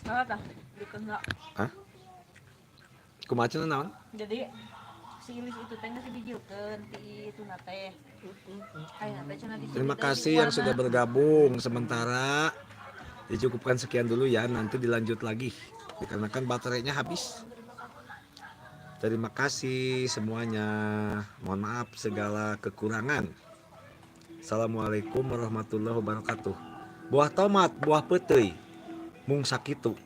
Nah, tah, dikena. Hah? Kumaha naon? Jadi si Ilis itu teh geus dijieukkeun ti itu teh. Ayeuna teh cenah disebut. Terima kasih yang sudah bergabung. Sementara dicukupkan sekian dulu ya. Nanti dilanjut lagi. Dikarenakan baterainya habis. Terima kasih semuanya. Mohon maaf segala kekurangan. Assalamualaikum warahmatullahi wabarakatuh. Buah tomat, buah peuteuy. Mung sakitu.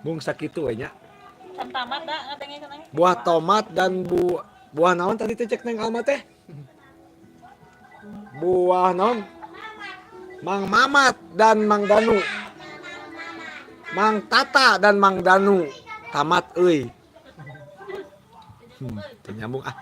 Mung sakitu we nya. Can tamat da ngatenge cenah. Buah tomat dan buah naon tadi teh cek neng Alma teh? Buah naon? Mang Mamat dan Mang Danu. Mang Tata dan Mang Danu. Tamat euy. Nyambung ah.